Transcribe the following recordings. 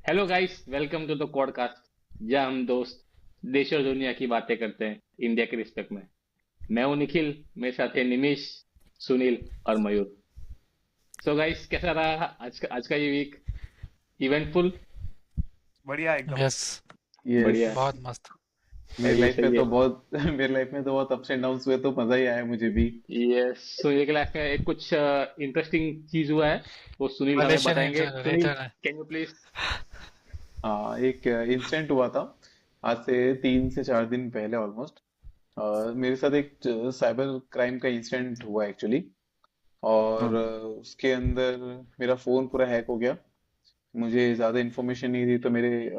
Hello guys, welcome to the podcast जहां हम दोस्त देश और दुनिया की बातें करते हैं इंडिया के रिस्पेक्ट में। मैं हूं निखिल, मेरे साथ है निमिष, सुनील और मयूर। सो गाइस, कैसा रहा आज का ये वीक? इवेंटफुल? बढ़िया एकदम। यस। यस। बढ़िया। बहुत मस्त। मेरी सही है, लाइफ में सही है। तो बहुत मेरी लाइफ में तो बहुत अप्स एंड डाउन्स हुए, तो मजा ही आया मुझे भी। ये सुनील के लाइफ में एक कुछ इंटरेस्टिंग चीज हुआ है, वो सुनील हमें मलेशियन बताएंगे। सुनील, रिटर्न है। Can you please? हाँ, एक इंसिडेंट हुआ था आज से 3 से 4 दिन पहले ऑलमोस्ट। मेरे साथ एक साइबर क्राइम का इंसिडेंट हुआ एक्चुअली। और उसके अंदर मेरा फोन पूरा हैक हो गया। मुझे ज्यादा इन्फॉर्मेशन नहीं थी, तो मेरे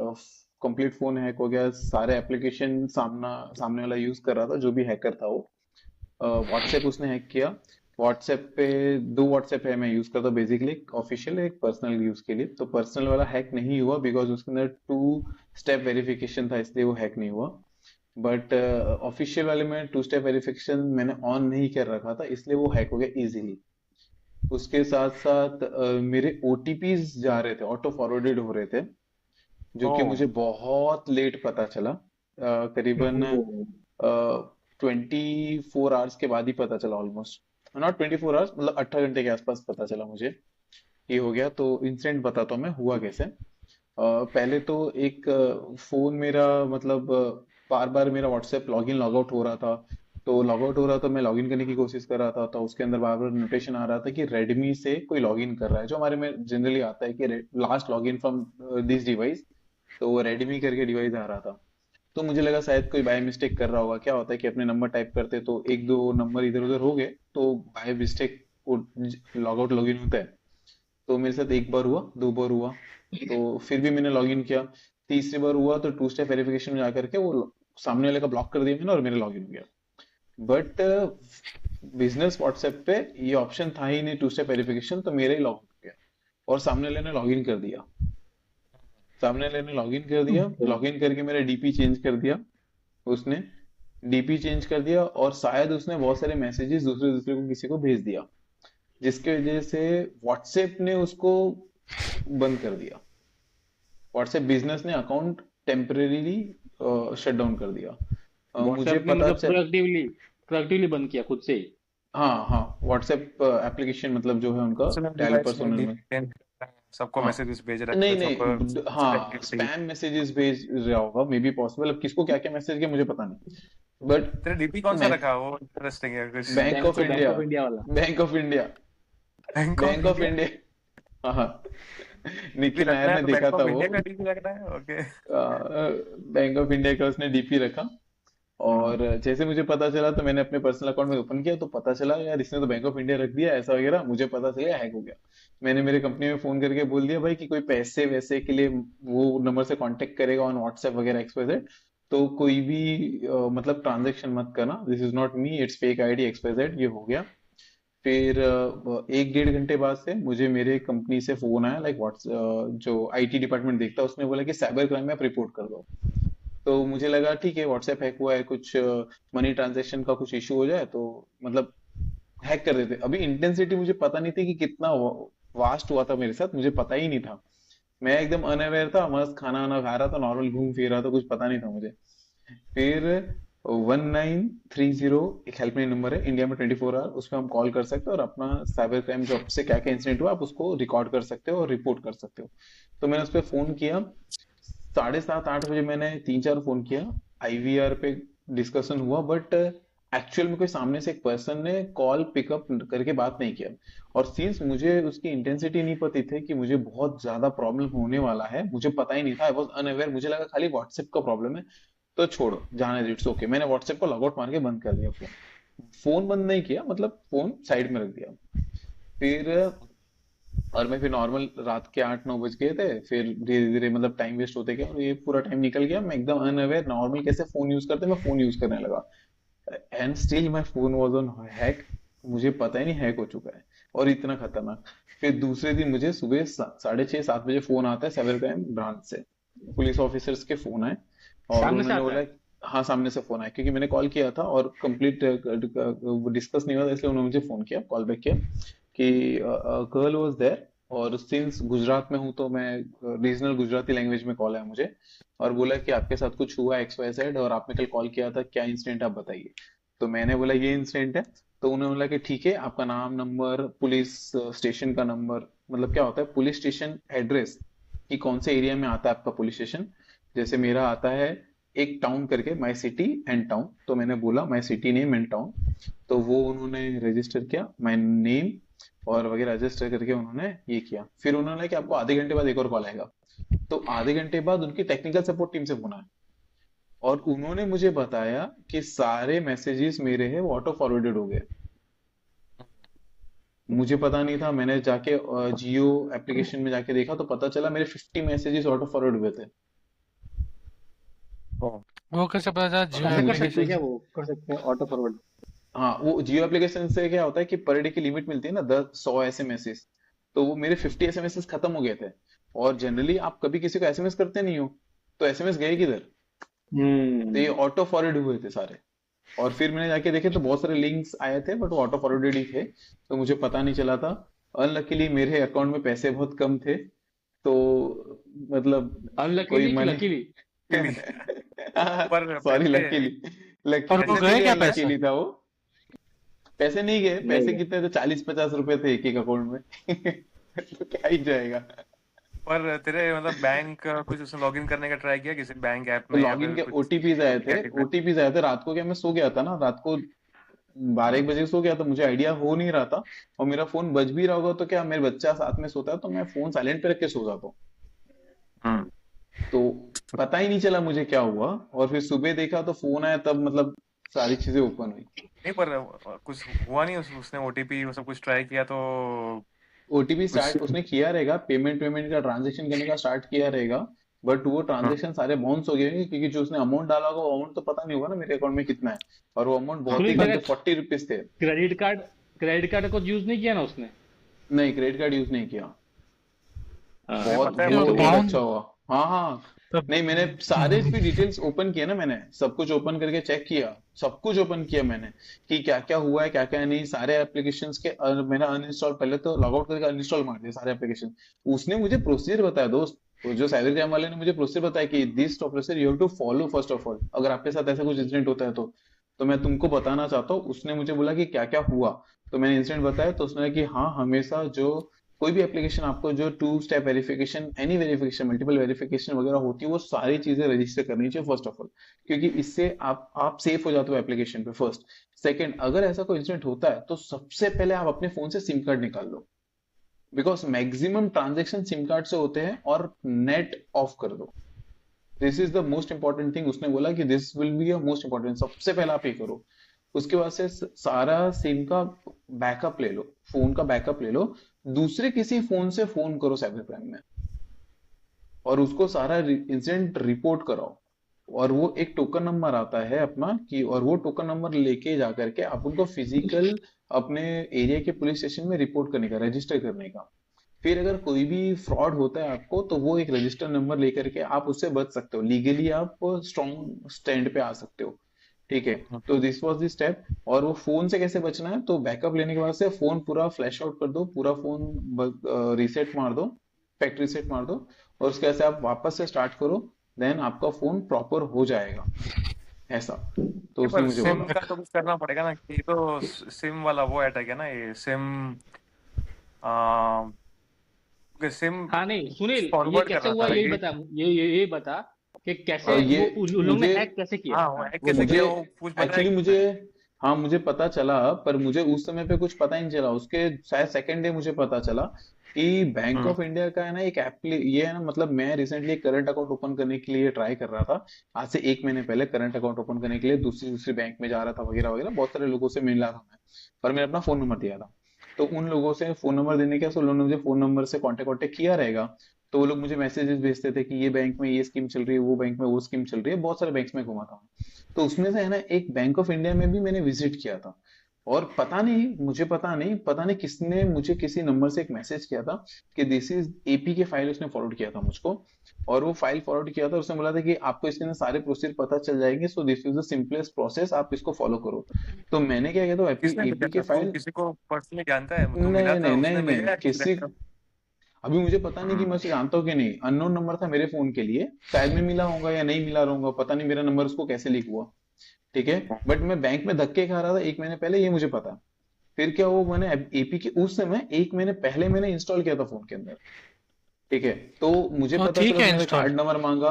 कंप्लीट फोन हैक हो गया। सारे एप्लीकेशन सामने वाला यूज कर रहा था, जो भी हैकर था वो। व्हाट्सएप उसने हैक किया। व्हाट्सएप पे दो व्हाट्सएप है मैं यूज करता हूँ बेसिकली, एक ऑफिशियल एक पर्सनल यूज के लिए। तो पर्सनल वाला हैक नहीं हुआ बिकॉज उसके अंदर 2 स्टेप वेरिफिकेशन था, इसलिए वो हैक नहीं हुआ। बट ऑफिशियल वाले में 2 स्टेप वेरिफिकेशन मैंने ऑन नहीं कर रखा था, इसलिए वो हैक हो गया इजीली। उसके साथ साथ मेरे ओटीपीज जा रहे थे, ऑटो फॉरवर्डेड हो रहे थे, जो कि मुझे ओ। बहुत लेट पता चला। करीबन ओ। 24 आवर्स के बाद ही पता चला, ऑलमोस्ट नॉट 24 आवर्स, मतलब 18 घंटे के आसपास पता चला मुझे ये हो गया। तो इंसिडेंट बताता हूँ मैं हुआ कैसे। पहले तो एक फोन मेरा, मतलब बार बार मेरा व्हाट्सएप लॉगिन लॉग आउट हो रहा था। तो लॉग आउट हो रहा था, मैं लॉगिन करने की कोशिश कर रहा था, तो उसके अंदर बार बार नोटेशन आ रहा था कि रेडमी से कोई लॉगिन कर रहा है, जो हमारे में जनरली आता है कि last login from this device. तो वो रेडमी करके डिवाइस आ रहा था। तो मुझे लगा शायद कोई बाय मिस्टेक कर रहा होगा। क्या होता है कि अपने नंबर टाइप करते तो एक दो नंबर इधर उधर हो गए, तो by mistake log out login होता है। तो मेरे साथ एक बार हुआ, दो बार हुआ, तो फिर भी मैंने लॉगिन किया। तीसरी बार हुआ तो 2 स्टेप वेरिफिकेशन में जाकर के वो सामने वाले का ब्लॉक कर दिया मैंने, और मेरा लॉगिन हो गया। बट बिजनेस व्हाट्सएप पे ये ऑप्शन था ही नहीं 2 स्टेप वेरिफिकेशन, तो मेरा ही लॉग हो गया। और सामने वाले ने लॉगिन कर दिया। सामने वाले ने लॉगिन कर दिया, लॉगिन करके मेरा डीपी चेंज कर दिया उसने। डीपी चेंज कर दिया, और शायद उसने बहुत सारे मैसेजेस दूसरे दूसरे को किसी को भेज दिया, जिसके वजह से व्हाट्सएप ने उसको बंद कर दिया। व्हाट्सएप बिजनेस ने अकाउंट टेम्परेरीली शट डाउन कर दिया। मुझे व्हाट्सएप ने पता मतलब चल प्रोडक्टिवली प्रोडक्टिवली बंद किया खुद से ही? हाँ हाँ, व्हाट्सएप एप्लीकेशन मतलब जो है उनका पर्सनल टेली डिवाइस में पर्सोनल में। डीएन सबको हाँ, मैसेजेस भेज रहा नहीं है, सबको नहीं, हाँ, एक्टिव। स्पैम मैसेजेस भेज रहा होगा, मे बी पॉसिबल। अब किसको क्या क्या मैसेज किया मुझे पता नहीं, बट तेरे डीपी कौन सा मैं रखा, वो इंटरेस्टिंग है कुछ। Bank of bank India, of India वाला? Bank of India, bank of bank of India. India. हाँ, डीपी निखिल नायर रखना है ने तो देखा बैंक था ऑफ वो। इंडिया का डीपी रखना है, ओके। बैंक ऑफ इंडिया का उसने डीपी रखा। और जैसे मुझे पता चला तो मैंने अपने पर्सनल अकाउंट में ओपन किया, तो पता चला यार इसने तो बैंक ऑफ इंडिया रख दिया ऐसा वगैरह। मुझे पता चला हैक हो गया। मैंने मेरे कंपनी में फोन करके बोल दिया भाई कि कोई पैसे वैसे के लिए वो नंबर से कांटेक्ट करेगा ऑन व्हाट्सएप वगैरह XYZ, तो कोई भी मतलब ट्रांजेक्शन मत करना, this is not me, it's fake ID XYZ। ये हो गया। फिर 1 डेढ़ घंटे बाद से मुझे मेरे कंपनी से फोन आया, लाइक व्हाट्स जो आईटी डिपार्टमेंट देखता है, उसने बोला कि साइबर क्राइम में आप रिपोर्ट कर दो। तो मुझे लगा ठीक है, व्हाट्सएप हैक हुआ है, कुछ मनी ट्रांजैक्शन का कुछ इशू हो जाए तो मतलब हैक कर देते। अभी इंटेंसिटी मुझे पता नहीं थी कि कितना वास्ट हुआ था मेरे साथ, मुझे पता ही नहीं था। मैं एकदम अनअवेयर था, मस्त खाना वाना खा रहा था, नॉर्मल घूम फिर रहा था, कुछ पता नहीं था मुझे। फिर 1930 एक हेल्पलाइन नंबर है इंडिया में, 24 आवर, उस पर हम कॉल कर सकते हो और अपना साइबर क्राइम जो आपसे क्या क्या इंसिडेंट हुआ आप उसको रिकॉर्ड कर सकते हो और रिपोर्ट कर सकते हो। तो मैंने उस पर फोन किया। 7:30 8 बजे मैंने 3 4 फोन किया। आईवीआर पे डिस्कशन हुआ, बट एक्चुअल में कोई सामने से एक पर्सन ने कॉल पिकअप करके बात नहीं किया। और सिंस मुझे उसकी इंटेंसिटी नहीं पती थी कि मुझे बहुत ज्यादा प्रॉब्लम होने वाला है, मुझे पता ही नहीं था, आई वॉज अनअवेयर, मुझे लगा खाली व्हाट्सएप का प्रॉब्लम है, तो छोड़ो जाने दो, इट्स ओके। मैंने व्हाट्सएप को लॉगआउट मार के बंद कर दिया फोन। फोन बंद नहीं किया, मतलब फोन साइड में रख दिया। फिर और मैं फिर नॉर्मल रात के 8 9 बज गए थे, फिर धीरे धीरे मतलब टाइम वेस्ट होते गया, और ये पूरा टाइम निकल गया। मैं एकदम अनअवेयर, नॉर्मल कैसे फोन यूज करते मैं फोन यूज करने लगा, and still my phone was on hack. मुझे पता ही नहीं हैक हो चुका है, और इतना खतरनाक। फिर दूसरे दिन मुझे सुबह 6:30 7 बजे फोन आता है साइबर क्राइम ब्रांच से, पुलिस ऑफिसर्स के फोन आए। और सामने से उन्होंने आता बोला, है? हाँ सामने से फोन आया, क्योंकि मैंने कॉल किया था और कंप्लीट डिस्कस नहीं हुआ था, इसलिए उन्होंने मुझे फोन किया, कॉल बैक किया कि गर्ल वाज देयर, और सिंस गुजरात में हूँ तो मैं रीजनल गुजराती लैंग्वेज में कॉल है मुझे, और बोला कि आपके साथ कुछ हुआ XYZ और आपने कल कॉल किया था, क्या इंसिडेंट आप बताइए। तो मैंने बोला ये इंसिडेंट है। तो उन्होंने बोला कि ठीक है, आपका नाम, नंबर, पुलिस स्टेशन का नंबर, मतलब क्या होता है पुलिस स्टेशन एड्रेस, कि कौन से एरिया में आता है आपका पुलिस स्टेशन। जैसे मेरा आता है एक टाउन करके, माई सिटी एंड टाउन, तो मैंने बोला my city name and town. तो वो उन्होंने रजिस्टर किया, माई नेम और वगैरह रजिस्टर करके उन्होंने ये किया। फिर उन्होंने कि आपको आधे घंटे बाद एक और कॉल आएगा। तो आधे घंटे बाद उनकी टेक्निकल सपोर्ट टीम से फोन आया, और उन्होंने मुझे बताया कि सारे मैसेजेस मेरे हैं वो ऑटो फॉरवर्डेड हो गए। मुझे पता नहीं था, मैंने जाके जियो एप्लीकेशन में जाके देखा तो पता चला मेरे 50 मैसेजेस ऑटो फॉरवर्ड हुए थे। ओह, वो कैसे पता चला जियो ऐसा कर सकते हैं एप्लीकेशन क्या, से? वो कर सकते हैं ऑटो फॉरवर्ड? हाँ, वो जियो एप्लीकेशन से क्या होता है कि पर डे की लिमिट मिलती है ना, 10 100 एसएमएस। तो वो मेरे 50 एसएमएस खत्म हो गए थे। और जनरली आप कभी किसी को एसएमएस करते नहीं हो, तो एसएमएस गए किधर? तो ये ऑटो फॉरवर्ड हुए थे सारे। और फिर मैंने जाके देखे तो बहुत सारे लिंक्स आए थे, बट वो ऑटो फॉरवर्डेड ही थे, तो मुझे पता नहीं चला था। अनलकीली मेरे अकाउंट में पैसे बहुत कम थे, तो मतलब अनलकीली कोई कि मनी लकीली? पर सॉरी, पैसे लकीली। और वो पैसे गए लकीली क्या पैसे? अनलकीली था वो। पैसे नहीं गए, नहीं पैसे है। कितने थे, 40 50 रुपए थे एक एक अकाउंट में। तो क्या ही जाएगा। पर तेरे मतलब बैंक कुछ उसमें लॉगिन करने का ट्राई किया किसी बैंक ऐप तो में या लॉगिन फिर के कुछ ओटीपीज आए थे, क्रिएटिव? रात को, क्या मैं सो गया था ना, रात को 12 1 बजे सो गया, तो मुझे आइडिया हो नहीं रहा था। और मेरा फोन बज भी रहा होगा तो क्या, मेरे बच्चा साथ में सोता है तो मैं फोन साइलेंट पे रख के सो जाता हूँ। हम्म। तो पता ही नहीं चला मुझे क्या हुआ, और फिर सुबह देखा तो फोन आया, तब मतलब सारी चीजें ओपन हुई। नहीं पर कुछ हुआ नहीं, उसने ओटीपी वो सब कुछ ट्राई किया तो ओटीपी कुछ? स्टार्ट उसने किया रहेगा, पेमेंट पेमेंट का ट्रांजेक्शन करने का स्टार्ट किया रहेगा, बट वो हाँ, ट्रांजेक्शन सारे बाउंस हो गए होंगे, क्योंकि जो उसने अमाउंट डाला होगा वो अमाउंट तो पता नहीं होगा ना मेरे अकाउंट में कितना है। और वो अमाउंट बहुत ही सुनील, कम तेरा थे, 40 रुपीज थे। क्रेडिट कार्ड को यूज नहीं किया ना उसने? नहीं, क्रेडिट कार्ड यूज नहीं किया। तुम्हें हाँ, पता है तो वो वो बहुत बाउंस अच्छा हुआ। हाँ हाँ। तब नहीं, मैंने सारे फिर डिटेल्स ओपन किए ना, मैंने सब कुछ ओपन करके चेक किया, सब कुछ ओपन किया मैंने, कि क्या क्या हुआ है क्या क्या नहीं, सारे एप्लीकेशंस के मैंने अनइंस्टॉल, पहले तो लॉग आउट करके अनइंस्टॉल मार दिए सारे एप्लीकेशन। उसने मुझे प्रोसीजर बताया दोस्त, वो जो साइबर क्राइम वाले ने मुझे प्रोसीजर बताया कि this procedure you have to follow first of all, अगर आपके साथ ऐसा कुछ इंसिडेंट होता है तो मैं तुमको बताना चाहता हूँ। उसने मुझे बोला कि क्या क्या हुआ, तो मैंने इंसिडेंट बताया, तो उसने कहा कि हाँ, हमेशा जो कोई भी एप्लीकेशन आपको जो 2 step verification, any verification, multiple verification वगैरह होती है, वो सारी चीजें रजिस्टर करनी चाहिए फर्स्ट ऑफ ऑल, क्योंकि इससे आप सेफ हो जाते हो एप्लीकेशन पे, फर्स्ट। सेकंड, अगर ऐसा कोई इंसिडेंट होता है तो सबसे पहले आप अपने फोन से सिम कार्ड निकाल लो, because maximum transaction SIM card से होते हैं, और नेट ऑफ कर दो। This is the most important thing. उसने बोला कि this will be a most important, सबसे पहले आप ये करो। उसके बाद से सारा सिम का बैकअप ले लो, फोन का बैकअप ले लो, दूसरे किसी फोन से फोन करो साइबर क्राइम में, और उसको सारा इंसिडेंट रिपोर्ट कराओ। और वो एक टोकन नंबर आता है अपना, कि और वो टोकन नंबर लेके जा करके आप उनको फिजिकल अपने एरिया के पुलिस स्टेशन में रिपोर्ट करने का, रजिस्टर करने का। फिर अगर कोई भी फ्रॉड होता है आपको, तो वो एक रजिस्टर नंबर लेकर के आप उससे बच सकते हो, लीगली आप स्ट्रॉन्ग स्टैंड पे आ सकते हो। ठीक है। तो दिस वाज द स्टेप। और वो फोन से कैसे बचना है, तो बैकअप लेने के बाद से फोन पूरा फ्लैश आउट कर दो, पूरा फोन रीसेट मार दो, फैक्ट्री रीसेट मार दो, और उसके बाद से आप वापस से स्टार्ट करो, देन आपका फोन प्रॉपर हो जाएगा, ऐसा। तो नहीं, उसने पर मुझे सिम बोला। का तो कुछ करना पड़ेगा ना, कि ये तो सिम वाला वो अटैक है ना, ये सिम सिम हाँ नहीं सुनील, ये फॉरवर्ड कर कैसे रहा हुआ था यही कि बता, ये बता कि कैसे ये वो उन लोग ने मुझे हैक कैसे किया? हाँ वो हाँ हैक वो कैसे बता। मुझे किया, वो कुछ पता है एक्चुअली कि मुझे हाँ, मुझे पता चला, पर मुझे उस समय पे कुछ पता ही नहीं चला। उसके शायद सेकंड डे मुझे पता चला कि बैंक हम्म ऑफ इंडिया का है ना एक ऐप, ये है ना, मतलब मैं रिसेंटली एक करंट अकाउंट ओपन करने के लिए ट्राई कर रहा था, आज से 1 महीने पहले करंट अकाउंट ओपन करने के लिए दूसरी दूसरी बैंक में जा रहा था, वगैरह वगैरह, बहुत सारे लोगों से मिल रहा था मैं, और मैंने अपना फोन नंबर दिया था। तो उन लोगों से फोन नंबर देने के, उन लोगों ने मुझे फोन नंबर से कांटेक्ट कांटेक्ट किया रहेगा। तो वो लोग मुझे मैसेजेस भेजते थे कि ये बैंक में ये स्कीम चल रही है, वो बैंक में वो स्कीम चल रही है, बहुत सारे बैंक्स में घुमा था। तो उसमें से है ना एक बैंक ऑफ इंडिया में भी मैंने विजिट किया था, और पता नहीं किसने मुझे किसी नंबर से एक मैसेज किया था कि दिस इज एपी के फाइल, उसने फॉरवर्ड किया था मुझको। और वो फाइल फॉरवर्ड किया था, उसने बोला था कि आपको इसके अंदर सारे प्रोसीजर पता चल जाएंगे, so this is the simplest process, आप इसको फॉलो करो। तो मैंने क्या किया, तो एपी किसने भेजा एपी के था? तू फाइल, किसी को पर्सनली जानता है, तू मिला नहीं था, नहीं नहीं उसने नहीं, भेजा या किसी किसी रैंडम? अभी मुझे पता नहीं कि मैं उसे जानता हूँ कि नहीं, अननोन नंबर था मेरे फोन के लिए, शायद मैं मिला होगा या नहीं मिला रहूंगा, पता नहीं मेरा नंबर उसको कैसे लीक हुआ। ठीक है, बट मैं बैंक में धक्के खा रहा था 1 महीने पहले, ये मुझे पता। फिर क्या हुआ, मैंने एपीके उस समय 1 महीने पहले मैंने इंस्टॉल किया था फोन के अंदर। ठीक है, तो मुझे तो पता ठीक चला है उसने मेरा इंस्टॉल। कार्ड नंबर मांगा।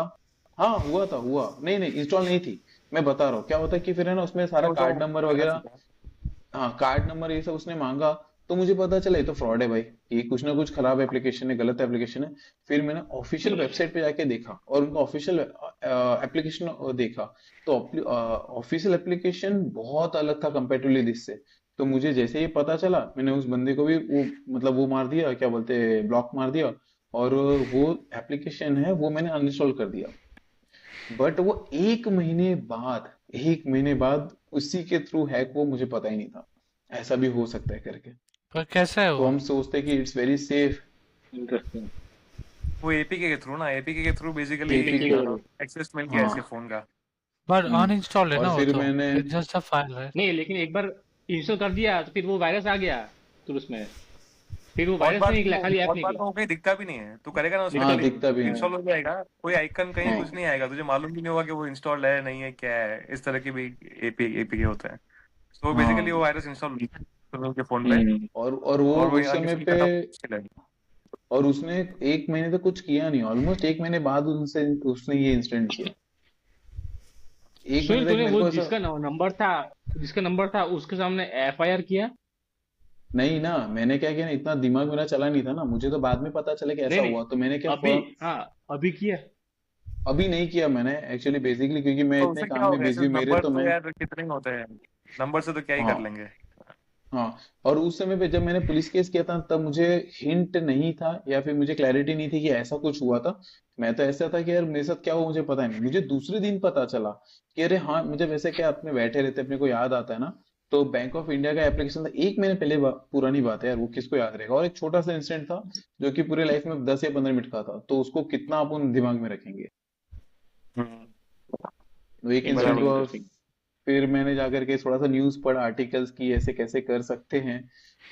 हाँ हुआ था, हुआ नहीं नहीं, इंस्टॉल नहीं थी। मैं बता रहा हूँ क्या होता है कि फिर है ना उसमें सारा वो तो कार्ड नंबर गलत वगैरह, ही है। हाँ कार्ड नंबर ये सब उसने मांगा। तो मुझे पता चला ये तो फ्रॉड है भाई, ये कुछ ना कुछ खराब एप्लीकेशन है, गलत एप्लीकेशन है। फिर मैंने ऑफिशियल वेबसाइट पे जाके देखा और उनका ऑफिशियल एप्लीकेशन देखा। तो ऑफिशियल एप्लीकेशन बहुत अलग था कंपेरेटिवली दिस से। तो मुझे जैसे ही पता चला, मैंने उस बंदे को भी वो मतलब वो मार दिया, क्या बोलते हैं, ब्लॉक मार दिया। और वो एप्लीकेशन है वो मैंने अनइंस्टॉल कर दिया। बट वो 1 महीने बाद उसी के थ्रू हैक, वो मुझे पता ही नहीं था ऐसा भी हो सकता है करके। पर कैसा है तो वो? हम सोचते हैं कि इट्स वेरी सेफ। इंटरेस्टिंग। वो एपीके के थ्रू ना, एपीके के थ्रू बेसिकली एपीके एपीके, के। एक्सेस मिल गया इसके हाँ। फोन का। पर हम्म। अनइंस्टॉल्ड है और ना वो फिर तो। मैंने, it's just a file write. नहीं, लेकिन एक बार इंस्टॉल कर दिया तो फिर वो वायरस आ गया, फिर उसमें फिर वो बहुत वायरस बार नहीं निकला, तो खाली ऐप बहुत बार निकला। तो वो कहीं दिखता भी नहीं है, तू करेगा ना उसको दिखता हाँ खाली भी नहीं। दिखता भी नहीं। इंस्टॉल हो जाएगा, कोई आइकन कहीं हाँ कुछ नहीं आएगा, तुझे मालूम भी नहीं होगा कि वो इंस्टॉल्ड है नहीं है क्या है, इस तरह की भी एपीके होते हैं। तो बेसिकली वो हाँ। वायरस इंस्टॉल उनके फोन पे, हम्म। और वो और वो उस समय अनइंस्टॉल पे, करना मुश्किल है। और उसने 1 महीने तक कुछ किया नहीं, ऑलमोस्ट 1 महीने बाद उनसे उसने ये इंसिडेंट किया। एक सुनील, महीने तक तूने मेरे वो को ऐसा, जिसका नंबर था उसके सामने एफआईआर किया? नहीं ना, मैंने क्या किया ना, इतना दिमाग मेरा चला नहीं था ना, मुझे तो बाद में पता चला कि नहीं ऐसा नहीं, हुआ, तो मैंने क्या अभी, हाँ, अभी किया। अभी नहीं किया मैंने एक्चुअली, बेसिकली क्योंकि मैं तो इतने उसे क्या काम हो में गया, बिजी ऐसे हूँ मेरे, नंबर तो तो मैं, यार कितने ही होते हैं, नंबर से तो क्या ही कर हाँ लेंगे। हाँ। और उस समय पे जब मैंने पुलिस केस किया था तब मुझे हिंट नहीं था या फिर मुझे क्लैरिटी नहीं थी कि ऐसा कुछ हुआ था। मैं तो ऐसा था कि यार मेरे साथ क्या हुआ मुझे पता नहीं, मुझे दूसरे दिन पता चला कि अरे हाँ, मुझे वैसे क्या अपने बैठे रहते अपने को याद आता है ना। तो बैंक ऑफ इंडिया का एप्लीकेशन था 1 महीने पहले, पुरानी बात है यार, वो किसको याद रहेगा। और एक छोटा सा इंसिडेंट था जो कि पूरे लाइफ में 10 या 15 मिनट का था, तो उसको कितना अपन दिमाग में रखेंगे। हम्म, वो एक इंसिडेंट बराबर। इंटरेस्टिंग, हुआ। इंटरेस्टिंग। फिर मैंने जाकर के थोड़ा सा न्यूज़ पढ़ा, आर्टिकल्स की ऐसे कैसे कर सकते हैं।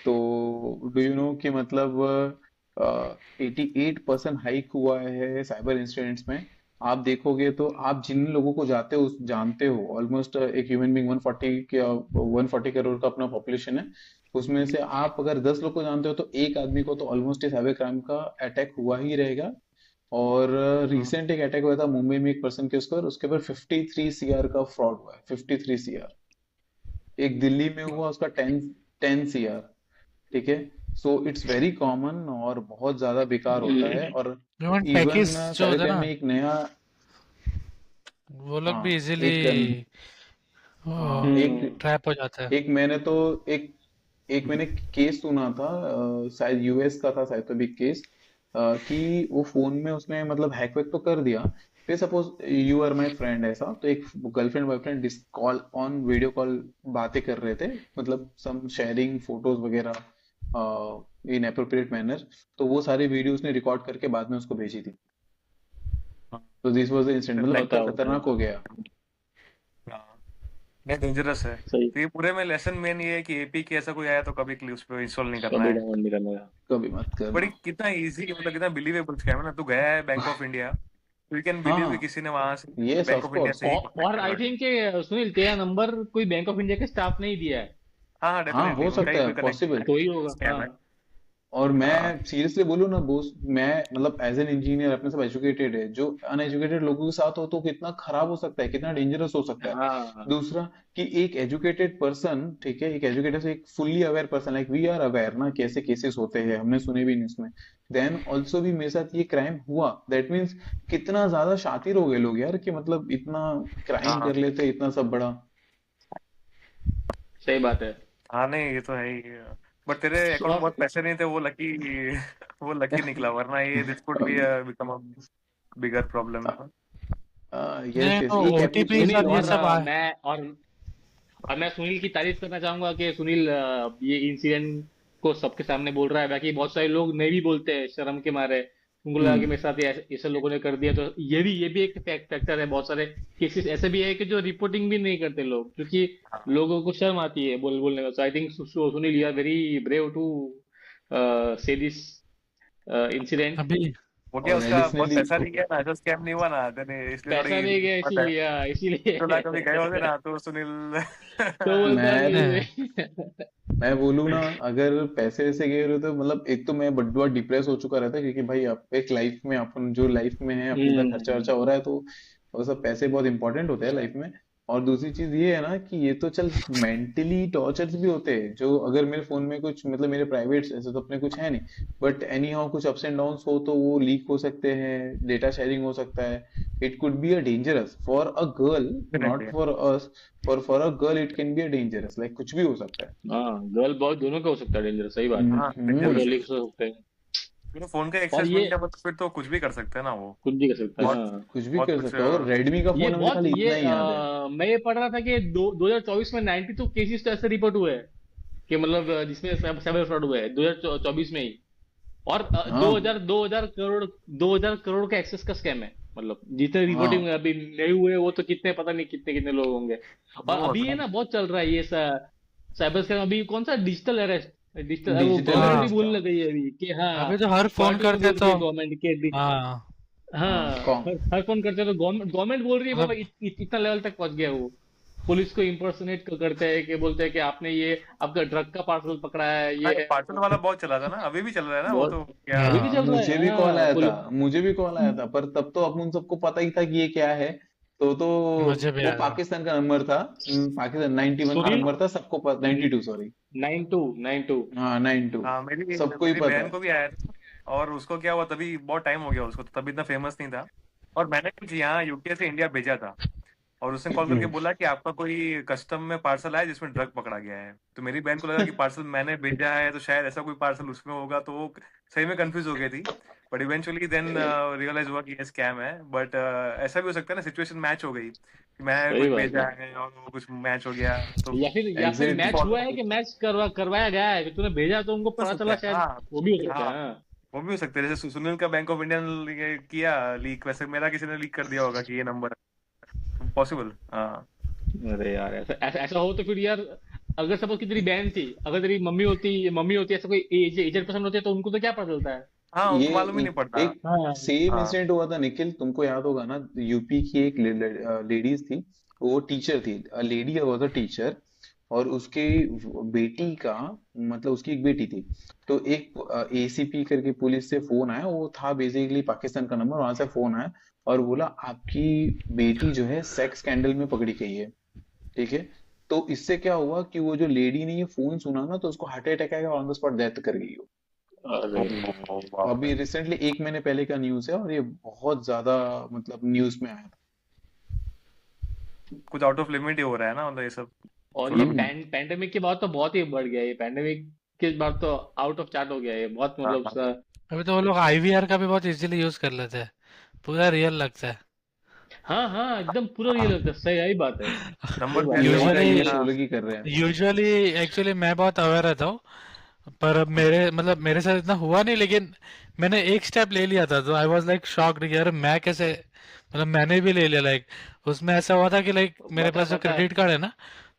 तो डू यू नो कि मतलब 88% हाइक हुआ है साइबर इंसिडेंट्स में। आप देखोगे तो आप जिन लोगों को जाते हो जानते हो, ऑलमोस्ट एक ह्यूमन बीइंग 140 करोड़ का अपना पॉपुलेशन है। उसमें से आप अगर 10 लोग को जानते हो तो एक आदमी को तो ऑलमोस्ट साइबर क्राइम का अटैक हुआ ही रहेगा। और हम्म, रिसेंट एक अटैक हुआ था मुंबई में एक पर्सन के ऊपर, उसके ऊपर 53 CR का फ्रॉड हुआ है, 53 CR। एक दिल्ली में हुआ उसका 10 10 CR। ठीक है। सो इट्स वेरी कॉमन और बहुत ज्यादा बेकार होता है। और इवन इवन टैकिस जो साइबर होता है क्राइम ना, में एक नया, वो लोग हाँ भी इजीली एक हाँ हम्म। ट्रैप हो जाता है। एक मैंने तो एक एक मैंने केस सुना था, शायद यूएस का था शायद, तो भी केस कि वो फोन में उसने मतलब हैक वैक तो कर दिया। फिर suppose you are my friend ऐसा, तो एक girlfriend boyfriend this call on video call बातें कर रहे थे, मतलब सम शेयरिंग फोटोज वगैरह इन अप्रोप्रिएट मैनर। तो वो सारी वीडियो उसने रिकॉर्ड करके बाद में उसको भेजी थी। तो दिस वाज द इंसिडेंट, मतलब ब्लैक होता इतना है, होता है। खतरनाक हो गया। हाँ, नहीं डेंजरस है। सही। तो ये पूरे में लेसन मेन ये है कि एपीके ऐसा कोई आया तो कभी उस पर इंस्टॉल नहीं करना कभी है। डाउनलोड नहीं करना है। कभी मत बट ये करना। कितना इजी, मतलब कितना बिलीवेबल स्कैम है ना, तू गया है बैंक ऑफ इंडिया, तो यू कैन बिलीव कि हाँ, किसी ने वहां से yes bank of of India course. से ही और कॉन्टेक्ट आई करवाया है। थिंक सुनील, तेरा नंबर कोई बैंक ऑफ इंडिया के स्टाफ ने ही दिया है। हाँ हाँ, हाँ डेफिनेटली हो उनका ही सकता है, कोई कनेक्ट पॉसिबल। तो ही होगा, स्कैम है। हाँ। और हाँ मैं सीरियसली बोलूँ ना बोस, मैं मतलब एज एन इंजीनियर अपने सब एजुकेटेड है, जो अनएजुकेटेड लोगों के साथ हो तो कितना खराब हो सकता है, कितना डेंजरस हो सकता है। हाँ, दूसरा कि एक एजुकेटेड पर्सन, ठीक है, एक एजुकेटेड से एक fully aware person, like we are aware ना कि ऐसे केसेस होते हैं, हमने सुने भी न्यूज़ में। देन ऑल्सो भी मेरे साथ ये क्राइम हुआ, दैट मीन्स कितना ज्यादा शातिर हो गए लोग यार, कि मतलब इतना क्राइम हाँ कर लेते हैं, इतना सब बड़ा। सही बात है। हाँ, नहीं ये तो है ही। बट तेरे अकाउंट में और बहुत पैसे नहीं थे, वो लकी वो लकी निकला, वरना ये this could be become a bigger problem. Yes नहीं यस, तो एक ओटीपी एप्लीकेशन सुनील, और ये था। और सब आए। मैं सुनील की तारीफ करना चाहूंगा कि सुनील ये इंसिडेंट को सबके सामने बोल रहा है। बाकी बहुत सारे लोग नहीं भी बोलते हैं शर्म के मारे, उनको लगा कि हम्म। मेरे साथ ये ऐसे लोगों ने कर दिया। तो ये भी एक फैक्टर है। बहुत सारे केसेस ऐसे भी है कि जो रिपोर्टिंग भी नहीं करते लोग, क्योंकि हाँ लोगों को शर्म आती है बोलने में। So I think Sunil, you are very brave to say this incident. अभी वो क्या और उसका बहुत एडिशनली पैसा नहीं गया ना, ऐसा स्कैम नहीं हुआ ना, देने इसलिए पैसा थोड़ी नहीं गया हिम्मत है। इसीलिए, हाँ, इसीलिए 2 लाख कभी गए होते ना तो सुनील तो बोलता है मैं कि मैं बोलूँ ना, अगर पैसे वैसे गए रहे तो मतलब एक तो मैं बड़ा डिप्रेस हो चुका रहता, क्योंकि भाई आप एक लाइफ में अपन जो लाइफ में है अपने इतना खर्चा वर्चा हो रहा है, तो वो सब पैसे बहुत इंपॉर्टेंट होते हैं लाइफ में। और दूसरी चीज ये है ना कि ये तो चल मेंटली टॉर्चर्स भी होते हैं, जो अगर मेरे फोन में कुछ मतलब मेरे प्राइवेट ऐसे तो अपने कुछ है नहीं, बट एनी हाउ कुछ अप्स एंड डाउन्स हो तो वो लीक हो सकते हैं, डेटा शेयरिंग हो सकता है। It could be a dangerous for a girl, not definitely. For us. For a girl it can be a dangerous, like कुछ भी हो सकता है। हाँ, गर्ल बॉय दोनों का हो सकता है डेंजर, सही बात है। हाँ फोटो डेंजरस है, लीक्स हो सकते हैं फोन का और एक्सेस ये मिल गया तो फिर तो कुछ भी कर सकते हैं ना वो। कुछ भी कर सकता है, कुछ बहुत हाँ। कुछ भी बहुत कर कुछ सकते हो। और रेडमी का ये फोन है, मुझे बहुत खाली ये इतना ही याद है। मैं ये पढ़ रहा था कि 2024 में 92 केसेस तो ऐसे रिपोर्ट हुए हैं कि मतलब जिसमें साइबर फ्रॉड हुए हैं 2024 में ही। और हाँ 2000 करोड़ का एक्सेस का स्कैम है, मतलब जितने हाँ रिपोर्टिंग अभी नहीं हुए वो तो कितने पता नहीं कितने कितने लोग होंगे। और वो अभी ये तो ना बहुत चल रहा है ये साइबर स्कैम। अभी कौन सा डिजिटल अरेस्ट, डिजिटल वो डिजिटल गवर्नमेंट भी हाँ, अरेस्ट का। बोलने लगी है अभी कि हाँ अभी तो हर फोन क्वार्टर में करते बोल तो रही है गवर्नमेंट के। हाँ, हाँ हाँ, कौन। हर फोन करते हैं तो गवर्नमेंट गवर्नमेंट बोल रही है बाबा, मतलब इतना लेवल तक पहुंच गया वो। पुलिस को इम्पर्सोनेट करते हैं कि बोलते हैं कि आपने ये आपका ड्रग का पार्सल पकड़ा है, हाँ, ये ये है पार्सल वो। वाला बहुत चला था ना, अभी भी चल रहा है ना वो बहुत तो क्या। अभी भी हाँ, चल रहा मुझे है, भी कॉल हाँ आया था, पुलिस। मुझे भी कॉल आया था, पर तब तो अपन सबको पता ही था कि ये क्या है। तो मुझे भी वो आया। पाकिस्तान का नंबर था। पाकिस्तान 91 का सुनील, नंबर था, सबको 92 सॉरी। 92 हाँ 92। हाँ मेरी सबको ही मेरी पता बहन है। को भी आया था, और उसको क्या हुआ, तभी बहुत टाइम हो गया उसको, तो तभी इतना फेमस नहीं था। और मैंने कुछ यहाँ यूके से इंडिया भेजा था, और उसने कॉल करके बोला कि आपका कोई कस्टम में पार्सल आया जिसमें ड्रग पकड़ा गया है। तो मेरी बहन को लगा कि पार्सल मैंने भेजा है तो शायद ऐसा कोई पार्सल उसमें होगा, तो वो सही में कंफ्यूज हो गई थी। बट इवेंचुअली देन रियलाइज हुआ कि ये स्कैम है। बट ऐसा भी हो सकता है ना, सिचुएशन मैच हो गई कि मैं सही कुछ बात भेजा है। है और वो कुछ मैच हो गया, तो या फिर इसी मैच एग्जैक्टली। हुआ है कि फॉलो मैच करवाया गया है कि तूने भेजा तो उनको हो पता सकता चला है। शायद। हाँ वो भी हो सकता हाँ, है, हाँ। वो भी हो सकता है, जैसे सुनील का बैंक ऑफ इंडिया ने किया लीक, वैसे मेरा किसी ने लीक कर दिया होगा कि ये नंबर है, पॉसिबल। हाँ अरे यार, ऐसा ऐसा ऐसा हो तो फिर यार, अगर सपोज कि तेरी बहन थी, अगर तेरी मम्मी होती ऐसा कोई एजेड पर्सन होती है तो उनको तो क्या पता चलता है। हाँ, ये उनको मालूम ही नहीं पड़ता। एक हाँ, सेम हाँ इंसिडेंट हुआ था निखिल, तुमको याद होगा ना। यूपी की एक लेडीज थी, वो टीचर थी, लेडी वाज अ टीचर। और उसके बेटी का, मतलब उसकी एक बेटी थी। तो एक एसीपी करके पुलिस से फोन आया, वो था बेसिकली पाकिस्तान का नंबर, वहां से फोन आया। और बोला आपकी बेटी जो है सेक्स स्कैंडल में पकड़ी गई है। ठीक है। तो इससे क्या हुआ कि वो जो लेडी ने ये फोन सुना ना, तो उसको हार्ट अटैक आया, ऑन द स्पॉट डेथ कर गई वो। अरे ओ, बाप रे। अभी रिसेंटली 1 महीने पहले का न्यूज है, और ये बहुत ज्यादा मतलब न्यूज में आया कुछ आउट ऑफ लिमिट ही हो रहा है ना, मतलब ये सब और था। ये थोड़ा कुछ। पैंडेमिक के बाद तो बहुत ही बढ़ गया, ये पैंडेमिक के बाद तो आउट ऑफ चार्ट हो गया ये बहुत, हाँ मतलब हाँ अभी तो वो लोग आईवीआर का भी बहुत इजीली यूज कर लेते हैं, पूरा रियल लगता है। हाँ हाँ, एकदम पूरा रियल हाँ, लगता है, सही, यही बात है, सही नंबर बात चेंज है। हुआ यूएसए का है यूजुअली ये क्या। वो लोग ही कर रहे हैं। यूजुअली एक्चुअली मैं बहुत अवेयर रहता हूँ, पर अब मेरे साथ इतना हुआ नहीं, लेकिन मैंने एक स्टेप ले लिया था तो आई वाज लाइक शॉक्ड कि यार मैं कैसे, मतलब मैंने भी ले लिया। लाइक उसमें ऐसा हुआ था कि लाइक मेरे बता पास जो बता। क्रेडिट कार्ड है ना,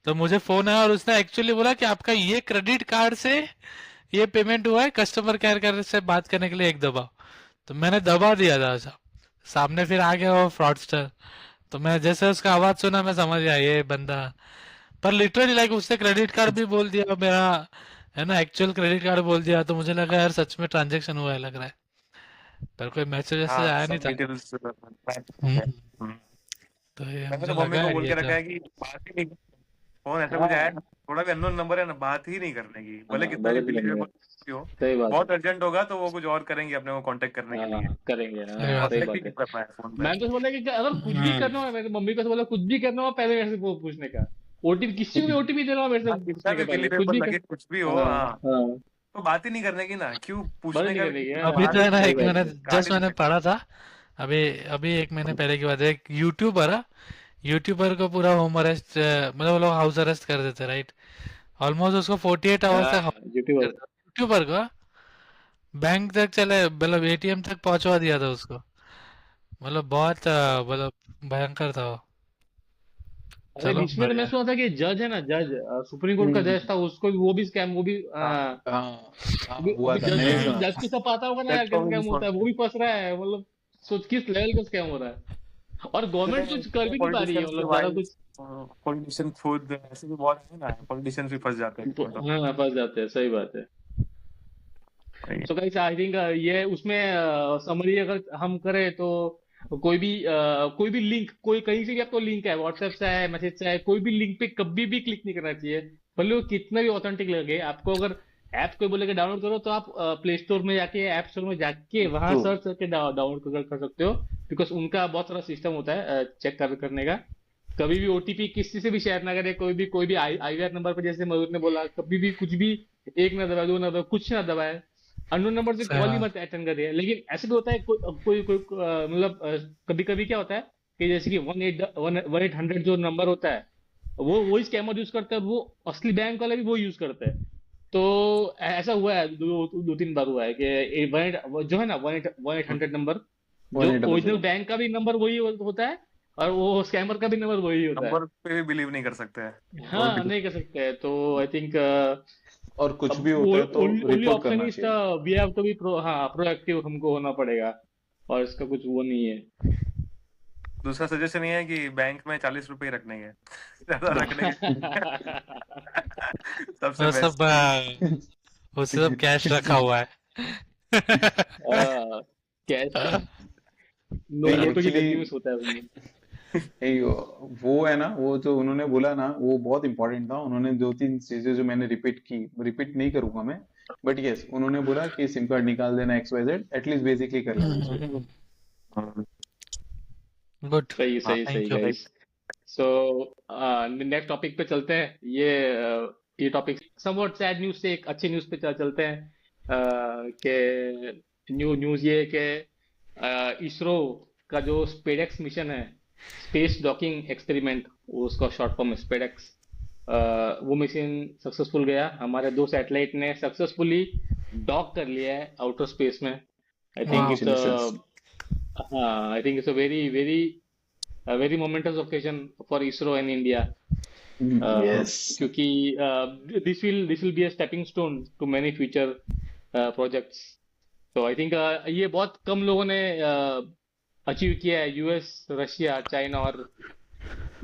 तो मुझे फोन आया और उसने एक्चुअली बोला कि आपका ये क्रेडिट कार्ड से ये पेमेंट हुआ है, कस्टमर केयर से बात करने के लिए एक दबाओ। तो मैंने दबा दिया था ऐसा, सामने फिर आ गया वो फ्रॉडस्टर। तो मैं जैसे उसका आवाज सुना मैं समझ गया ये बंदा, पर लिटरली लाइक उसने क्रेडिट कार्ड भी बोल दिया मेरा, है ना, एक्चुअल क्रेडिट कार्ड बोल दिया, तो मुझे लगा यार सच में ट्रांजेक्शन हुआ है लग रहा है, पर कोई मैसेज वैसेज हाँ, आया नहीं सब था। डिटेल्स मैच हो गए। हम्म, हम्म। तो ये मैंने मुझे तो मम्मी लगा को यार बोल ये के तो रखा है कि बात ही नहीं, फोन ऐसा कुछ आया हाँ ना, थोड़ा भी अननोन नंबर है ना, बात ही नहीं करने की, भले हाँ, कितना भी बदल करने बिलीवेबल का, हो। सही बात है। बहुत अर्जेंट होगा तो वो कुछ और करेंगे अपने को कांटेक्ट करने के हाँ लिए, करेंगे, सही हाँ बात है। सही कांटेक्ट ही बात है। नहीं करना है फोन पे। मैंने तो बोला कि अगर कुछ भी करना हो, मेरे मम्मी को तो बोला कुछ भी करना हो पहले मेरे से पूछने का। ओटीपी किसी को भी ओटीपी देना हो मेरे से हाँ, कितना पूछने के भी पहले, कुछ बिलीवेबल भी कर। लगे कुछ भी हो, हाँ हाँ, हाँ, तो बात ही नहीं करने की ना, क्यों बदल पूछने नहीं का करने भी, की, अभी हाँ तो है ना, सही एक बात मैंने है। काट जस्ट ही नहीं मैंने सकते। पढ़ा था, अभी अभी एक महीने पहले की बात है, एक यूट्यूबर है, यूट्यूबर को पूरा होम अरेस्ट, मतलब वो लोग हाउस अरेस्ट कर देते, राइट, ऑलमोस्ट उसको 48 आवर्स तक हाउस यूट्यूबर। करते, यूट्यूबर को बैंक तक चले, मतलब एटीएम तक पहुंचवा दिया था उसको, मतलब बहुत मतलब भयंकर था वो। अरे चलो बीच में तो मैं बढ़िया। सुना था कि जज है ना, जज सुप्रीम कोर्ट का हम्म, जज था, उसको भी वो भी स्कैम, वो भी हाँ, हाँ हाँ अभी हुआ अभी था, जज मैंने को भी सुना जज था। को सब पता होगा ना दैट यार कैसे प्रॉब्लम स्कैम इज होता है, वो भी फंस रहा है, मतलब सोच किस लेवल का स्कैम हो रहा है, और गवर्नमेंट कुछ कर भी नहीं पा रही है, पॉलिटिशियंस के मतलब ज्यादा वाइफ, कुछ। पॉलिटिशियन खुद ऐसे भी बहुत है ना, पॉलिटिशियंस भी फंस जाते हैं मतलब। हाँ फंस जाते हैं, सही बात है। वही है। सो गाइस आई थिंक ये उसमें समरी अगर हम करें तो कोई भी लिंक, कोई कहीं से भी आपको लिंक है, व्हाट्सएप से है, मैसेज से है, कोई भी लिंक पे कभी भी क्लिक नहीं करना चाहिए, भले वो कितना भी ऑथेंटिक लगे आपको। अगर ऐप कोई बोलेगा डाउनलोड करो तो आप प्ले स्टोर में जाके, ऐप स्टोर में जाके वहां ट्रू। सर्च करके डाउनलोड कर सकते हो, बिकॉज उनका बहुत सारा सिस्टम होता है चेक करने का। कभी भी ओटीपी किसी से भी शेयर ना करें, कोई भी आईवीआर नंबर पर, जैसे मयूर ने बोला, कभी भी कुछ भी एक ना दबाए, दो ना दबाए, कुछ ना दबाए, अननोन नंबर से सही कॉल ही बात। मत अटेंड करिए। लेकिन ऐसे भी होता है कोई मतलब कभी कभी क्या होता है कि जैसे कि 1-800 जो नंबर होता है, वो वही स्कैमर यूज करता है, वो असली बैंक वाले भी वो यूज करते हैं। तो ऐसा हुआ है, दो तीन बार हुआ है कि जो है ना 1-800 नंबर, जो 1800। ओरिजिनल बैंक का भी नंबर वही होता है, और वो स्कैमर का भी नंबर वही होता है। नंबर पे भी बिलीव नहीं कर सकते हैं, वो हाँ भी। नहीं कर सकते हैं, तो आई थिंक और कुछ अब भी होता है तो ओनली रिपोर्ट ऑप्शन करना इज चाहिए। वी हैव टू बी हाँ प्रोएक्टिव, हमको होना पड़ेगा, और इसका कुछ वो नहीं है। दूसरा सजेशन ये है कि बैंक में 40 रुपए रखने हैं, ज्यादा रखने के। सबसे वो सब बेस्ट। उससे सब कैश रखा हुआ है। कैश, नहीं नोटों की एक्चुअली, गद्दी में सोता है उसमें। नहीं वो है ना, वो जो उन्होंने बोला ना वो बहुत इंपॉर्टेंट था। उन्होंने दो तीन चीजें जो मैंने रिपीट की, रिपीट नहीं करूंगा मैं, बट यस उन्होंने बोला कि सिम कार्ड निकाल देना XYZ, एटलीस्ट बेसिकली कर लेना चाहिए। गुड। सही हाँ, सही सही thank you. Guys. So next topic पे चलते हैं। ये टॉपिक समवॉट सैड न्यूज से एक अच्छी न्यूज पे चलते हैं। कि न्यूज ये है कि इसरो का जो स्पेडेक्स मिशन है, स्पेस डॉकिंग एक्सपेरिमेंट, उसका शॉर्ट फॉर्म स्पेडेक्स, वो मिशन सक्सेसफुल गया। हमारे दो सैटेलाइट ने सक्सेसफुली डॉक कर लिया है आउटर स्पेस में। आई थिंक वाह। It's congratulations. हाँ I think it's a very momentous occasion for ISRO and India, yes. क्योंकि this will be a stepping stone to many future projects. तो I think ये बहुत कम लोगों ने अचीव किया है, यूएस, रशिया, चाइना और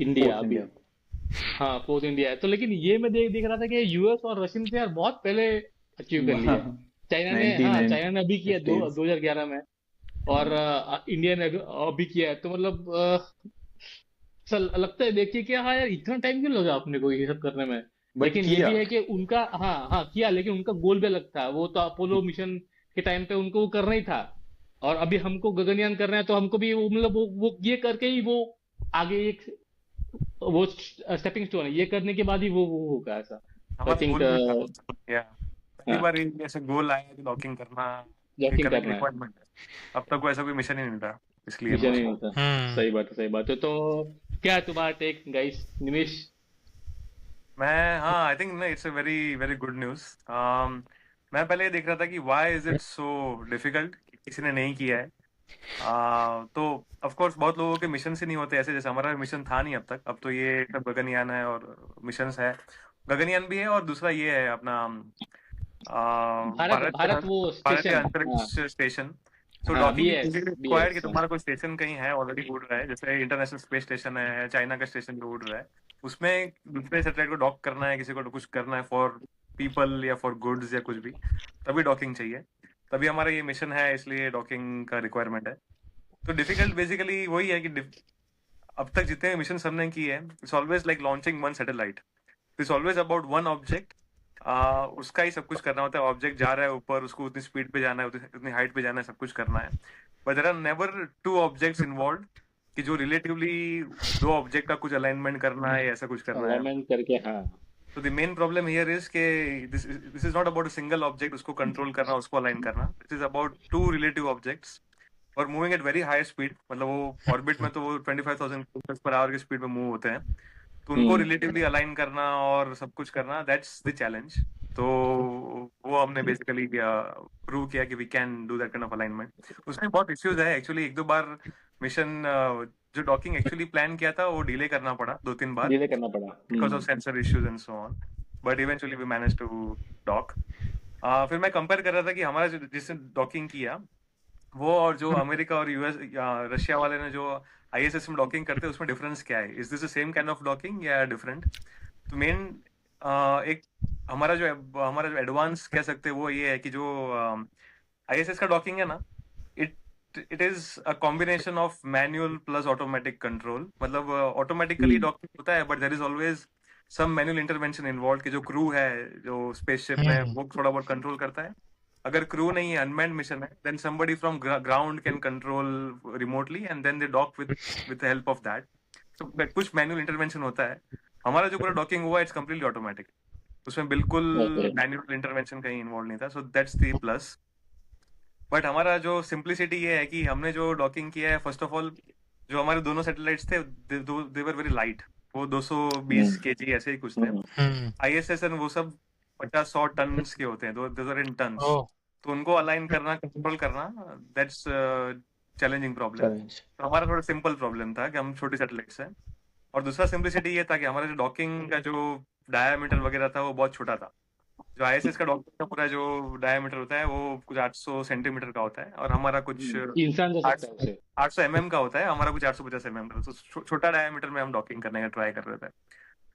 इंडिया फोर्थ अभी। इंडिया। हाँ फोर्थ इंडिया है, तो लेकिन ये मैं देख रहा था कि यूएस और रशियन से यार बहुत पहले अचीव कर लिया है। चाइना ने अभी किया 1950s। 2011 में, और इंडिया ने अभी किया है, तो मतलब ऐसा लगता है देखिए कि हाँ यार इतना टाइम क्यों लगा अपने को ये सब करने में। बट लेकिन ये किया। भी है कि उनका, हाँ हाँ किया, लेकिन उनका गोल भी अलग था। वो तो अपोलो मिशन के टाइम पे उनको वो करना ही था, और अभी हमको गगनयान करना है, तो हमको भी वो मतलब वो ये करके ही वो आगे एक वो स्टेपिंग स्टोन है, ये करने के बाद ही वो होगा ऐसा। आई हमारा थिंक गोल भी था। या पहली हाँ बार ऐसे गोल आया कि लॉकिंग करना, ये जॉकिंग करने की करना है, रिक्वायरमेंट है। अब तक कोई ऐसा कोई मिशन ही नहीं था, इसलिए मिशन ही मोस्ट। नहीं था। हम्म। सही बात है, सही बात है। तो क्या है तुम्हारा टेक गाइस, निमेश? मैं, हाँ, आई थिंक ना it's a very very good news. मैं पहले ये देख रहा था कि why is it so difficult, किसी ने नहीं किया है। तो ऑफ कोर्स बहुत लोगों के मिशन से नहीं होते ऐसे, जैसे हमारा मिशन था नहीं अब तक। अब तो ये सब गगनयान है और मिशंस है। गगनयान भी है और दूसरा ये है अपना भारत भारतीय भारत वो भारतीय स्टेशन, हाँ अंतरिक्ष स्टेशन। सो हाँ डॉकिंग इज बी रिक्वायर्ड कि एस तुम्हारा कोई स्टेशन कहीं है, ऑलरेडी उड़ रहा है, जैसे इंटरनेशनल स्पेस स्टेशन है, चाइना का स्टेशन जो उड़ रहा है, उसमें दूसरे सैटेलाइट को डॉक करना है, किसी को कुछ करना है फॉर पीपल या फॉर गुड्स या कुछ भी, तभी डॉकिंग चाहिए। तभी हमारा ये मिशन है, इसलिए डॉकिंग का रिक्वायरमेंट है। तो डिफिकल्ट बेसिकली वही है कि अब तक जितने मिशन हमने किए हैं, it's always like launching one satellite. It's always about one object. उसका ही सब कुछ करना होता है। ऑब्जेक्ट जा रहा है ऊपर, उसको उतनी स्पीड पे जाना है, उतनी हाइट पे जाना है, सब कुछ करना है। But there are never two objects involve, कि जो रिलेटिवली दो ऑब्जेक्ट का कुछ अलाइनमेंट करना है, ऐसा कुछ करना है। अलाइनमेंट करके, हाँ तो the main problem here is के this is not about a single object, उसको कंट्रोल करना, उसको अलाइन करना। This is about two relative objects और moving at very high speed. मतलब वो ऑर्बिट में तो वो 25,000 किलोमीटर पर आवर की स्पीड में मूव होते हैं। तो उनको हम्म रिलेटिवली अलाइन करना और सब कुछ करना, दैट्स द चैलेंज। तो वो हमने बेसिकली प्रूव किया कि we can do that kind of alignment. उसमें बहुत इश्यूज है एक्चुअली। एक दो बार मिशन जो डॉकिंग एक्चुअली प्लान किया था वो डिले करना पड़ा 2-3 बार डिले करना पड़ा। Because of sensor issues and so on, but eventually we manage to dock. फिर मैं कंपेयर कर रहा था कि हमारा जो जिसने डॉकिंग किया वो और जो अमेरिका और यूएस रशिया वाले ने जो आईएसएस में डॉकिंग करते हैं उसमें डिफरेंस क्या है, is this the same kind of docking या डिफरेंट? तो मेन एक हमारा जो एडवांस कह सकते हैं वो ये है कि जो आईएसएस का डॉकिंग है ना, it it is a combination of manual plus automatic control. मतलब ऑटोमेटिकली डॉकिंग होता है but there is always some manual intervention involve कि जो क्रू है जो स्पेसशिप में वो थोड़ा बहुत कंट्रोल करता है। अगर क्रू नहीं है, अनमैन्ड मिशन है, then somebody from ground can control remotely and then they dock with the help of that. तो कुछ मैनुअल इंटरवेंशन होता है। हमारा जो पूरा डॉकिंग हुआ इट्स कंप्लीटली ऑटोमेटिक, उसमें बिल्कुल Okay. मैनुअल इंटरवेंशन कहीं इन्वॉल्व नहीं था, so that's the plus. But हमारा जो सिंप्लिसिटी ये है कि हमने जो डॉकिंग किया है, फर्स्ट ऑफ ऑल जो हमारे दोनों सैटेलाइट्स थे दे वर वेरी लाइट, वो 220 केजी ऐसे ही कुछ थे। आईएसएस वो सब 50-100 टन के होते हैं, दोज आर इन टन्स। ओह तो उनको अलाइन करना, कंट्रोल करना, दैट्स चैलेंजिंग प्रॉब्लम। चैलेंज। तो हमारा थोड़ा सिंपल प्रॉब्लम था कि हम छोटी सैटेलाइट्स हैं। और दूसरा सिंप्लिसिटी ये था कि हमारा जो डॉकिंग का जो डायामीटर वगैरह था वो बहुत छोटा था। जो आईएसएस का डॉकिंग का पूरा जो डायामीटर होता है वो कुछ 800 सेंटीमीटर का होता है और हमारा कुछ इंसान जा सकता है उसे। 800 mm का होता है, हमारा कुछ 850 mm का। तो छोटा डायामीटर में हम डॉकिंग करने का ट्राई कर रहे थे।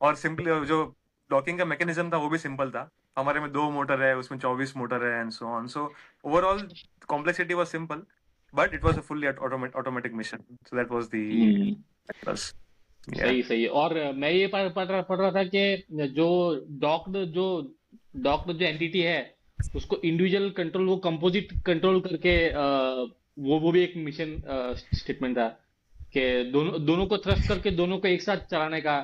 और सिंपली जो डॉकिंग का मैकेनिज्म था वो भी सिंपल था। हमारे में 2 मोटर है, उसमें 24 मोटर है and so on. So overall complexity was simple but it was a fully automatic mission, so that was the plus. सही सही है। और मैं ये पढ़ रहा था कि जो एंटिटी है उसको इंडिविजुअल कंट्रोल, वो कंपोजिट कंट्रोल करके वो भी एक मिशन स्टेटमेंट था कि दोनों को थ्रस्ट करके दोनों को एक साथ चलाने का।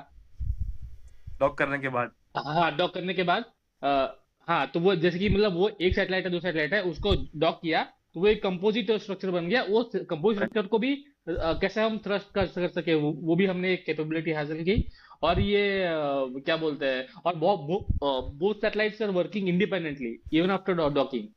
डॉक करने के बाद हाँ, डॉक करने के बाद हाँ, तो वो जैसे कि मतलब वो एक सैटेलाइट है, दो सैटेलाइट है, उसको डॉक किया तो वो एक कंपोजिट स्ट्रक्चर बन गया। वो कंपोजिट स्ट्रक्चर को भी कैसे हम थ्रस्ट कर सके, वो भी हमने एक कैपेबिलिटी हासिल की। और ये क्या बोलते हैं, और both satellites are working independently even after docking.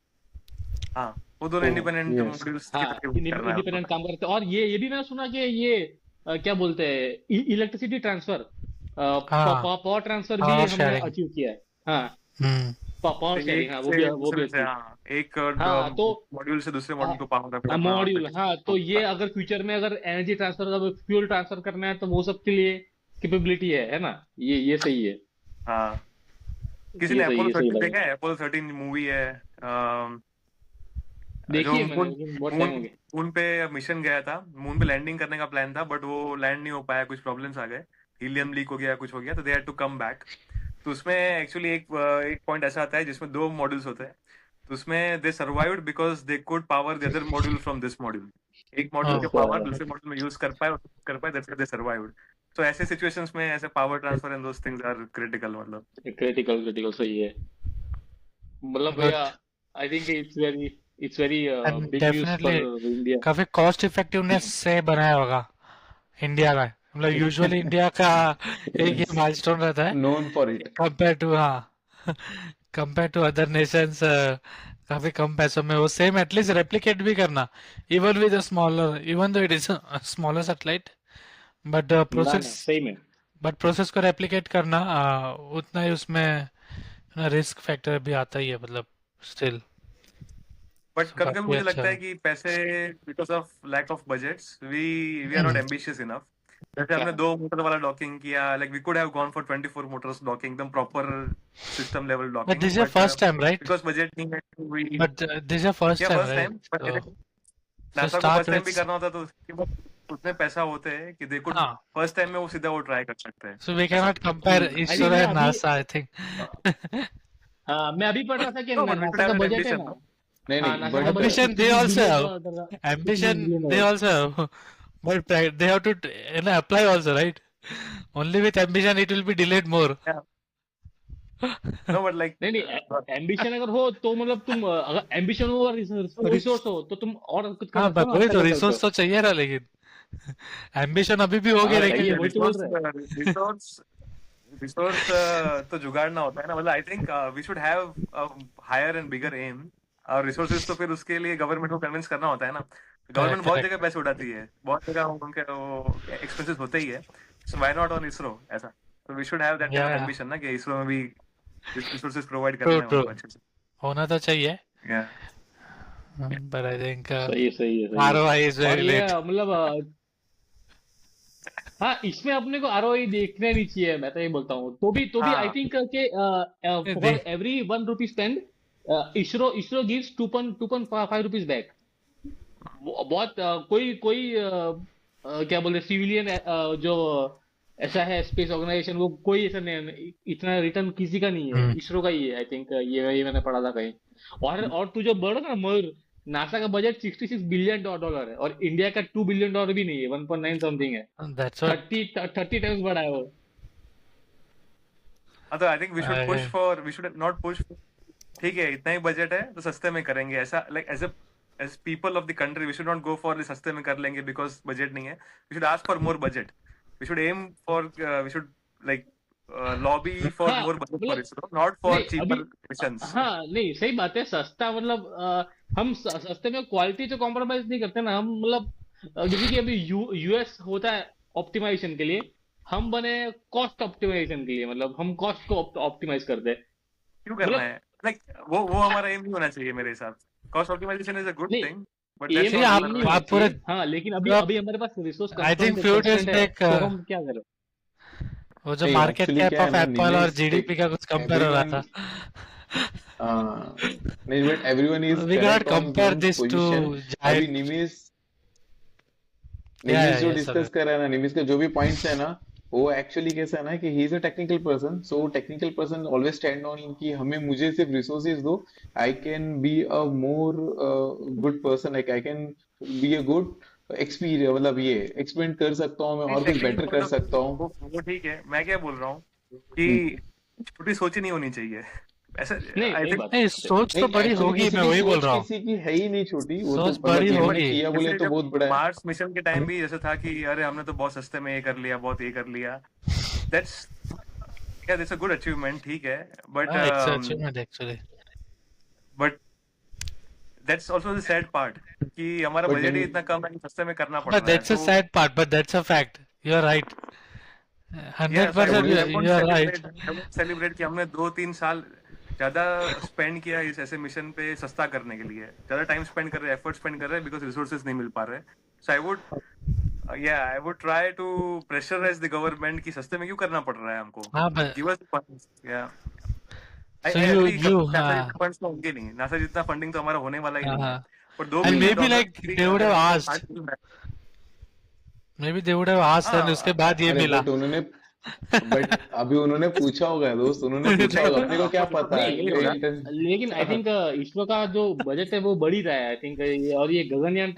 हाँ, वो दोनों इंडिपेंडेंट yes. मॉड्यूल्स हाँ, इंडिपेंडेंट काम करते हैं। और ये भी मैंने सुना कि ये क्या बोलते हैं, इलेक्ट्रिसिटी ट्रांसफर, पावर ट्रांसफर भी Power हमने sharing. अचीव किया है। हाँ, हम्म पावर शेयरिंग, हाँ, वो भी से, achieve। हाँ, एक हाँ, तो मॉड्यूल से दूसरे मॉड्यूल को पावर मॉड्यूल, हाँ, तो ये अगर फ्यूचर में अगर एनर्जी ट्रांसफर, फ्यूल ट्रांसफर करना है तो वो सब के लिए कैपेबिलिटी है ना? ये सही है। हाँ, किसी ये ने सही अपोलो ये सही 13 लगा। देखा है? अपोलो 13 मूवी है, जो देखिए मैंने, मून लेकिन बहुत टाइम हो मून गया। मून पे मिशन गया था, मून पे लैंडिंग करने का प्लान था बट वो लैंड नहीं हो पाया, कुछ प्रॉब्लम्स आ गए, हीलियम लीक हो गया, कुछ हो गया, तो they had to come back. तो उसमें एक्चुअली एक पॉइंट ऐसा आता है जिसमें 2 मॉड्यूल्स होते हैं, तो उसमें they survived because they could power the other module from this module. एक मॉड्यूल के अच्छा, पावर दूसरे मॉड्यूल में यूज कर पाए, दैट्स दे सर्वाइव्ड। तो ऐसे सिचुएशंस में ऐसे power transfer and those things are critical. मतलब क्रिटिकल सही है। मतलब Good. I think it's very And big news for definitely India. काफी कॉस्ट इफेक्टिवनेस से बनाया होगा इंडिया का। मतलब यूजुअली इंडिया का एक ये माइलस्टोन रहता है known for it. Compare to, हाँ, कंपेयर टू अदर नेशंस, काफी कम पैसों में वो सेम एटलीस्ट रेप्लिकेट भी करना, even with smaller, even though it is smaller satellite, but ना प्रोसेस सही में। को रेप्लिकेट करना उतना ही उसमें रिस्क फैक्टर भी आता ही है, मतलब स्टिल बट कभी कभी काफी मुझे अच्छा लगता है है। कि पैसे, because of lack of budgets, we are not ambitious enough. जैसे हमने 2 मोटर वाला डॉकिंग किया, like we could have gone for 24 motors docking, एकदम proper system level but docking, this is but first time, right? Because budget नहीं है we, but this is first या time, first right? Time, but तो NASA को start first time भी with, करना होता तो उसके बाद उतने पैसा होते हैं कि दे कुड हाँ, फर्स्ट टाइम में वो सीधा वो ट्राई कर सकते हैं so we ऐसा। cannot compare I think ISRO मैं and अभी NASA, I think. मैं अभी पढ़ रहा था कि no but we could NASA का हैव एन बजट है एम्बिशन, ना। नो? नहीं हाँ, नहीं नासा का but budget Ambition they 15 also billion have. Dollar, 15 Ambition billion they dollar. also have. But they have to, apply also, right? Only with ambition it will be delayed more. No but like नहीं, ambition अगर हो तो मतलब तुम अगर ambition हो और resource हो तो तुम और कुछ कर हाँ, सकते हो ना, वही अच्छा तो, कर सकते रिसोर्स हो। तो चाहिए ना, लेकिन एम्बिशन अभी भी होगी, हाँ लेकिन चाहिए, वही तो बोल रहे हैं। रिसोर्स रिसोर्स तो जुगाड़ना होता है ना। मतलब I think we should have higher and bigger aim, और रिसोर्सेज तो फिर उसके लिए गवर्नमेंट को कन्विंस करना होता है ना। गवर्नमेंट बहुत करेक्ट जगह पैसे उड़ाती है, बहुत जगह उनके वो एक्सपेंसेस होते ही है, so why not on ISRO ऐसा। तो we should have that kind of या एम्बिशन ना कि इसरो में भी रिसोर्सेज प्रोवाइड ट्रू करने हैं ट्रू उनको अच्छे से। होना तो चाहिए या but I think सही है सही है सही है। ROI is और very ये late. मतलब हाँ, इसमें अपने को आरओआई देखना नहीं चाहिए, मैं तो ये बोलता हूँ। तो भी आई हाँ थिंक के for they every 1 rupee spend, ISRO ISRO gives 2.5 rupees back. बहुत कोई कोई क्या बोलते सिविलियन जो ऐसा है स्पेस ऑर्गेनाइजेशन, वो कोई ऐसा नहीं, इतना रिटर्न किसी का नहीं है, इसरो का ही है आई थिंक। ये मैंने पढ़ा था कहीं। और तू जो बोल रहा था ना मयूर, नासा का बजट $66 बिलियन है और इंडिया का $2 बिलियन भी नहीं है, 1.9 समथिंग है। that's what 30 टाइम्स बड़ा है वो। हाँ, तो I think I we should not push. ठीक है, इतना ही बजट है तो सस्ते में करेंगे, ऐसा like as people of the country we should not go for सस्ते में कर लेंगे बिकॉज बजट नहीं है। We should ask for more budget, we should aim for, we should like lobby for हाँ मोर बजट फॉर मतलब ISRO, not for नहीं अभी चीपर मिशंस। हाँ नहीं सही बात है, सस्ता मतलब हम सस्ते में क्वालिटी तो कॉम्प्रोमाइज नहीं करते ना हम, मतलब जैसे कि अभी यूएस होता है ऑप्टिमाइजेशन के लिए, हम बने कॉस्ट ऑप्टिमाइजेशन के लिए, मतलब हम कॉस्ट को ऑप्टिमाइज करते हैं। क्यों करना मतलब है? लाइक वो हमारा एम नहीं होना चाहिए मेरे हिसाब से। Cost optimization is a good नहीं, thing but that's um see not आप एम आवर नहीं होना आप पूरे चाहिए हाँ, लेकिन अभी आप अभी हमारे पास resource I think few days constraint है, back तो हम क्या करें। वो जो नहीं मार्केट एक्चुअली कैप क्या है ऑफ ना एप्पल और निमेश, जीडीपी का कुछ कंपेयर हो रहा एवरीवन था नहीं but everyone is we cannot correct on compare one this to position. अभी giant निमेश या निमिस जो या सब डिस्कस कर रहा है ना, निमिस का जो भी पॉइंट्स है ना, वो एक्चुअली कैसा है ना कि he is a technical person, so technical person always stand on कि हमें मुझे सिर्फ रिसोर्सेज दो, I can be a more good person, like I can be a good experience, मतलब ये एक्सपेरिमेंट कर सकता हूँ मैं और कुछ टेक्निकल बेटर कर मतलब सकता हूँ। वो ठीक है। मैं क्या बोल रहा हूँ कि हम्म। छोटी सोच नहीं होनी चाहिए ऐसे। नहीं आई सही थिंक बात नहीं है। सोच तो नहीं बड़ी एक्चुअली होगी किसी मैं की वही बोल सोच रहा हूँ किसी की है ही नहीं छोटी, वो तो सोच मतलब बड़ी ये मैंने होगी किया बोले जैसे तो जब बहुत बड़ा है। मार्स मिशन के टाइम भी जैसे था कि अरे हमने तो बहुत सस्ते में ये कर लिया, बहुत ये कर लिया। दैट्स या दैट्स अ गुड अचीवमेंट, ठीक है, हाँ it's achievement actually but that's also the sad part कि हमारा बट बजट ही इतना कम है कि सस्ते में करना पड़ but रहा है। that's a तो sad part but that's a fact you are right या सो 100% you are right I won't celebrate कि हमने 2-3 साल ज्यादा स्पेंड किया इस ऐसे मिशन पे सस्ता करने के लिए, ज्यादा टाइम स्पेंड कर रहे हैं, एफर्ट स्पेंड कर रहे हैं बिकॉज रिसोर्सेज नहीं मिल पा रहे। So I would try to pressurize the government कि सस्ते में क्यों करना पड़ रहा है हमको, हाँ but गिव अस फंड्स। या I so I you agree, you NASA हाँ जितना फंड्स तो होंगे नहीं, नासा जितना फंडिंग तो हमारा होने वाला ही नहीं है। हाँ पर 2 and billion maybe dollar like they would अगर have हमको asked 8 मिल रहा है। maybe they would have asked and उसके हाँ बाद ये अरे मिला बट उन्होंने बट अभी उन्होंने पूछा होगा दोस्त, उन्होंने पूछा नहीं होगा, होगा, अपने को क्या ऑफकोर्स पता है नहीं नहीं होगा। लेकिन आई थिंक इसरो का जो बजट है वो बढ़ ही रहा है आई थिंक, और ये गगनयान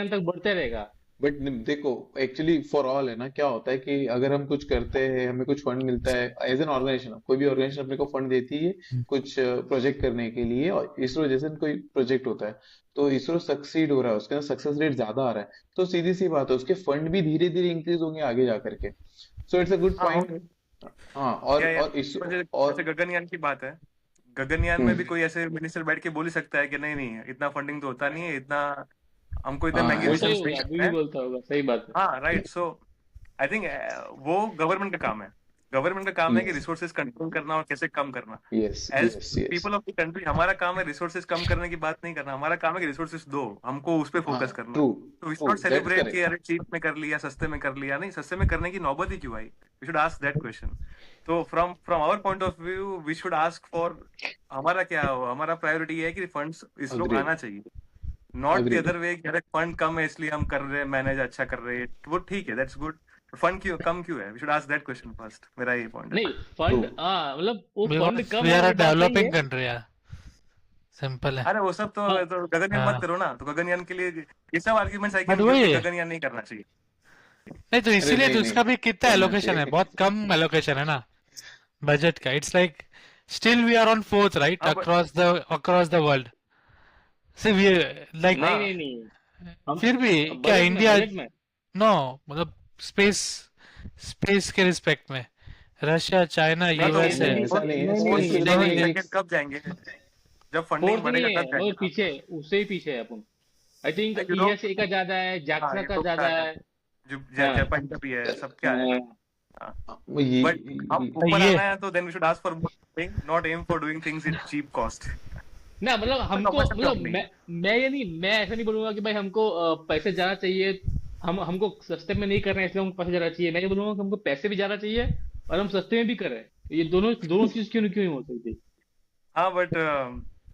तक बढ़ते रहेगा। बट देखो एक्चुअली फॉर ऑल है ना, क्या होता है कि अगर हम कुछ करते हैं, हमें कुछ फंड मिलता है एज एन ऑर्गेनाइजेशन, कोई भी ऑर्गेनाइजेशन अपने को फंड देती है कुछ प्रोजेक्ट करने के लिए, और इसरो जैसे कोई प्रोजेक्ट होता है तो इसरो सक्सीड हो रहा है, उसके अंदर सक्सेस रेट ज्यादा आ रहा है, तो सीधी सी बात है उसके फंड भी धीरे धीरे इंक्रीज होंगे आगे जा करके। सो इट्स अ गुड हाँ पॉइंट। होंगे। हाँ या और इस जैसे और गगनयान की बात है, गगनयान में भी हम्म कोई ऐसे मिनिस्टर बैठ के बोल ही सकता है कि नहीं नहीं इतना फंडिंग तो होता नहीं है, इतना हमको इतने हाँ महंगे बोलता ऐसा ही मिशन नहीं होगा, अभी करना भी है। बोलता होगा, सही बात है। हाँ राइट। सो आई थिंक वो गवर्नमेंट का काम है, गवर्नमेंट का काम है कि यस रिसोर्सेज कंट्रोल करना और कैसे कम करना। Yes as yes yes people of the country हमारा काम है रिसोर्सेज कम करने की बात नहीं करना, हमारा काम है कि रिसोर्सेज दो, हमको उस पर हाँ फोकस करना। ट्रू तो we should true not that's celebrate कि करेक्ट। अरे चीप में कर लिया, सस्ते में कर लिया। नहीं, सस्ते में करने की नौबत ही क्यों आई? We should ask that question. तो from from our point of view we should ask for, हमारा क्या हो, हमारा प्रायोरिटी है कि फंड्स इसरो अग्रीड आना चाहिए, not the agreed other way कि अरे फंड कम है इसलिए हम कर रहे हैं, मैनेज अच्छा कर रहे हैं। वो ठीक है, दैट्स गुड। फंड क्यों कम क्यों है? We should ask that question first. मेरा ये पॉइंट है। नहीं ट्रू फंड हाँ मतलब वो फंड because कम we है are वो a बात नहीं developing है। country यार सिंपल है अरे वो सब हाँ तो गगनयान मत हाँ करो ना, तो गगनयान के लिए ये सब arguments I but can give कि वही गगनयान नहीं करना चाहिए। नहीं तो अरे इसीलिए नहीं तो नहीं उसका भी कितना करना एलोकेशन है चाहिए। बहुत कम एलोकेशन है ना बजट का it's like still we are on fourth right हाँ across the world see we like नहीं हाँ नहीं नहीं हम फिर भी क्या बजट में इंडिया बजट में नो मतलब स्पेस स्पेस के रिस्पेक्ट में रशिया चाइना नहीं तो यूएस नहीं है ऐसा नहीं है, नहीं फोर्थ स्पेस नहीं के नहीं लिए नहीं सेकंड कब जाएंगे? जब फंडिंग फोर्थ नहीं बढ़ेगा है तब जाएंगे वो ना। पीछे, उससे ही पीछे है अपन। आई थिंक यूरोप ईएसए का ज्यादा है, हाँ जैक्सा का यूरोप का ज्यादा है, है। जो हाँ जापान का भी है, सबका है। हाँ, वो ये बट हम ऊपर ये आना है तो then we should ask for thing, not aim for doing things in cheap cost. ना मतलब हमको कमर्शियल मतलब कंपनी। मैं ये नहीं, मैं ऐसा नहीं बोलूंगा कि भाई हमको पैसे ज्यादा चाहिए, हमको सस्ते में नहीं कर रहे हैं इसलिए हमको पैसे ज्यादा चाहिए। मैं ये बोलूंगा कि हमको पैसे भी ज्यादा चाहिए और हम सस्ते में भी कर रहे हैं। ये दोनों दोनों चीज क्यों क्यों नहीं हो सकती? हाँ बट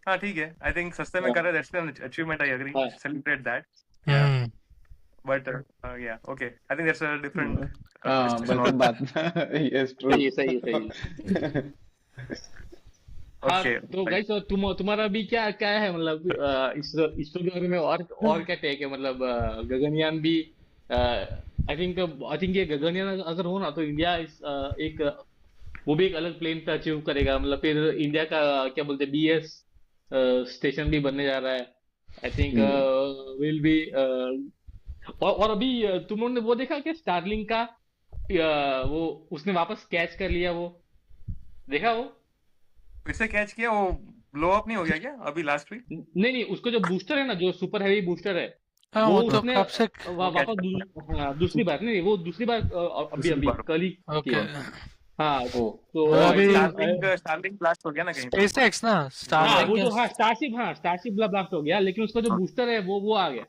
हाँ ठीक है, आई थिंक सस्ते में कर रहे, that's an achievement, I agree, हाँ सेलिब्रेट दैट। या हम्म बट या okay, I think that's a different हाँ डिस्कशन बट ऑन बात यस ट्रू सही है सही है सही है। हाँ ओके। तो गाइस, तुम्हारा भी क्या क्या है मतलब इसरो इसरो के बारे में और क्या टेक है? मतलब गगनयान भी आई थिंक ये गगनयान अगर हो ना तो इंडिया एक वो भी एक अलग प्लेन पे अचीव करेगा। मतलब फिर इंडिया का क्या बोलते हैं बीएस स्टेशन भी बनने जा रहा है। आई थिंक विल बी और अभी तुम लोगों ने वो देखा क्या स्टारलिंक का वो उसने वापस कैच कर लिया वो, देखा वो? फिर से कैच किया, वो ब्लो अप नहीं हो गया क्या अभी लास्ट वीक? नहीं नहीं, उसको जो बूस्टर है ना, जो सुपर हैवी बूस्टर है, हाँ वो वो तो उसने कब से वो कैच वापस कर लिया हाँ दूसरी बार नहीं, वो दूसरी बार अभी दूसरी अभी बार। कल ही ओके किया। हाँ ओ तो वो आई अभी थिंक स्टारलिंक ब्लास्ट हो गया ना कहीं पे। स्पेसएक्स ना हाँ स्टारलिंक वो या जो हाँ स्टारशिप ब्लास्ट हो गया, लेकिन उसका जो बूस्टर है वो आ गया।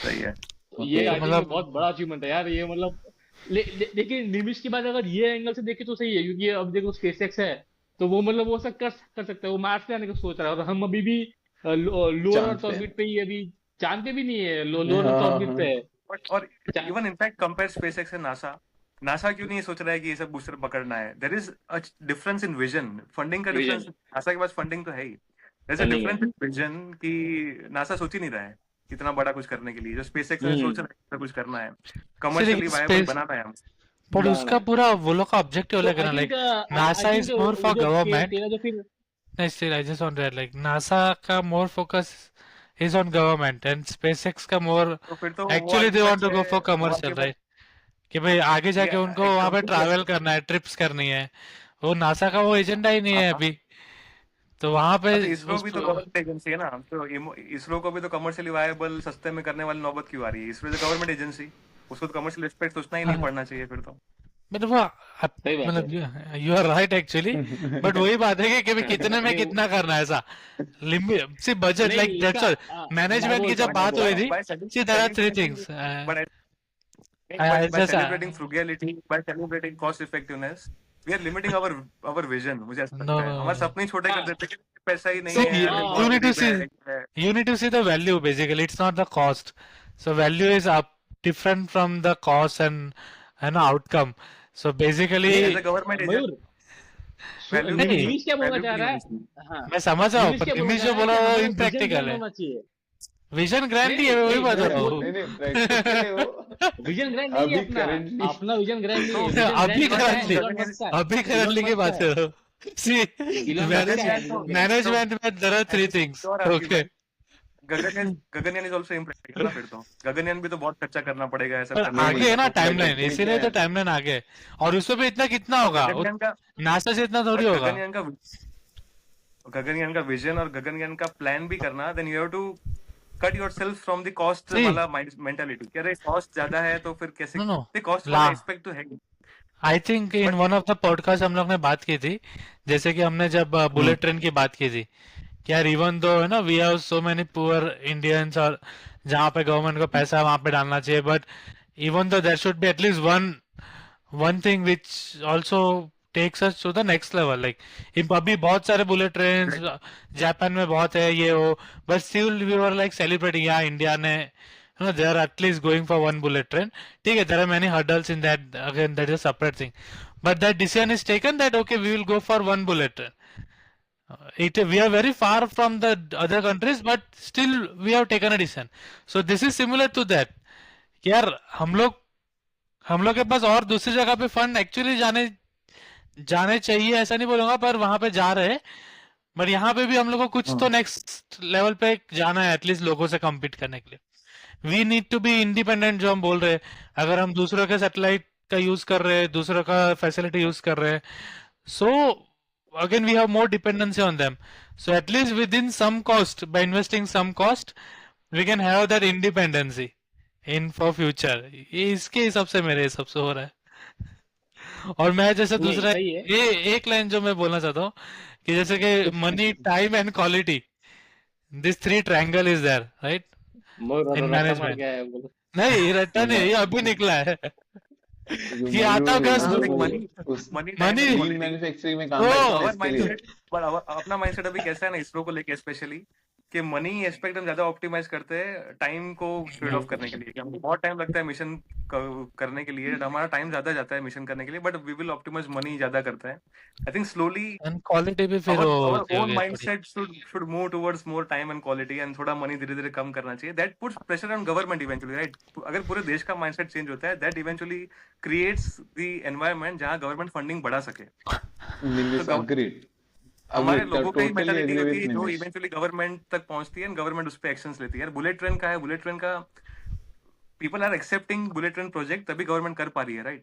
सही है। तो ये ओके आई थिंक मतलब बहुत बड़ा अचीवमेंट है यार ये। मतलब लेकिन निमिष की बात अगर ये एंगल से देखे तो सही है, क्योंकि अब देखो स्पेसएक्स है तो वो मतलब वो सब कर सकता है। वो मार्स पे आने का सोच रहा है और हम अभी भी लोअर चांद अर्थ पे ऑर्बिट पे ही अभी, चांद पे भी नहीं है, लोअर हाँ अर्थ हाँ ऑर्बिट हाँ पे है। और चांद even in fact compare SpaceX and NASA, NASA क्यों नहीं सोच रहा है कि ये सब बूस्टर पकड़ना है? There is a difference in vision, funding का डिफरेंस। विजन नासा के पास फंडिंग तो है ही, देयर इज अ फंडिंग है। डिफरेंस इन विजन कि नासा सोच ही नहीं रहा है इतना बड़ा कुछ करने के लिए, जो स्पेसएक्स ने सोच हम्म रहा है इतना कुछ करना है, See, कमर्शियली वायबल स्पेस बनाना है हम। पर बनाना उसका है। पूरा वो लोग का ऑब्जेक्टिव तो अलग है आई ना think like NASA I think is more वो फॉर जो गवर्नमेंट तेरा जो फिर नहीं still I just want to add like NASA का more focus is on government and SpaceX का मोर तो फिर तो वो actually they want argument to go है, फॉर वो कमर्शियल आर्ग्यूमेंट राइट कि भाई आगे जाके या उनको वहां पे ट्रैवल करना है ट्रिप्स करनी है वो नासा का वो एजेंडा ही नहीं है हाँ। अभी तो वहां पे तो इसरो उस भी तो गवर्नमेंट एजेंसी है ना, तो इसरो को भी तो कमर्शियली वायबल सस्ते में करने वाली नौबत क्यों आ रही है? इसरो इज गवर्नमेंट एजेंसी, उसको तो कमर्शियल एस्पेक्ट सोचना ही नहीं पड़ना चाहिए फिर तो। मतलब वो सही बात है। मतलब you are right actually but वही बात है कि भाई कितने में नहीं कितना करना है ऐसा लिमिट सी बजट नहीं लाइक इसका दैट्स ऑल मैं मैनेजमेंट की बोलता जब हूँ मैं बात बोलता हुई हूँ थी by see there are three celebrating, things but by जैसा celebrating frugality, by celebrating cost effectiveness, we are limiting our vision। मुझे ऐसा नो लगता है हमारे सपने ही छोटे कर हाँ देते हैं कि पैसा ही नहीं सी है, अभी हाँ you बहुत need to गरीब see है। you need to see the value basically it's not the cost so value is up different from the cost and outcome so basically नहीं, एज अ गवर्नमेंट एजेंट मयूर value भी नहीं नहीं, निमिष क्या बोलना value भी चाह नहीं रहा होनी है? चाहिए। हाँ मैं समझ रहा हूँ निमिष पर क्या बोलना निमिष चाह जो रहा है बोला कि वो हमारा विजन इम्प्रैक्टिकल ग्रैंड है होना चाहिए। विजन ग्रैंड ही नहीं है नहीं वही नहीं बात हो वो रहा वो हूँ नहीं नहीं प्रैक्टिकली वो विजन ग्रैंड नहीं है अभी अपना। करंटली अपना विजन ग्रैंड नहीं तो है, विजन अभी ग्रैंड किसका है? करंटली इलॉन मस्क का है। अभी इलॉन करंटली की मस्क बात का है। कर रहा हूँ सी इलॉन मस्क का है गगनयान तो विजन ग्रैंड। मैनेजमेंट में देयर आर थ्री थिंग्स और okay argument, Gaganyaan is also impractical ना, फिर तो गगनयान भी तो बहुत खर्चा करना पड़ेगा ये सब पर करने के नहीं आगे लिए। है ना तो टाइमलाइन प्रैक्टिकली क्या इसीलिए तो है टाइमलाइन आगे है और उसमें भी इतना कितना तो होगा गगनयान का नासा से इतना थोड़ी बट होगा गगनयान का विजन और गगनयान का प्लान भी करना, then you have to cut yourself from the cost see वाला मेंटालिटी कि अरे कॉस्ट ज्यादा है तो फिर कैसे, नो नो कॉस्ट ला वाला एस्पेक्ट तो है ही। I think in but one of the podcast हम लोग ने बात की थी जैसे कि हमने जब बुलेट ट्रेन की बात की थी कि यार इवन दो है ना we have so many poor Indians और जहाँ पे गवर्नमेंट को पैसा वहां पे डालना चाहिए but even though there should be at least one thing which also takes us to the next level like अभी बहुत सारे बुलेट ट्रेन जापान में बहुत है ये हो but still we were like celebrating या इंडिया ने they are at least going for one bullet train. Okay, there are many hurdles in that. Again, that is a separate thing. But that decision is taken that okay, we will go for one bullet train. We are very far from the other countries, but still we have taken a decision. So this is similar to that. कि यार हम लोग के पास और दूसरी जगह पे fund actually जाने चाहिए ऐसा नहीं बोलूंगा पर वहां पे जा रहे हैं बट यहाँ पे भी हम लोग को कुछ तो नेक्स्ट लेवल पे जाना है एटलीस्ट लोगों से कम्पीट करने के लिए we need to be independent जो हम बोल रहे हैं अगर हम दूसरों के सैटेलाइट का यूज कर रहे हैं दूसरों का फैसिलिटी यूज कर रहे हैं so again we have more dependency on them so at least within some cost by investing some cost we can have that independency in for future. ये इसके हिसाब से मेरे हिसाब से हो रहा है। और मैं जैसे नहीं दूसरा सही है। ये एक लाइन जो मैं बोलना चाहता हूँ कि जैसे कि money, time and quality, this three triangle is there, right, in रट्टा मार मैनेजमेंट। गया है बोलो। नहीं, ये रट्टा नहीं, ये अभी निकला है। ये आता मयूर अगस्त हाँ वो लाइक मनी उस money time money. And lean quality. Manufacturing में काम ओ करता है आवर इसके लिए। माइंडसेट पर अपना माइंडसेट अभी कैसा है ना इसरो को लेके स्पेशली कि मनी एस्पेक्ट हम ज्यादा ऑप्टिमाइज करते हैं टाइम को ट्रेड ऑफ करने के लिए। कि हमको बहुत टाइम लगता है मिशन करने के लिए, हमारा टाइम ज्यादा जाता है मिशन करने के लिए, but we will optimise money ज्यादा करते हैं। I think slowly and quality भी फिर our वो our होती own होगी थोड़ी। mindset should move towards more time and quality, and थोड़ा मनी धीरे धीरे कम करना चाहिए। that puts pressure on government eventually, right? अगर पूरे देश का माइंडसेट चेंज होता है that eventually creates the environment जहाँ गवर्नमेंट फंडिंग बढ़ा सके। तो निमिष अग्रीड हमारे अग्रीड लोगों का ही टोटली मेंटालिटी एग्री होती विथ है जो निमिष। इवेंचुअली गवर्नमेंट तक पहुंचती है, गवर्नमेंट उस पर एक्शंस लेती है। यार बुलेट ट्रेन का है, बुलेट ट्रेन का people are accepting bullet train project, तभी गवर्नमेंट कर पा रही है, राइट?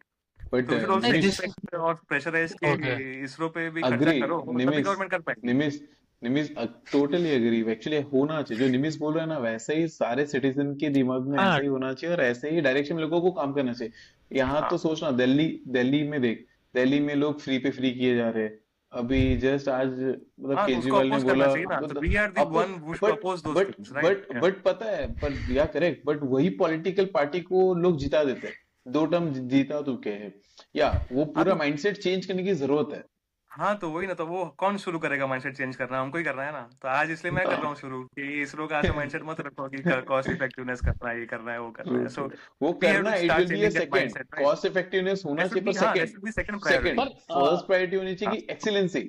बट तो फिर ऑल्सो नहीं दिस एक्सपेक्ट और प्रेशराइज के ओके इसरो पे भी खर्चा अग्री करो, तभी निमिष गवर्नमेंट कर पाएगी। निमिष निमिष टोटली एग्री। एक्चुअली होना चाहिए जो निमिष बोल रहा है ना, वैसे ही सारे सिटीजन के दिमाग में हाँ ऐसा ही होना चाहिए और ऐसे ही डायरेक्शन में लोगों को काम करना चाहिए। यहाँ हाँ तो सोचना, दिल्ली दिल्ली में देख, दिल्ली में लोग फ्री पे फ्री किए जा रहे हैं। अभी जस्ट आज मतलब हाँ तो उसको केजरीवाल ने अपोज करना बोला, चाहिए ना, तो मतलब we are the oppose, one who should but oppose those but things, right? But पता है, पर या करेक्ट, बट वही पॉलिटिकल पार्टी को लोग जिता देते हैं, 2 टर्म जीता चुके हैं। या वो हाँ पूरा तो माइंडसेट चेंज करने की जरूरत है। हाँ तो वही ना, तो वो कौन शुरू करेगा माइंडसेट चेंज करना? हमको ही करना है ना। तो आज इसलिए मैं कर रहा हूँ शुरू कि इसरो का ऐसा माइंडसेट मत रखो कि कॉस्ट इफेक्टिवनेस करना है, ये करना है, वो करना ट्रू है। सो ट्रू, वो वी हैव करना, to it start will be a changing that second, mindset, right? Cost effectiveness होना दैट शुड चाहिए, बी, पर हाँ that second should be second second priority. पर फर्स्ट प्रायोरिटी होनी चाहिए कि एक्सीलेंसी।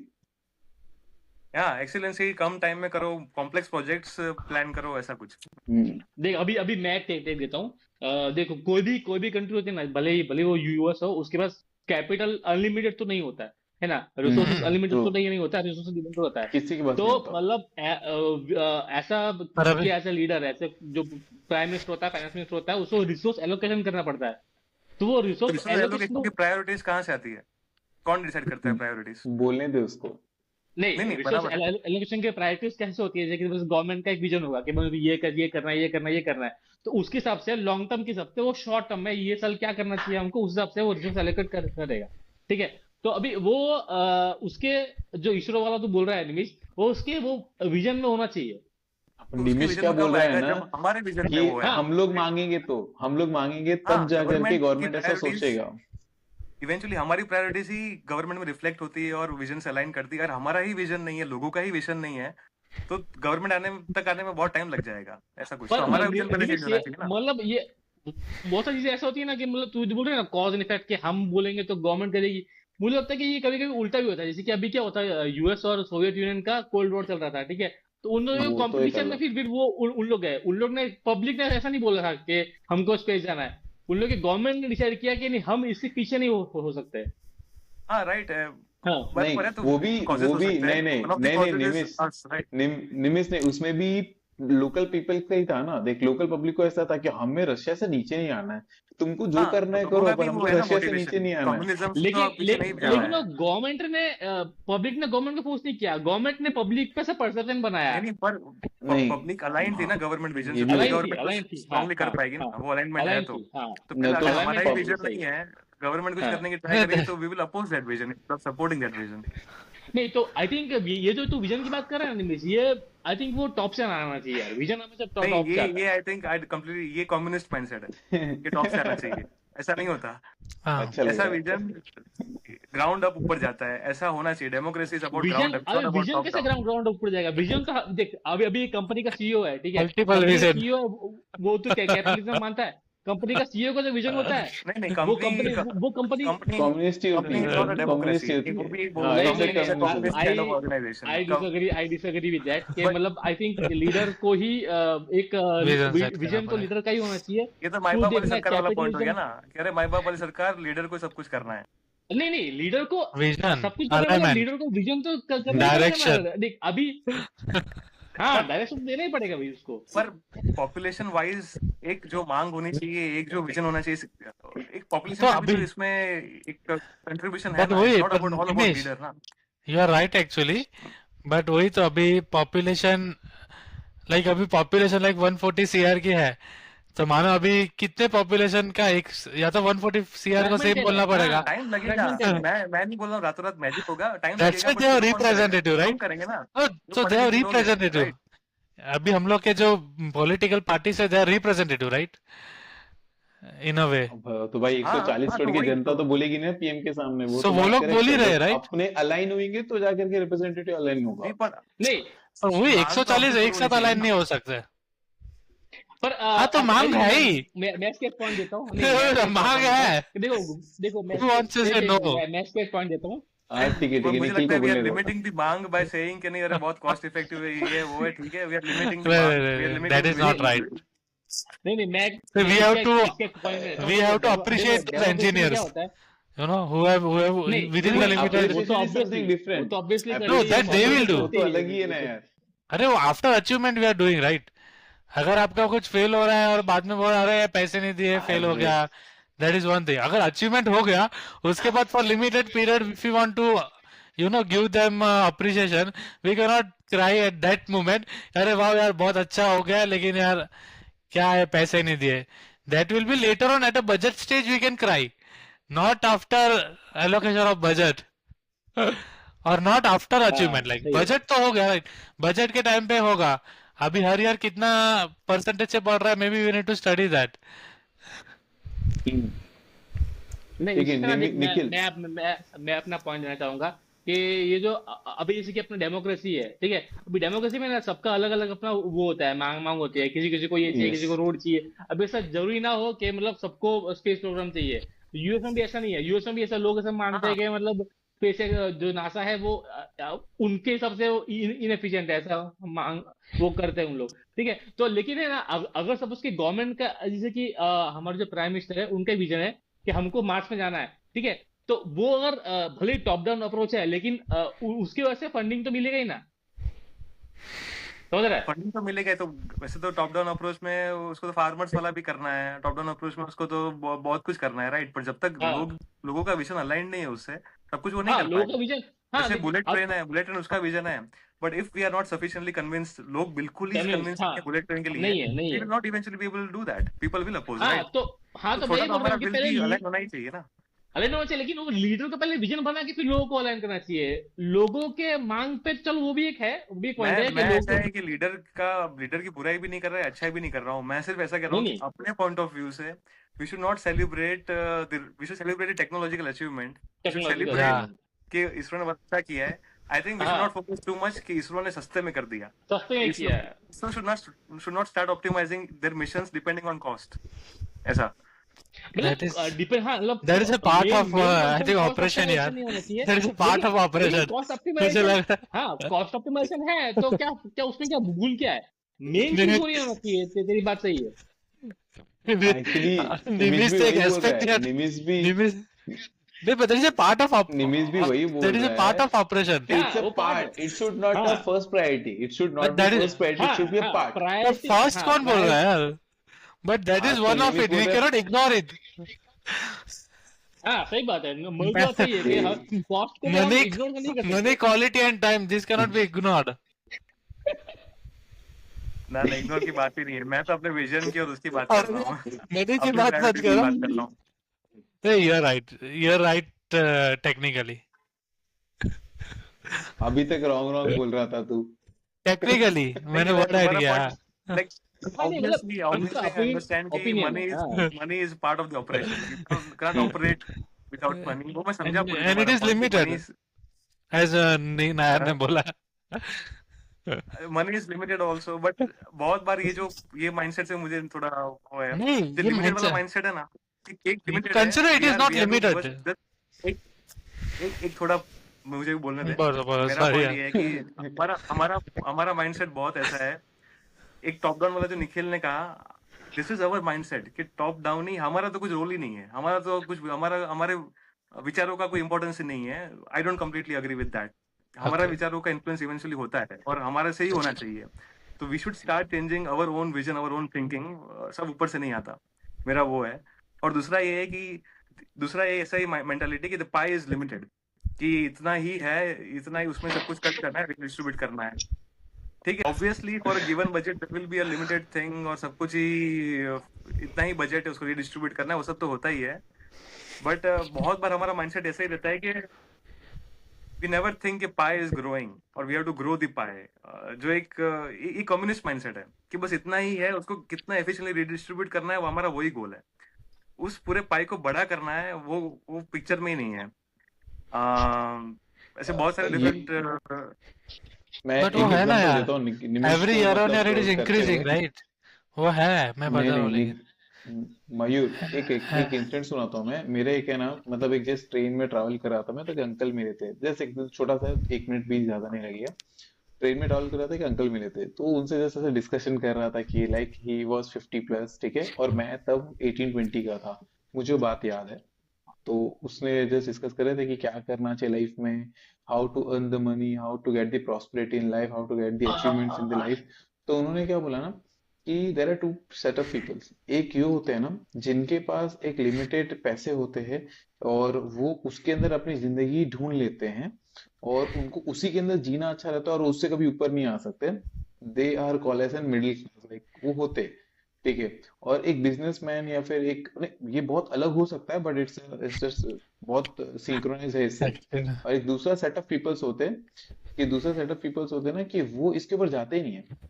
हाँ एक्सीलेंसी, कम टाइम में करो, कॉम्प्लेक्स प्रोजेक्ट्स प्लान करो, ऐसा कुछ। देख अभी अभी मैं टेक देता हूँ। देखो कोई भी कंट्री होती है ना, भले वो यूएस हो, उसके पास कैपिटल अनलिमिटेड तो नहीं होता है ना, रिसोर्सेज अनलिमिटेड ट्रू, तो नहीं होता है, रिसोर्सेज लिमिटेड होता है। किसी के पास तो नहीं होता। मतलब ऐसा पर किसी अभी के ऐसा लीडर, ऐसे जो प्राइम मिनिस्टर होता है, फाइनेंस मिनिस्टर होता है, उसको रिसोर्स एलोकेशन करना पड़ता है। तो वो तो रिसोर्स रिसोर्स एलोकेशन एलोकेशन की प्रायोरिटीज कहाँ से आती है? कौन डिसाइड करता है प्रायोरिटीज? बोलने दे उसको। नहीं, नहीं रिसोर्स बराबर है। एलोकेशन के प्रायोरिटीज कैसे होती है? जैसे कि गवर्नमेंट का एक विजन होगा कि मतलब ये करना है, ये करना है, ये करना है। तो उसके हिसाब से लॉन्ग टर्म के हिसाब से वो शॉर्ट टर्म में ये साल क्या करना चाहिए हमको, उस हिसाब से वो रिसोर्स एलोकेट करेगा। ठीक है। तो अभी वो उसके जो इसरो वाला तो बोल रहा है निमिष, वो उसके वो विजन में होना चाहिए। तो उसके निमिष विजन क्या में बोल कब रहा है आएगा? ना जब हमारे विजन में कि वो है। हाँ हम लोग मांगेंगे, तो हम लोग मांगेंगे तब हाँ जा करके गवर्नमेंट की गवर्नमेंट ऐसा प्रायोरिटीज सोचेगा। इवेंचुअली हमारी प्रायोरिटीज ही गवर्नमेंट में रिफ्लेक्ट होती है और विजन से अलाइन करती है। अगर हमारा ही विजन नहीं है, लोगों का ही विजन नहीं है, तो गवर्नमेंट आने में बहुत टाइम लग जाएगा। ऐसा कुछ तो पर हमारा विजन पहले चेंज निमिष होना ये चाहिए ना। मतलब ये बहुत सारी चीजें ऐसा होती है ना कि मतलब तू जो बोल रहे हैं ना कॉज एंड इफेक्ट, कि हम बोलेंगे तो गवर्नमेंट करेगी। मुझे लगता है कि ये कभी कभी उल्टा भी होता है। जैसे कि अभी क्या होता है, यूएस और सोवियत यूनियन का कोल्ड वॉर चल रहा था, ठीक है। तो उन लोगों वो तो एक कंपटीशन में अलग। फिर वो उन लोग गए, उन लोग ने, पब्लिक ने ऐसा नहीं बोला था कि हमको स्पेस जाना है। उन लोग के गवर्नमेंट ने डिसाइड किया कि नहीं, हम इसके पीछे नहीं हो सकते। हाँ राइट, हाँ नहीं बराबर है। तो वो भी कॉजेस हो नहीं सकते नहीं हैं, नहीं वन ऑफ द नहीं नहीं causes is Nimish us, right? निमिष ने उसमें भी लोकल पीपल का ही था ना। देख, लोकल पब्लिक को ऐसा था कि हमें रशिया से नीचे नहीं आना है, तुमको जो हाँ करना है तो करो, उनका पर भी वो हमको है ना रशिया से नीचे मोटिवेशन, नहीं आना है। कम्युनिज्म से तो लेकिन आप पीछे नहीं जाना लेकिन वो है। गवर्नमेंट ने पब्लिक ने गवर्नमेंट को फोर्स नहीं किया, गवर्नमेंट ने पब्लिक पे से परसेप्शन बनाया। नहीं पर नहीं पब्लिक अलाइन थी ना गवर्नमेंट विजन से, ये तभी भी गवर्नमेंट अलाइन कुछ थी, हाँ स्ट्रांगली कर हाँ पाएगी ना। हाँ, वो अलाइनमेंट है अलाइन तो थी, हाँ। फिर न अगर तो हमारा ही अलाइनमेंट विजन सही नहीं है। है, गवर्नमेंट कुछ हाँ करने की ट्राई नहीं करेगी, तो we will oppose that vision, supporting that vision. नहीं, तो आई थिंक ये जो तू विजन की बात कर रहा है ना निमिष, ये आई थिंक वो टॉप से आना चाहिए यार। विजन हमेशा नहीं टॉप से आता ये है। आई थिंक आई कंप्लीटली, ये कम्युनिस्ट माइंडसेट है कि टॉप से आना चाहिए। ऐसा नहीं होता। हाँ अच्छा लग ऐसा रहा है। विजन ग्राउंड अप ऊपर जाता है, ऐसा होना चाहिए। Democracy is about vision, ground up, अबे नॉट अबाउट विजन टॉप कैसे डाउन। ग्राउंड ऊपर जाएगा? विजन तो देख, अभी अभी कंपनी का सीईओ है, ठीक है। मल्टीपल कंपनी का विजन। सीईओ, वो तो कैपिटलिज्म मानता है। कंपनी का सीईओ का जो विजन होता है, नहीं वो कंपनी कंपनी कम्युनिस्ट ही होती कंपनी इज नॉट अ है, कम्युनिस्ट ही डेमोक्रेसी। होती वो है। भी हाँ, नहीं एक नहीं government is a communist communist होती है। Kind of organisation. I disagree with that कि बट मतलब आई थिंक लीडर को ही एक विजन सेट करना विजन तो पड़ेगा। लीडर का ही होना चाहिए। ये तो माई तू बाप वाली देखना सरकार वाला पॉइंट हो गया कैपिटलिज्म, ना कि अरे माई बाप वाली सरकार, लीडर को सब कुछ करना है। नहीं नहीं, लीडर को विजन, सब कुछ करना मतलब अलाइनमेंट, लीडर को विजन तो करना ही पड़ेगा डायरेक्शन। ना। देख अभी, हाँ डायरेक्शन देना ही पड़ेगा भाई उसको। पर पॉपुलेशन वाइज एक जो मांग होनी चाहिए, एक जो विजन होना चाहिए, एक पॉपुलेशन तो का भी तो अभी इसमें एक कंट्रीब्यूशन है बट ना। वही इट्स नॉट पर about all about Nimesh, leader ना। You are right actually, but वही तो अभी पॉपुलेशन लाइक अभी पॉपुलेशन लाइक 140 सीआर की है, तो मानो अभी कितने पॉपुलेशन का एक, या तो 140 सीआर को सेम फ्रेगमेंटेड है, बोलना पड़ेगा। हाँ टाइम लगेगा। फ्रेगमेंटेड है। मैं नहीं बोल रहा हूँ रातों रात मैजिक होगा, टाइम दैट्स लगेगा, व्हाई दे बट आर शुरू कौन करेगा? रिप्रेजेंटेटिव, हम राइट? करेंगे ना, जो सो दे पढ़े आर लिखे लोग हैं, रिप्रेजेंटेटिव। राइट? अभी हम लोग के जो पॉलिटिकल पार्टी से, दे आर रिप्रेजेंटेटिव, राइट? इन अ वे। अब तो भाई हाँ 140 हाँ, करोड़ तो की वही जनता तो। तो बोलेगी ना पीएम के सामने, वो सो तो वो बात लोग बोल करेक्ट ही है। रहे, जब राइट? अपने अलाइन होंगे तो जाकर के रिप्रेजेंटेटिव अलाइन नहीं होगा। पर नहीं, और वही मांग तो 140 अपनी एक पूरी साथ होनी चाहिए अलाइन ना। नहीं हो सकते। पर हाँ तो मांग है ही। मैं इसके एक पॉइंट देता हूँ, नहीं मैं इसके एक मांग पॉइंट देता हूँ, है। देखो देखो मैं Who wants to say no? मैं इसके एक पॉइंट देता हूँ। हाँ ठीक है मुझे निखिल लगता को है वी आर बोलने दो। लिमिटिंग द मांग बाय सेइंग कि नहीं, अरे बहुत कॉस्ट इफेक्टिव है, ये वो है, ठीक है, वी आर लिमिटिंग द मांग, we are That limiting is the not vision. right. नहीं मैं So we have to इसके एक पॉइंट में देता हूँ। we देखो have to appreciate those democracy में क्या engineers, होता है, you know, who have नहीं within वो the नहीं limited. वो तो appreciation is ऑब्वियसली something वो different. तो ऑब्वियसली No, करते ही that they will do. वो तो अलग ही है ना यार। अरे वो after achievement we are doing, right? अगर आपका कुछ फेल हो रहा है और बाद में बोल रहे हैं पैसे नहीं दिए, फेल हो गया, दैट इज वन थिंग। अगर अचीवमेंट हो गया, उसके बाद for limited period if you want to give them appreciation, we can not cry at that moment, अरे वाह यार बहुत अच्छा हो गया, लेकिन यार क्या है पैसे नहीं दिए। That will be later on at a budget stage we can cry, not after allocation of budget और नॉट आफ्टर अचीवमेंट। लाइक सही है। बजट तो हो गया, राइट? बजट के टाइम पे होगा। अभी हर ईयर कितना परसेंटेज से बढ़ रहा है, maybe we need to study that. नहीं ठीक है इस तरह देख निखिल। मैं अपना पॉइंट देना चाहूंगा कि ये जो अभी जैसे कि अपना डेमोक्रेसी है, ठीक है, अभी डेमोक्रेसी में ना सबका अलग अलग अपना वो होता है, मांग होती है, किसी किसी को ये चाहिए, Yes. किसी को रोड चाहिए। अब ऐसा जरूरी ना हो कि मतलब सबको स्पेस प्रोग्राम चाहिए। यूएस में भी ऐसा नहीं है, यूएस में भी ऐसा लोग ऐसा मानते हैं कि मतलब स्पेस जो नासा है वो उनके हिसाब से इनएफिशिएंट है, ऐसा मांग वो करते हैं उन लोग, ठीक है। तो लेकिन है ना अगर सपोज की गवर्नमेंट का जैसे कि हमारे जो प्राइम मिनिस्टर है उनका विजन है कि हमको मार्स में जाना है, ठीक है, तो वो अगर भले टॉप डाउन अप्रोच है, लेकिन उसकी वजह से फंडिंग तो मिलेगा ही ना, समझ रहा है? फंडिंग तो मिलेगा ही। तो वैसे तो टॉप डाउन अप्रोच में उसको तो फार्मर्स वाला भी करना है, टॉप डाउन अप्रोच में उसको तो बहुत कुछ करना है, राइट? पर जब तक हाँ लोगों का विजन अलाइन नहीं है उससे, तब कुछ वो नहीं हाँ कर लोगों पाएगा। का विजन, हाँ जैसे लेकिन बुलेट अब ट्रेन है, बुलेट ट्रेन उसका विजन है, but if we are not sufficiently convinced, लोग बिल्कुल ही कन्विंस, कन्विंस हाँ नहीं है बुलेट ट्रेन के लिए, नहीं है नहीं वी है, will not eventually be able to do that, people will oppose, हाँ राइट? तो हाँ तो तो मैं थोड़ा ये तो बोल रहा हमारा हूँ कि विल पहले भी अलाइन होना ही चाहिए ना। अलाइन होना चाहिए, लेकिन वो लीडर को पहले विजन बना के फिर लोगों को अलाइन करना चाहिए। लोगों के मांग पे चलो वो भी एक है, वो भी एक पॉइंट है कि मैं लोगों ऐसा को है कि लीडर की बुराई भी नहीं कर रहा है, अच्छाई भी नहीं कर रहा हूँ। मैं सिर्फ ऐसा कह रहा नहीं हूँ कि नहीं अपने पॉइंट ऑफ व्यू से we should not celebrate we should celebrate technological achievement, we should technological celebrate या अचीवमेंट, कि इसरो ने बहुत अच्छा किया है। आई थिंक वी शुड हाँ नॉट फोकस टू मच कि इसरो ने सस्ते में कर दिया। सस्ते में इसरो किया है, ISRO should not start optimising their missions depending on cost, ऐसा। दैट इज मतलब डिपेंड, हाँ मतलब that is a part main of main I concern think cost operation यार। ऑप्टिमाइजेशन नहीं होना चाहिए, दैट इज अ पार्ट लेकिन ऑफ ऑपरेशन, कॉस्ट मुझे ऑप्टिमाइजेशन, लग रहा हाँ कॉस्ट ऑप्टिमाइजेशन है तो क्या क्या उसमें क्या भूल क्या है, मेन चीज वो नहीं होना चाहिए। तेरी बात सही है। एक्चुअली निमिष निमिष भी एक वही बोल रहा एस्पेक्ट है। यार, निमिष नहीं, but that is a part of निमिष भी वही बोल that is a रहा part है। of operation. हाँ It's a वो पार्ट है, part. It should not हाँ a first priority. It should But not be that is first priority. It हाँ should be a हाँ part. तो प्रायोरिटी, फर्स्ट हाँ कौन बोल रहा है यार? But that is आज तो one of निमिष it. बोल We रहा cannot ignore it. हाँ सही बात है, मुझे बात सही है कि हर कॉस्ट को भी हम Money, इग्नोर नहीं कर money, सकते। quality and time. This cannot be ignored. ना इग्नोर की बात ही नहीं है, मैं तो अपने विजन की और उसकी बात कर और रहा हूँ, money की अपनी बात मत प्रायोरिटी की करो। बात कर रहा हूँ। Hey, you're right. You're right. Technically, अभी तक रॉन्ग बोल रहा था तू। technically, मैंने वर्ड ऐड किया। लाइक हाँ नहीं मतलब obviously उनका I understand कि ओपिनियन है, हाँ money is part of the operation. You can't operate without money. वो मैं समझा पूरी And it तुम्हारा is point कि limited, as नायर ने बोला। money is limited also, but बहुत बार ये mindset से मुझे थोड़ा वो है, नहीं, जो ये limited वाला mindset- mindset है ना, कि एक limited है, Consider it we is are- not we are limited. बस एक थोड़ा मुझे भी बोलने दे। बोलो, मेरा sorry पॉइंट ये है कि हमारा माइंडसेट बहुत ऐसा है। एक टॉप डाउन वाला जो निखिल ने कहा, दिस इज अवर माइंडसेट कि टॉप डाउन ही, हमारा तो कुछ रोल ही नहीं है, हमारे विचारों का कोई इंपॉर्टेंस ही नहीं है। I don't completely agree with that. हमारा Okay. विचारों का इन्फ्लुएंस इवेंचुअली होता है और हमारे से ही होना चाहिए। तो we should start changing our own vision, our own thinking. सब ऊपर से नहीं आता, मेरा वो है। और दूसरा ये ऐसा ही मेंटालिटी कि द पाई इज लिमिटेड, कि इतना ही है, इतना ही उसमें सब कुछ कट करना है, डिस्ट्रीब्यूट करना है। ठीक है, obviously for a given budget there will be a limited thing, और सब कुछ ही इतना ही बजट है, उसको रिडिस्ट्रीब्यूट करना है, वो सब तो होता ही है। बट बहुत बार हमारा माइंडसेट ऐसा ही रहता है कि we never think pie is growing और we have to grow the pie. जो एक कम्युनिस्ट माइंडसेट है कि बस इतना ही है, उसको कितना एफिशिएंटली रिडिस्ट्रीब्यूट करना है, वो हमारा वही गोल है। उस पूरे पाई को बड़ा करना है, वो पिक्चर में ही नहीं है। ऐसे बहुत सारे ये डिफरेंट मैं बट वो एक है ना एग्जांपल यार, देता हूँ निमिष एवरी को ईयर ऑन ईयर इट मतलब इज करते इंक्रीजिंग हुए। राइट। वो है, मैं नहीं बता रहा नहीं हूँ लेकिन मयूर एक एक, है, एक इंसिडेंट सुनाता हूँ मैं। मेरे एक है ना मतलब एक जस्ट ट्रेन में ट्रैवल कर रहा था मैं, तो एक अंकल मिले थे, जस्ट एक छोटा सा 1 मिनट भी ज्यादा नहीं लगेगा। ट्रेन में ट्रैवल कर रहा था, एक अंकल मिले थे, तो उनसे जस्ट ऐसे डिस्कशन कर रहा था कि लाइक ही वाज 50+, ठीक है, और मैं तब 18-20 का था। मुझे वो बात याद है। तो उसने जस्ट डिस्कस कर रहे थे कि क्या करना चाहिए लाइफ में, how to earn the money, how to get the prosperity in life, how to get the achievements in the life. तो उन्होंने क्या बोला ना कि there are two set of peoples. एक ये होते हैं ना जिनके पास एक लिमिटेड पैसे होते हैं और वो उसके अंदर अपनी जिंदगी ढूंढ लेते हैं और उनको उसी के अंदर जीना अच्छा रहता है और उससे कभी ऊपर नहीं आ सकते। They are called as an middle class, like वो होते, ठीक है। और एक बिजनेसमैन या फिर एक नहीं, ये बहुत अलग हो सकता है बट इट्स जस्ट बहुत सिंक्रोनाइज है इससे। एक्चुअली और एक दूसरा सेट ऑफ पीपल्स होते हैं कि दूसरा सेट ऑफ पीपल्स होते हैं ना कि वो इसके ऊपर जाते ही नहीं है।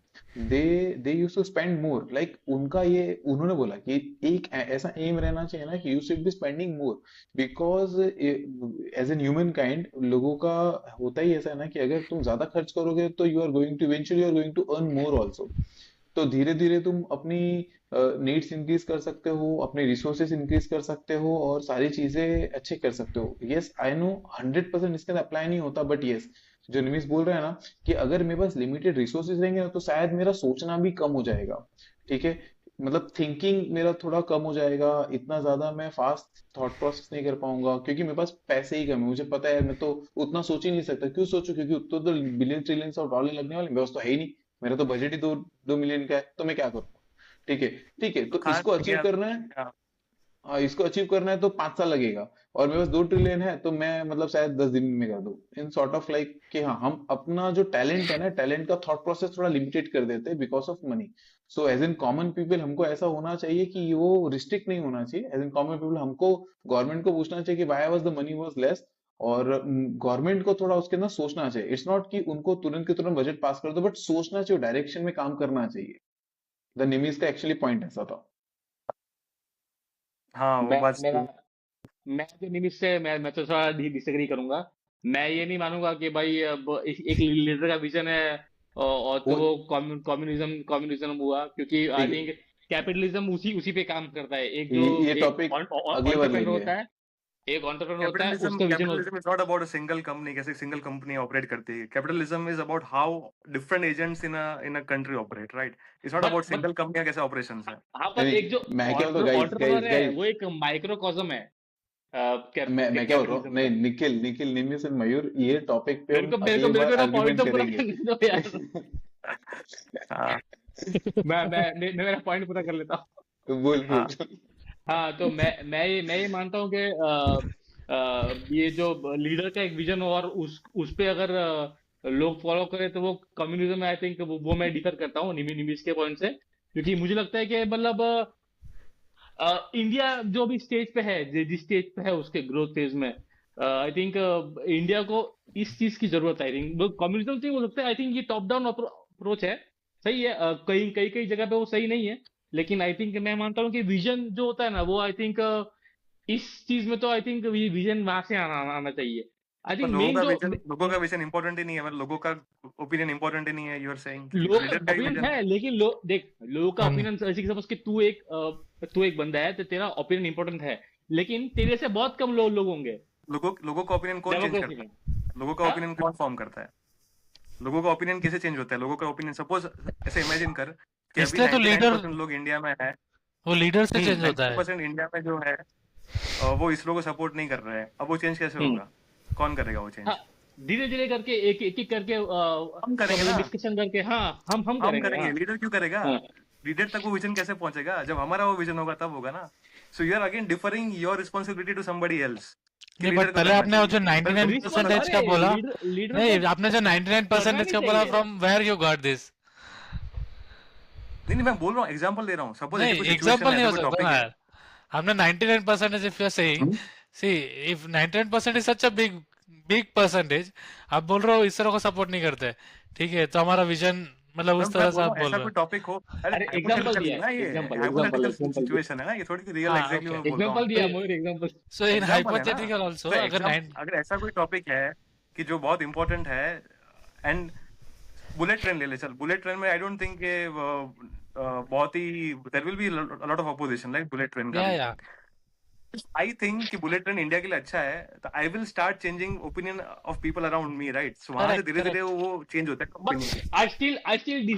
They they use to spend more, like उनका ये उन्होंने बोला कि एक ऐसा एम रहना चाहिए ना कि you should be spending more, because as an human kind लोगों का होता ही ऐसा है ना कि अगर तुम ज्यादा खर्च करोगे तो you are going to eventually you are going to earn more also. तो धीरे धीरे तुम अपनी नीड्स इंक्रीज कर सकते हो, अपने रिसोर्सेज इंक्रीज कर सकते हो और सारी चीजें अच्छे कर सकते हो। यस आई नो 100% इसके अंदर अप्लाई नहीं होता, बट यस जो निमिष बोल रहा है ना कि अगर मेरे पास लिमिटेड रिसोर्सेज रहेंगे ना तो शायद मेरा सोचना भी कम हो जाएगा, ठीक है। मतलब थिंकिंग मेरा थोड़ा कम हो जाएगा, इतना ज्यादा मैं फास्ट थॉट प्रोसेस नहीं कर पाऊंगा क्योंकि मेरे पास पैसे ही कम है। मुझे पता है मैं तो उतना सोच ही नहीं सकता, क्यों सोचूं, क्योंकि उतना तो बिलियन ट्रिलियंस ऑफ डॉलर लगने वाले मेरे पास तो है ही नहीं। मेरा तो बजट ही 2 मिलियन का है, तो मैं क्या करूँ। ठीक है, ठीक है, तो तो खास इसको करके अचीव करना है। हाँ, हाँ, इसको अचीव करना है तो 5 साल लगेगा और मेरे पास 2 ट्रिलियन है तो मैं मतलब शायद 10 दिन में कर दूं। इन सॉर्ट ऑफ लाइक कि हाँ हम अपना जो टैलेंट है ना, टैलेंट का थॉट प्रोसेस थोड़ा लिमिटेड कर देते हैं because of money. So as in common people हमको ऐसा होना चाहिए कि वो रिस्ट्रिक्ट नहीं होना चाहिए। एज इन कॉमन पीपल हमको गवर्नमेंट को पूछना चाहिए कि why was the money was less, और गवर्नमेंट को थोड़ा उसके अंदर सोचना चाहिए। इट्स नॉट कि उनको तुरंत के तुरंत बजट पास कर दो, बट सोचना चाहिए, डायरेक्शन में काम करना चाहिए। द निमीज का एक्चुअली पॉइंट ऐसा था। हाँ, वो मैं बात मेरा सही है। मैं तो निमिष से मैं तो थोड़ा डिसएग्री करूंगा। मैं ये नहीं मानूंगा कि भाई अब एक लीडर का विजन है और तो वो वो कम्युनिज्म कम्युनिज्म हुआ, क्योंकि आई ठीक थिंक कैपिटलिज्म उसी उसी पे काम करता है। एक है, जो ये एक टॉपिक अगली बार एंटरप्रेन्योर लेंगे। होता है, एक एंटरप्रेन्योर होता है, कैपिटलिज्म उसका विजन होता capitalism is not about a single company, कैसे सिंगल कंपनी ऑपरेट करती है। Capitalism is about how different agents in a country operate, right. It's not about but single company कैसे ऑपरेशंस है। हाँ, नहीं पर एक जो नहीं, मैं क्या बोलता हूँ, गाइस गाइस एंटरप्रेन्योर है गाइस, वो एक माइक्रोकॉस्म है मैं क्या बोल रहा हूँ, कैपिटलिज्म नहीं का। निखिल निखिल निमिष और मयूर, ये टॉपिक पे हम अगली मेरे बार को ना पॉइंट आर्ग्यूमेंट तो पूरा करेंगे। करने दो यार। हाँ मैं मेरा पॉइंट पूरा कर लेता हूँ। बोल बोल। हाँ हाँ, तो मैं ये मानता हूँ कि ये जो लीडर का एक विजन हो और उस पे अगर लोग फॉलो करें तो वो कम्युनिज्म है। आई थिंक वो मैं डिफर करता हूँ निमिष के पॉइंट से, क्योंकि मुझे लगता है कि मतलब इंडिया जो भी स्टेज पे है, जिस स्टेज पे है उसके ग्रोथ फेज में, आई थिंक इंडिया को इस चीज की जरूरत है। आई थिंक कम्युनिज्म से हो सकता है, आई थिंक ये टॉप डाउन अप्रोच है, सही है। कई कई कई जगह पे वो सही नहीं है, लेकिन आई थिंक मैं मानता हूँ कि विजन जो होता है ना वो आई थिंक इस चीज में तो आई थिंक विजन वहां से आना चाहिए। आई पर थिंक मेन जो लोगों का विजन इंपॉर्टेंट ही नहीं है, मतलब लोगों का ओपिनियन इंपॉर्टेंट ही नहीं है। यू आर सेइंग लोग लीडर का ही ओपिनियन विजन है, लेकिन देख लोगों का ओपिनियन, ऐसे सपोज कि तू एक बंदा है तो तेरा ओपिनियन इंपॉर्टेंट है, लेकिन तेरे से बहुत कम लोग होंगे लोगों का ओपिनियन कौन चेंज डेमोक्रेसी करता में। है? लोगों का हाँ, ओपिनियन कौन फॉर्म करता है? लोगों का ओपिनियन कैसे चेंज होता है? लोगों का ओपिनियन सपोज ऐसे इमेजिन कर कि अभी इसलिए तो लीडर, 99% लोग इंडिया में है। वो लीडर से नहीं, चेंज होता है। 99% इंडिया में जो है वो इसरो को सपोर्ट नहीं कर रहे हैं। अब वो चेंज कैसे हम्म, होगा? कौन करेगा वो हाँ, चेंज? धीरे धीरे करके एक एक एक करके हम सब करेंगे ना, डिस्कशन करके, हाँ हम हम करेंगे। करेंगे। हाँ लीडर क्यों करेगा? हाँ लीडर तक वो विजन कैसे पहुंचेगा? जब हमारा वो विजन होगा तब होगा ना। So you are again differing your responsibility to somebody else. कि नहीं, लीडर बट को पहले करना आपने वो जो चाहिए। फिर 99% अरे का बोला, लीडर नहीं को आपने जो करना 99% नहीं का बोला, चाहिए। From where you got this? नहीं, मैं बोल रहा हूँ, एग्जाम्पल दे रहा हूँ। सपोज ऐसी नहीं, कोई सिचुएशन एग्जाम्पल है, नहीं ऐसा हो कोई सकता टॉपिक ना है। यार। आपने 99% if you are saying, see if 99% is such a big big percentage, आप बोल रहे हो इस तरह को सपोर्ट नहीं करते, ठीक है, तो हमारा विजन मतलब मैं उस मैं तरह से बोल रहा आप हूँ बोल ऐसा रहे कोई हो। टॉपिक हो। अरे अरे एग्जांपल हाइपोथेटिकल दिया है ना, ये example example hypothetical example situation है ना, ये थोड़ी रियल हाँ, एग्जैक्टली ओके। मैं बोल रहा एग्जांपल हूँ। दिया मोहित एग्जांपल। सो इन एग्जाम्पल है ना। हाइपोथेटिकल आल्सो तो अगर एग्जाम 9, अगर ऐसा कोई टॉपिक है कि जो बहुत इंपॉर्टेंट है, एंड बुलेट ट्रेन ले ले, चल बुलेट ट्रेन में आई डोंट थिंक कि बहुत ही there will be lot of opposition like bullet train का भी। या आई थिंक कि बुलेट ट्रेन इंडिया के लिए अच्छा है, तो I will start changing opinion of people around me, right? So वहां से करेक्ट धीरे धीरे करेक्ट। वो चेंज होता है बट ओपिनियन। आई स्टिल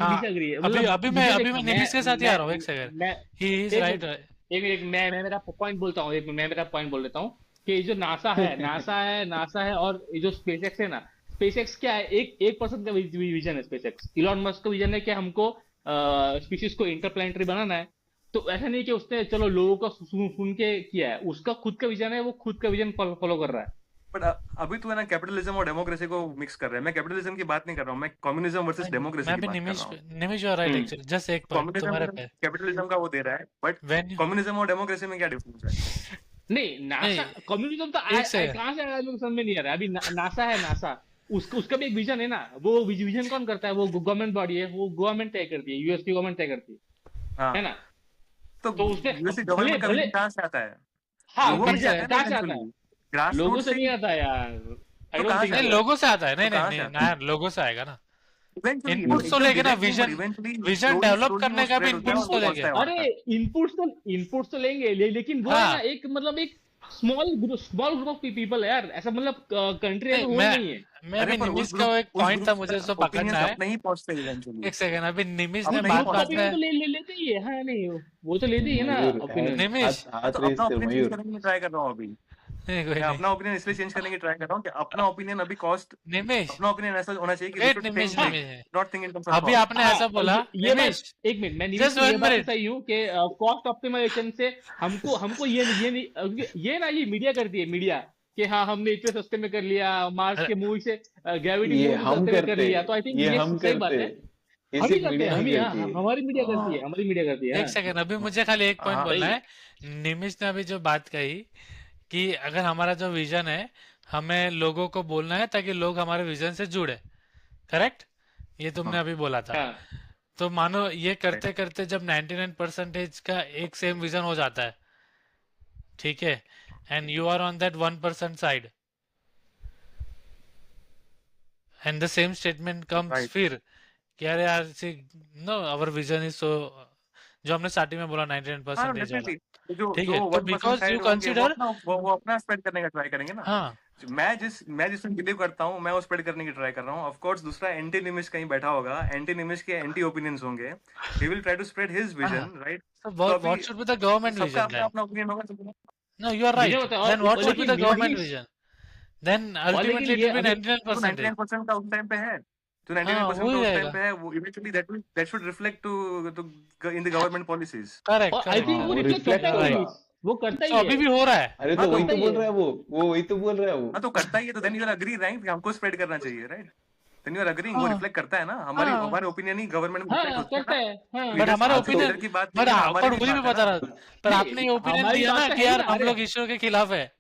हाँ, डिसएग्री, अभी मतलब अभी मुझे देख, मैं निमिष के साथ ही आ रहा हूँ, एक सेकंड। मैं ही इज एक राइट। मिनट एक मिनट मैं मेरा पॉइंट बोलता हूँ, मैं मेरा पॉइंट बोल देता हूँ कि जो नासा है और ये जो स्पेसएक्स है ना, स्पेसएक्स क्या है, एक पर्सन का विजन है स्पेसएक्स। इलॉन मस्क का विजन है कि हमको स्पीशीज को इंटरप्लेनेटरी बनाना है। तो ऐसा नहीं कि उसने चलो लोगों का सुन के किया है, उसका खुद का विजन है, वो खुद का विजन फॉलो कर रहा है। बट अभी तो है ना, कैपिटलिज्म और डेमोक्रेसी को मिक्स कर रहे हैं। मैं कैपिटलिज्म की बात नहीं कर रहा हूँ, मैं कम्युनिज्म वर्सेस डेमोक्रेसी मैं की भी बात कर निमिष रहा हूँ। Nimish you are right actually, just एक पॉइंट तुम्हारे कम्युनिज्म पे। कैपिटलिज्म का वो दे रहा है, बट व्हेन कम्युनिज्म और डेमोक्रेसी में क्या डिफरेंस है? नहीं, नासा नहीं, कम्युनिज्म तो एक से कहाँ से आया मेरे को समझ में नहीं आ रहा है। अभी नासा है, नासा उसका भी एक विजन है ना। वो विजन कौन करता है? वो गवर्नमेंट बॉडी है, वो गवर्नमेंट तय करती है, यूएस की गवर्नमेंट तय करती हाँ, है ना। तो तो उसने यूएसए भले गवर्नमेंट का भले विजन कहाँ से आता है? हाँ, लोगों में कहीं से से आता है ना कहाँ से आता है? इवेंचुअली, ग्रास लोगों रूट से से। नहीं आता यार, आई तो डोंट कहाँ से थिंक नहीं, आता सो। है? लोगों से आता है, तो नहीं नहीं कहाँ से नहीं आता ना है? यार, लोगों से आएगा ना। इवेंचुअली, इनपुट्स तो एकदम लेके ना, डायरेक्ट नहीं, but vision eventually vision slowly develop slowly वो करने का भी स्प्रेड होता है इनपुट्स और तो वो लेके पहुंचता है आएगा। वहां अरे तक। इनपुट्स तो लेंगे, लेकिन वो है ना, हाँ, एक मतलब एक स्मॉल ग्रुप ऑफ पीपल है यार। ऐसा मतलब कंट्री ऐसा नहीं होल नहीं है। मैं अरे अभी पर निमिष का वो एक उस पॉइंट ग्रुप था, मुझे उसको तक पकड़ना ओपिनियंस है। अपने ही पहुंचते हैं इवेंचुअली, एक सेकंड, अभी निमिष ने अपने ही बात ग्रुप का बात पहुंचते ओपिनियन हैं। तो में। लेते ही है, हाँ नहीं वो तो लेते ही है ना मयूर ओपिनियन। निमिष, हाँ, हाथ तो रेस अपना कर ओपिनियन चेंज मयूर। करने के लिए ट्राई कर रहा हूँ अभी। नहीं कोई मैं नहीं, अपना ओपिनियन इसलिए चेंज करने की ट्राई कर रहा हूँ कि अपना ओपिनियन अभी कॉस्ट, निमिष अपना ओपिनियन ऐसा होना चाहिए कि we wait, should Nimish think like, Nimish not think in terms of अभी कॉस्ट। आपने हाँ, ऐसा बोला, ये बात, निमिष एक मिनट, मैं निमिष जस्ट की ये 1 बात से मिनट। सही हूँ कि कॉस्ट ऑप्टिमाइजेशन से हमको हमको ये नहीं, ये ना, ये मीडिया करती है, मीडिया कि हाँ हमने इतने सस्ते में कर लिया, मार्स के मूवी से ग्रेविटी ये मूवी से हम सस्ते में कर करते, लिया। तो आई थिंक ये ये हम सही बात करते, है। ये हम ही सिर्फ करते मीडिया हैं, हम ही ही, करती है। हमारी मीडिया करती है, हमारी मीडिया करती है। एक हाँ सेकंड, अभी मुझे खाली एक पॉइंट हाँ, बोलना सही है। निमिष ने अभी जो बात कही कि अगर हमारा जो विजन है, हमें लोगों को बोलना है ताकि लोग हमारे विजन से जुड़े, करेक्ट? ये तुमने हाँ, अभी बोला था। हाँ तो मानो ये राइट। करते करते जब 99% का एक सेम विजन हो जाता है, ठीक है, and you are on that 1% side, and the same statement comes right. फिर कि अरे यार see, no our vision is so, जो हमने स्टार्टिंग में बोला हाँ, 99% वाला, डेफिनेटली, जो ठीक जो है, तो 1% बिकॉज यू साइड होंगे वो कंसिडर, अपना वो अपना स्प्रेड करने का ट्राई करेंगे ना। हाँ मैं जिसमें बिलीव करता हूँ, मैं वो स्प्रेड करने की ट्राई कर रहा हूँ। ऑफ कोर्स दूसरा एंटी निमिष कहीं बैठा होगा, एंटी निमिष के एंटी ओपिनियंस होंगे, he will try to spread his हाँ, विजन, राइट? so तो अभी what should be the government सबका vision अपना then? अपना ओपिनियन होगा सबका। No, you are Vijay right. होता है। Then what should be the लेकिन government लेकिन vision? Then और लेकिन ultimately it ये will be अभी 99% 99%. का उस टाइम पे है, जो हाँ, 99% हो का ही उस टाइम जाएगा. पे है, वो eventually that should reflect to in the government policies. Correct, और आई correct. थिंक हाँ, वो वो रिफ्लेक्ट रिफ्लेक्ट करता You are है, right. होगा। वो करता So ही अभी है। भी हो रहा है. अरे हाँ, तो तो वही करता तो ही बोल है। रहा है वो वही तो बोल रहा है वो। हाँ, तो करता ही है, तो then you are agree, right, कि हमको स्प्रेड करना चाहिए, right? Then you are agreeing, वो हाँ, रिफ्लेक्ट करता है ना, हमारे हाँ. हमारे ओपिनियन ही गवर्नमेंट में रिफ्लेक्ट हाँ होते हैं करता ना। है, हाँ। बट लीडर हमारा हाँ तो ओपिनियन, लीडर की बात बट नहीं है ना, हमारी पर भी वही बात मैं है बता ना। रहा, पर नहीं, आपने ये ओपिनियन हमारी दिया बात ना तो कि है ही यार ना। हम अरे लोग इसरो के खिलाफ है,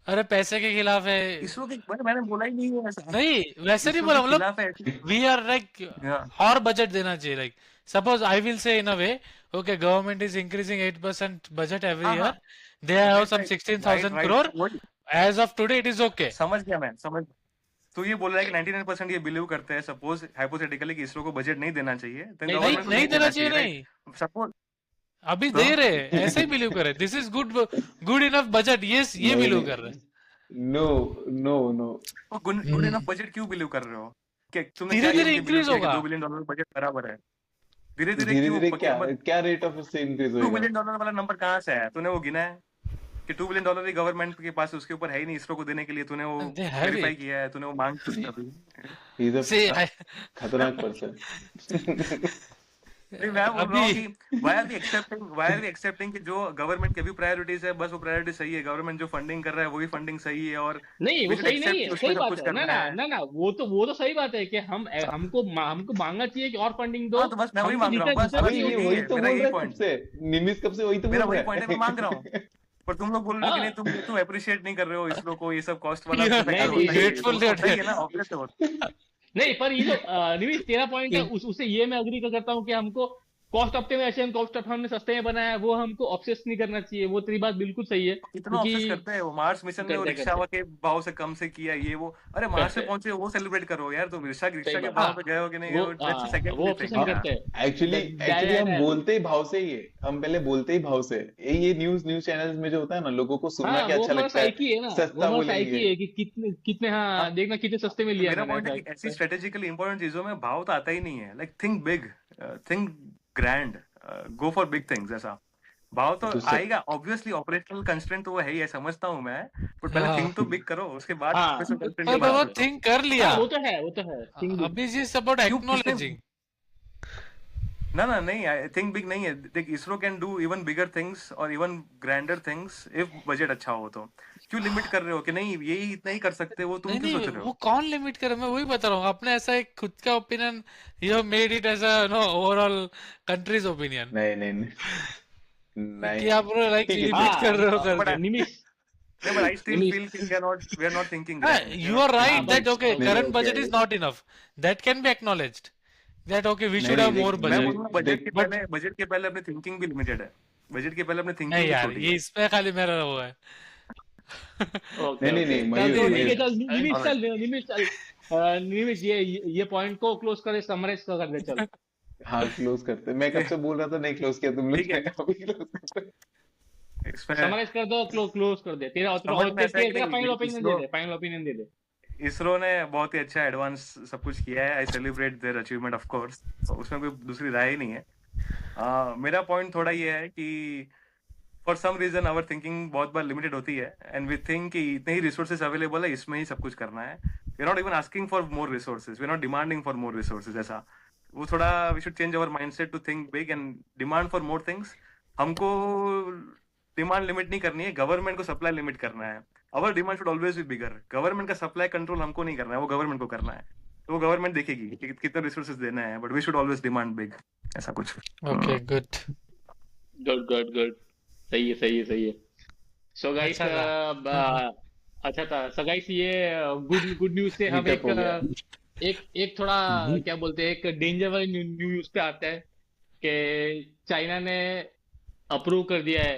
अरे पैसे के खिलाफ है. इसरो के बारे में मैंने बोला ही नहीं है ऐसा। नहीं, वैसे नहीं इसरो बोला, के मतलब खिलाफ है ऐसी। वी आर लाइक हाँ, और बजट देना चाहिए. Like suppose I will say in a way, okay, government is increasing 8% budget every हाँ, year. हाँ, They have right some right 16,000 right, crore. वही As of today, it is okay. समझ गया मैं, समझ। तो ये बोल रहा है कि 99% ये बिलीव करते हैं, सपोज हाइपोथेटिकली, कि इसरो को बजट नहीं देना चाहिए, देन नहीं नहीं गवर्नमेंट को नहीं नहीं देना देना चाहिए, चाहिए, नहीं राइट? सपोज अभी तो दे रहे हैं, ऐसे ही बिलीव कर रहे हैं. This is good enough budget, ये नहीं बिलीव नहीं, कर रहे हैं. No no no, good enough budget क्यों बिलीव कर रहे हो? कि तुमने धीरे क्या धीरे ये बिलीव इंक्रीज किया कि होगा. $2 बिलियन बजट बराबर है? धीरे धीरे धीरे क्यों? धीरे क्या क्या रेट ऑफ उससे इंक्रीज $2 होएगा? बिलियन वाला नंबर कहाँ से है? तूने वो गिना है कि $2 बिलियन ही गवर्नमेंट के पास उसके ऊपर है ही नहीं इसरो को देने के लिए? तूने वो They have वेरीफाई it. किया है? तूने वो मांग की अभी? ही इज See, अ खतरनाक पर्सन। नहीं, मैं बोल रहा हूँ अभी कि वाई आर वी एक्सेप्टिंग कि जो गवर्नमेंट की भी प्रायोरिटीज है, बस वो प्रायोरिटी सही है, गवर्नमेंट जो फंडिंग कर रहा है वही फंडिंग सही है, और नहीं वी वो शुड सही नहीं एक्सेप्ट कि है, उसमें सही सब बात कुछ है ना करना ना है। ना ना, वो तो सही बात है कि हम हमको मांगना चाहिए कि और फंडिंग दो, हाँ, तो बस मैं वही हमको मांग रहा हूँ, जितना बस जितना बस वही चाहिए। ये यही वही है, तो मेरा बोल यही रहा है कब पॉइंट से। निमिष कब से वही तो मेरा बोल वही रहा पॉइंट है, मैं मांग रहा हूँ। है। पर तुम लोग बोल रहे हो कि नहीं, हाँ तुम अप्रिशिएट नहीं कर रहे हो इसरो को, ये सब कॉस्ट वाला यू तो आर नहीं फैक्टर नहीं होता ही है, ये तो ग्रेटफुल होता ही दैट है ना, ऑब्वियस है वो। नहीं, पर ये जो निमिष तेरा पॉइंट है उससे ये मैं अग्री करता हूँ कि हमको कॉस्ट ऑप्टिमाइजेशन, कॉस्ट ऑफ हमने सस्ते में बनाया है, वो हमको ऑब्सेस नहीं करना चाहिए। वो तेरी बात बिल्कुल सही है, इतना क्योंकि ऑब्सेस करते हैं वो, मार्स मिशन में वो करते रिक्शा करते के भाव से कम से किया ये वो, अरे मार्स पे करते पहुंचे वो सेलिब्रेट करो यार, तुम रिक्शा सही रिक्शा के बात। भाव हाँ पे गए हो कि नहीं गए हो, दैट्स अ वो सेकेंडरी ऑब्सेशन थिंग हम यार। करते हैं। एक्चुअली एक्चुअली हम दैट बोलते ही भाव से ही है। हम पहले बोलते ही भाव से ये न्यूज न्यूज चैनल्स में जो होता है ना, लोगों को सुनना हाँ, क्या वो अच्छा हमारा लगता है, साइकी है ना, वो सस्ता हमारा बोलेंगे। साइकी है कि कितने कितने, हाँ, हाँ देखना कितने सस्ते में लिया मेरा मैंने, पॉइंट है ऐसा कि ऐसी ऐसा। स्ट्रेटेजिकली इंपॉर्टेंट चीजों में भाव तो आता ही नहीं है, like think big, think grand, go for big things, ऐसा भाव तो तो सब आएगा ऑब्वियसली, ऑपरेशनल कंस्ट्रेंट तो वो है ही है, समझता हूँ मैं, पर पहले हाँ थिंक तो बिग करो, उसके बाद हाँ ऑपरेशनल कंस्ट्रेंट की पर सही बात बात वो है। सोचो। थिंक कर लिया। हाँ वो तो है, वो तो है, थिंग बिग। अभी इज अबाउट क्यों किसने, एक्नॉलेजिंग। ना ना नहीं, आई थिंक बिग नहीं है, देख ISRO can do even bigger things और even grander things if budget अच्छा हो तो, क्यों लिमिट कर रहे हो कि नहीं यही इतना ही कर सकते हो, तुम नहीं क्यों नहीं, सोच रहे वो हो? कौन लिमिट करे, मैं वही बता रहा हूँ। आपने ऐसा एक खुद का opinion, you have made it as a no overall country's opinion, नहीं नहीं नहीं कि नहीं। आप लाइक ठीक है ठीक लिमिट हाँ कर रहे हो बट करके। निमिष, नहीं, but I still Nimish, feel कि वी आर नॉट थिंकिंग हाँ, grand, we are you not are हाँ right thinking but that big. Okay नहीं नहीं current okay budget is not enough, that can be acknowledged, that okay we नहीं should नहीं have देख more मैं budget. बोलूंगा देख बट बजट के पहले अपनी थिंकिंग भी लिमिटेड है, बजट के पहले अपनी नहीं थिंकिंग भी यार, छोटी ये है। इसमें खाली मेरा वो है। नहीं ओके नहीं ओके, नहीं चल मयूर तो ठीक है, मयूर चल निमिष, ऑलराइट, चल निमिष, चल निमिष, ये पॉइंट को क्लोज करे, समराइज कर दे चल। हाँ क्लोज करते, मैं कब से बोल रहा था, नहीं क्लोज किया तुम लोग ठीक है, ने, अभी क्लोज करते। इसमें समराइज कर दो, क्लोज कर दे, तेरा समझ में ऐसा है कि तेरा फाइनल नहीं, ओपिनियन दे इसरो दे, फाइनल ओपिनियन दे दे। इसरो ने बहुत ही अच्छा एडवांस सब कुछ किया है, I celebrate their achievement of course, उसमें कोई दूसरी राय ही नहीं है। मेरा पॉइंट थोड़ा ये है कि for some reason our thinking बहुत बार लिमिटेड होती है, एंड वी थिंक कि इतने ही रिसोर्सेज अवेलेबल है, इसमें ही सब कुछ करना है, we are not even asking for more resources, we are not demanding for more resources, ऐसा वो थोड़ा we should change our mindset to think big and demand for more things. हमको डिमांड लिमिट नहीं करनी है, गवर्नमेंट को supply limit करना है। Our demand should always be bigger, government का सप्लाई कंट्रोल हमको नहीं करना है, वो गवर्नमेंट को करना है, तो वो गवर्नमेंट देखेगी कि कितने रिसोर्सेज देना है, but we should always demand big, ऐसा कुछ। Okay good, good good good, सही है सही है सही है। सो गाइस, अच्छा था। अच्छा था। सो गाइस, ये गुड गुड न्यूज से हम मीटअप हो गया। एक थोड़ा क्या बोलते हैं, एक डेंजर वाली न्यूज पे आते हैं कि चाइना ने अप्रूव कर दिया है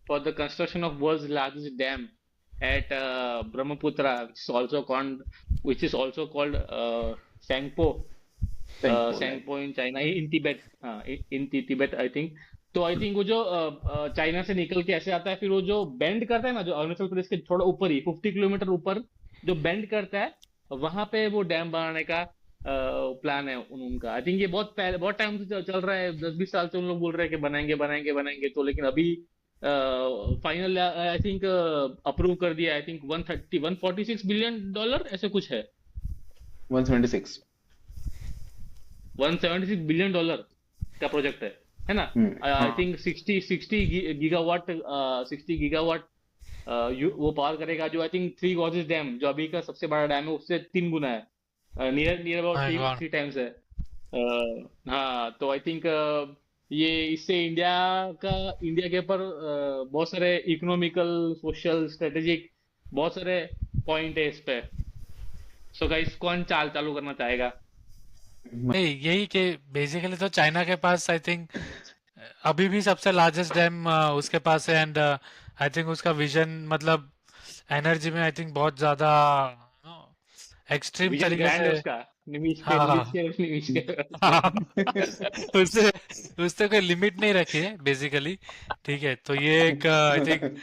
for the construction of world's largest dam at Brahmaputra, which is also called Sangpo, Thankful, Sangpo in China, in Tibet, हाँ in Tibet आई थिंक। तो आई थिंक वो जो चाइना से निकल के ऐसे आता है, फिर वो जो बेंड करता है ना, जो अरुणाचल प्रदेश के थोड़ा ऊपर ही 50 किलोमीटर ऊपर जो बेंड करता है, वहां पे वो डैम बनाने का प्लान है उनका। आई थिंक ये बहुत टाइम से चल रहा है, 10-20 साल से उन लोग बोल रहे हैं कि बनाएंगे बनाएंगे बनाएंगे, तो लेकिन अभी फाइनल आई थिंक अप्रूव कर दिया। आई थिंक 146 बिलियन डॉलर ऐसे कुछ है, 176। 176 बिलियन डॉलर का प्रोजेक्ट है ना। आई हाँ थिंक 60 गीगावाट, 60 गीगावाट वो पार करेगा, जो I think three gorges dam जो अभी का सबसे बड़ा डैम है उससे 3 गुना है, near about my God, 3 times है। हाँ, तो आई थिंक ये इससे इंडिया के ऊपर बहुत सारे इकोनॉमिकल, सोशल, स्ट्रेटेजिक बहुत सारे पॉइंट है इस पे। सो गाइस, कौन चालू करना चाहेगा? नहीं यही कि बेसिकली तो चाइना के पास आई थिंक अभी भी सबसे लार्जेस्ट डैम उसके पास है, एंड आई थिंक उसका विजन मतलब एनर्जी में आई थिंक बहुत ज्यादा एक्सट्रीम विजन तरीके ग्रैंड है से। उसका, निमिष के हाँ निमिष के निमिष के हाँ, उससे उससे कोई लिमिट नहीं रखी है बेसिकली। ठीक है, तो ये एक आई थिंक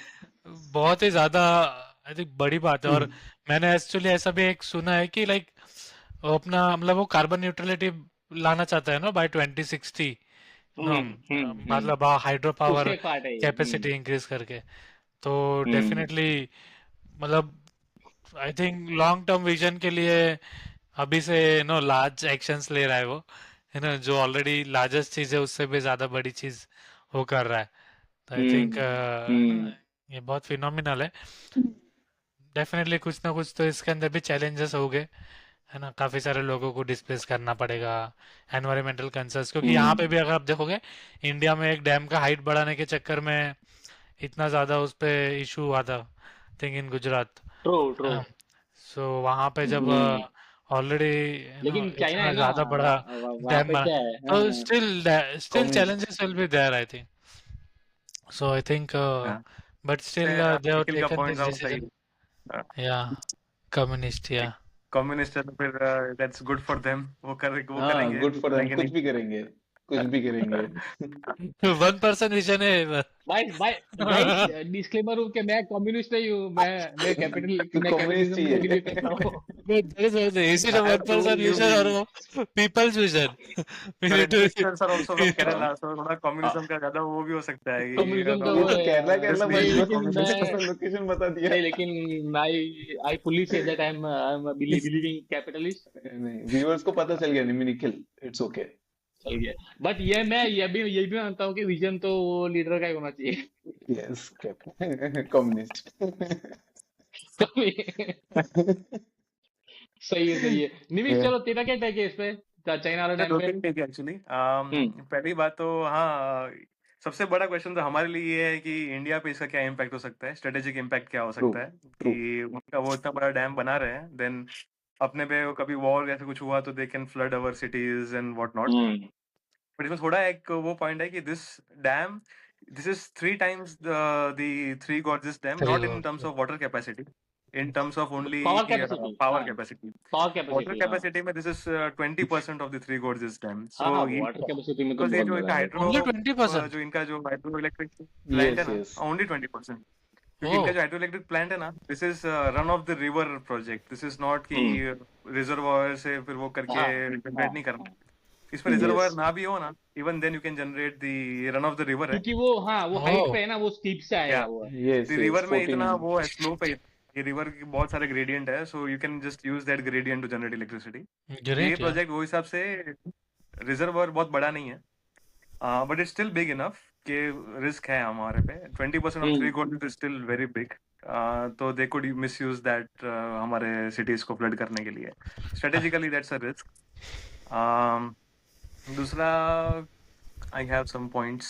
बहुत ही ज्यादा आई थिंक बड़ी बात है। और मैंने एक्चुअली ऐसा भी एक सुना है कि लाइक वो अपना मतलब वो कार्बन न्यूट्रलिटी लाना चाहता है ना बाय 2060, नो मतलब हाइड्रो पावर उसका एक पार्ट है ये। कैपेसिटी इंक्रीज करके। तो हम्म डेफिनेटली मतलब I think long term vision के लिए अभी से नो लार्ज एक्शंस ले रहा है वो, है ना, जो ऑलरेडी लार्जेस्ट चीज है उससे भी ज्यादा बड़ी चीज वो कर रहा है। तो आई थिंक हम्म ये बहुत फिनोमिनल है। डेफिनेटली कुछ ना कुछ तो इसके अंदर भी चैलेंजेस होंगे, है ना, काफी सारे लोगों को डिस्प्लेस करना पड़ेगा, एनवायरमेंटल कंसर्न्स, क्योंकि यहाँ पे हम्म भी अगर आप देखोगे इंडिया में एक डैम का हाइट बढ़ाने के चक्कर में इतना ज्यादा उस पे इशू हुआ था, think in Gujarat. True true. So वहां पे जब हम्म ऑलरेडी लेकिन चाइना है इतना ना, ज्यादा बड़ा वहाँ डैम पे बना, क्या है, तो हाँ, still communist. challenges will be there, I think. So I think हाँ, but से still they have निखिल का taken पॉइंट this था वो सही decision. है। Yeah, communist, yeah. कम्युनिस्ट है तो फिर दैट्स गुड फॉर देम, वो हाँ, करेंगे, गुड फॉर देम, करेंगे कुछ नहीं। भी करेंगे, कुछ भी करेंगे। 1% विजन है। भाई भाई भाई डिस्क्लेमर हूँ कि मैं कम्युनिस्ट नहीं हूँ, मैं तो मैं कम्युनिस्ट कैपिटलिज्म ही को है। बिलीव करता हूँ। Is it a I have 1% told you vision or a people's vision? We your need to. ancestors are also from Kerala, so थोड़ा कम्युनिज्म का ज्यादा वो भी हो सकता है कि कम्युनिज्म का ये वो तो है केरला केरला this मत नहीं, leads to बस, लेकिन बस communism। मैं अपना लोकेशन बता दिया। नहीं, लेकिन I fully say that I am believing capitalist. नहीं, व्यूअर्स को पता चल गया, निखिल, इट्स ओके। चल गया, बट ये भी मानता हूँ कि विजन तो वो लीडर का ही होना चाहिए। Yes, communist. सही है। निमिष, चलो तेरा क्या टेक है इस पे, चाइना वाला मैं डैम दो पे? तीन थे एक्चुअली। हम्म पहली बात तो हाँ, सबसे बड़ा क्वेश्चन तो हमारे लिए ये है कि इंडिया पे इसका क्या इम्पैक्ट हो सकता है, स्ट्रेटेजिक इम्पैक्ट क्या हो ट्रू, सकता है ट्रू। कि उनका वो इतना बड़ा डैम बना रहे हैं, देन अपने पे कभी वॉर या फिर कुछ हुआ तो they can flood our cities and what not. Hmm but इसमें थोड़ा एक वो पॉइंट है कि dam this is 3 times the Three Gorges Dam, Three not in God. terms of water capacity, in terms of only power capacity, power हाँ, capacity. Power water capacity, हाँ capacity में this is 20% of the Three Gorges Dam. हाँ सो हाँ, water capacity में तो because ये बहुत जो बड़ा इनका है। Only hydro 20%. जो हाइड्रो इलेक्ट्रिक प्लांट है यस, ना, यस। ओनली 20%, क्योंकि इनका Oh, जो हाइड्रो इलेक्ट्रिक प्लांट है ना, this is run of the river project, this is not कि हम्म रिजर्वायर से फिर वो करके हाँ जनरेट हाँ नहीं करना। हाँ। इसमें यस, रिजर्वायर ना भी हो ना, even then you can generate the run of the river है। क्योंकि वो, हाँ, वो हाइट oh, पे है ना, वो स्टीप से या आएगा वो। यस, द यस, रिवर में 14। इतना वो है, स्लो पे ये रिवर की बहुत सारे ग्रेडियंट है, so you can just use that gradient to generate electricity. ये great, yeah. प्रोजेक्ट वो हिसाब से रिजर्वायर बहुत बड़ा नहीं है, but it's still big enough कि रिस्क है हमारे पे। 20% of Three Gorges is still very big, तो they could misuse that हमारे सिटीज को फ्लड करने के लिए। Strategically that's a risk. दूसरा, आई हैव सम पॉइंट्स।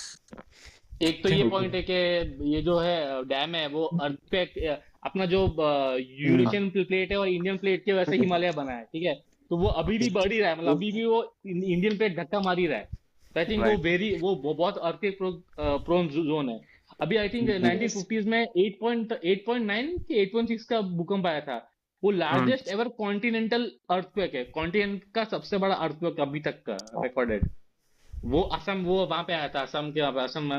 एक तो ये Think, पॉइंट है कि ये जो है डैम है वो अर्थ पे अपना जो यूरेशियन प्लेट है और इंडियन प्लेट के वैसे हिमालय बना है, ठीक है, तो वो अभी भी बढ़ ही रहा है, मतलब अभी भी वो इंडियन प्लेट धक्का मार ही रहा है। तो आई थिंक राइट, वो बहुत अर्थक्वेक प्रोन जोन है। अभी आई थिंक 1950s में 8.9 कि 8.6 का भूकंप आया था। वो लार्जेस्ट एवर कॉन्टिनेंटल अर्थक्वेक है, कॉन्टिनेंट का सबसे बड़ा अर्थक्वेक अभी तक का रिकॉर्डेड। वो असम, वो वहां पे आया था, असम के वहाँ पे, असम में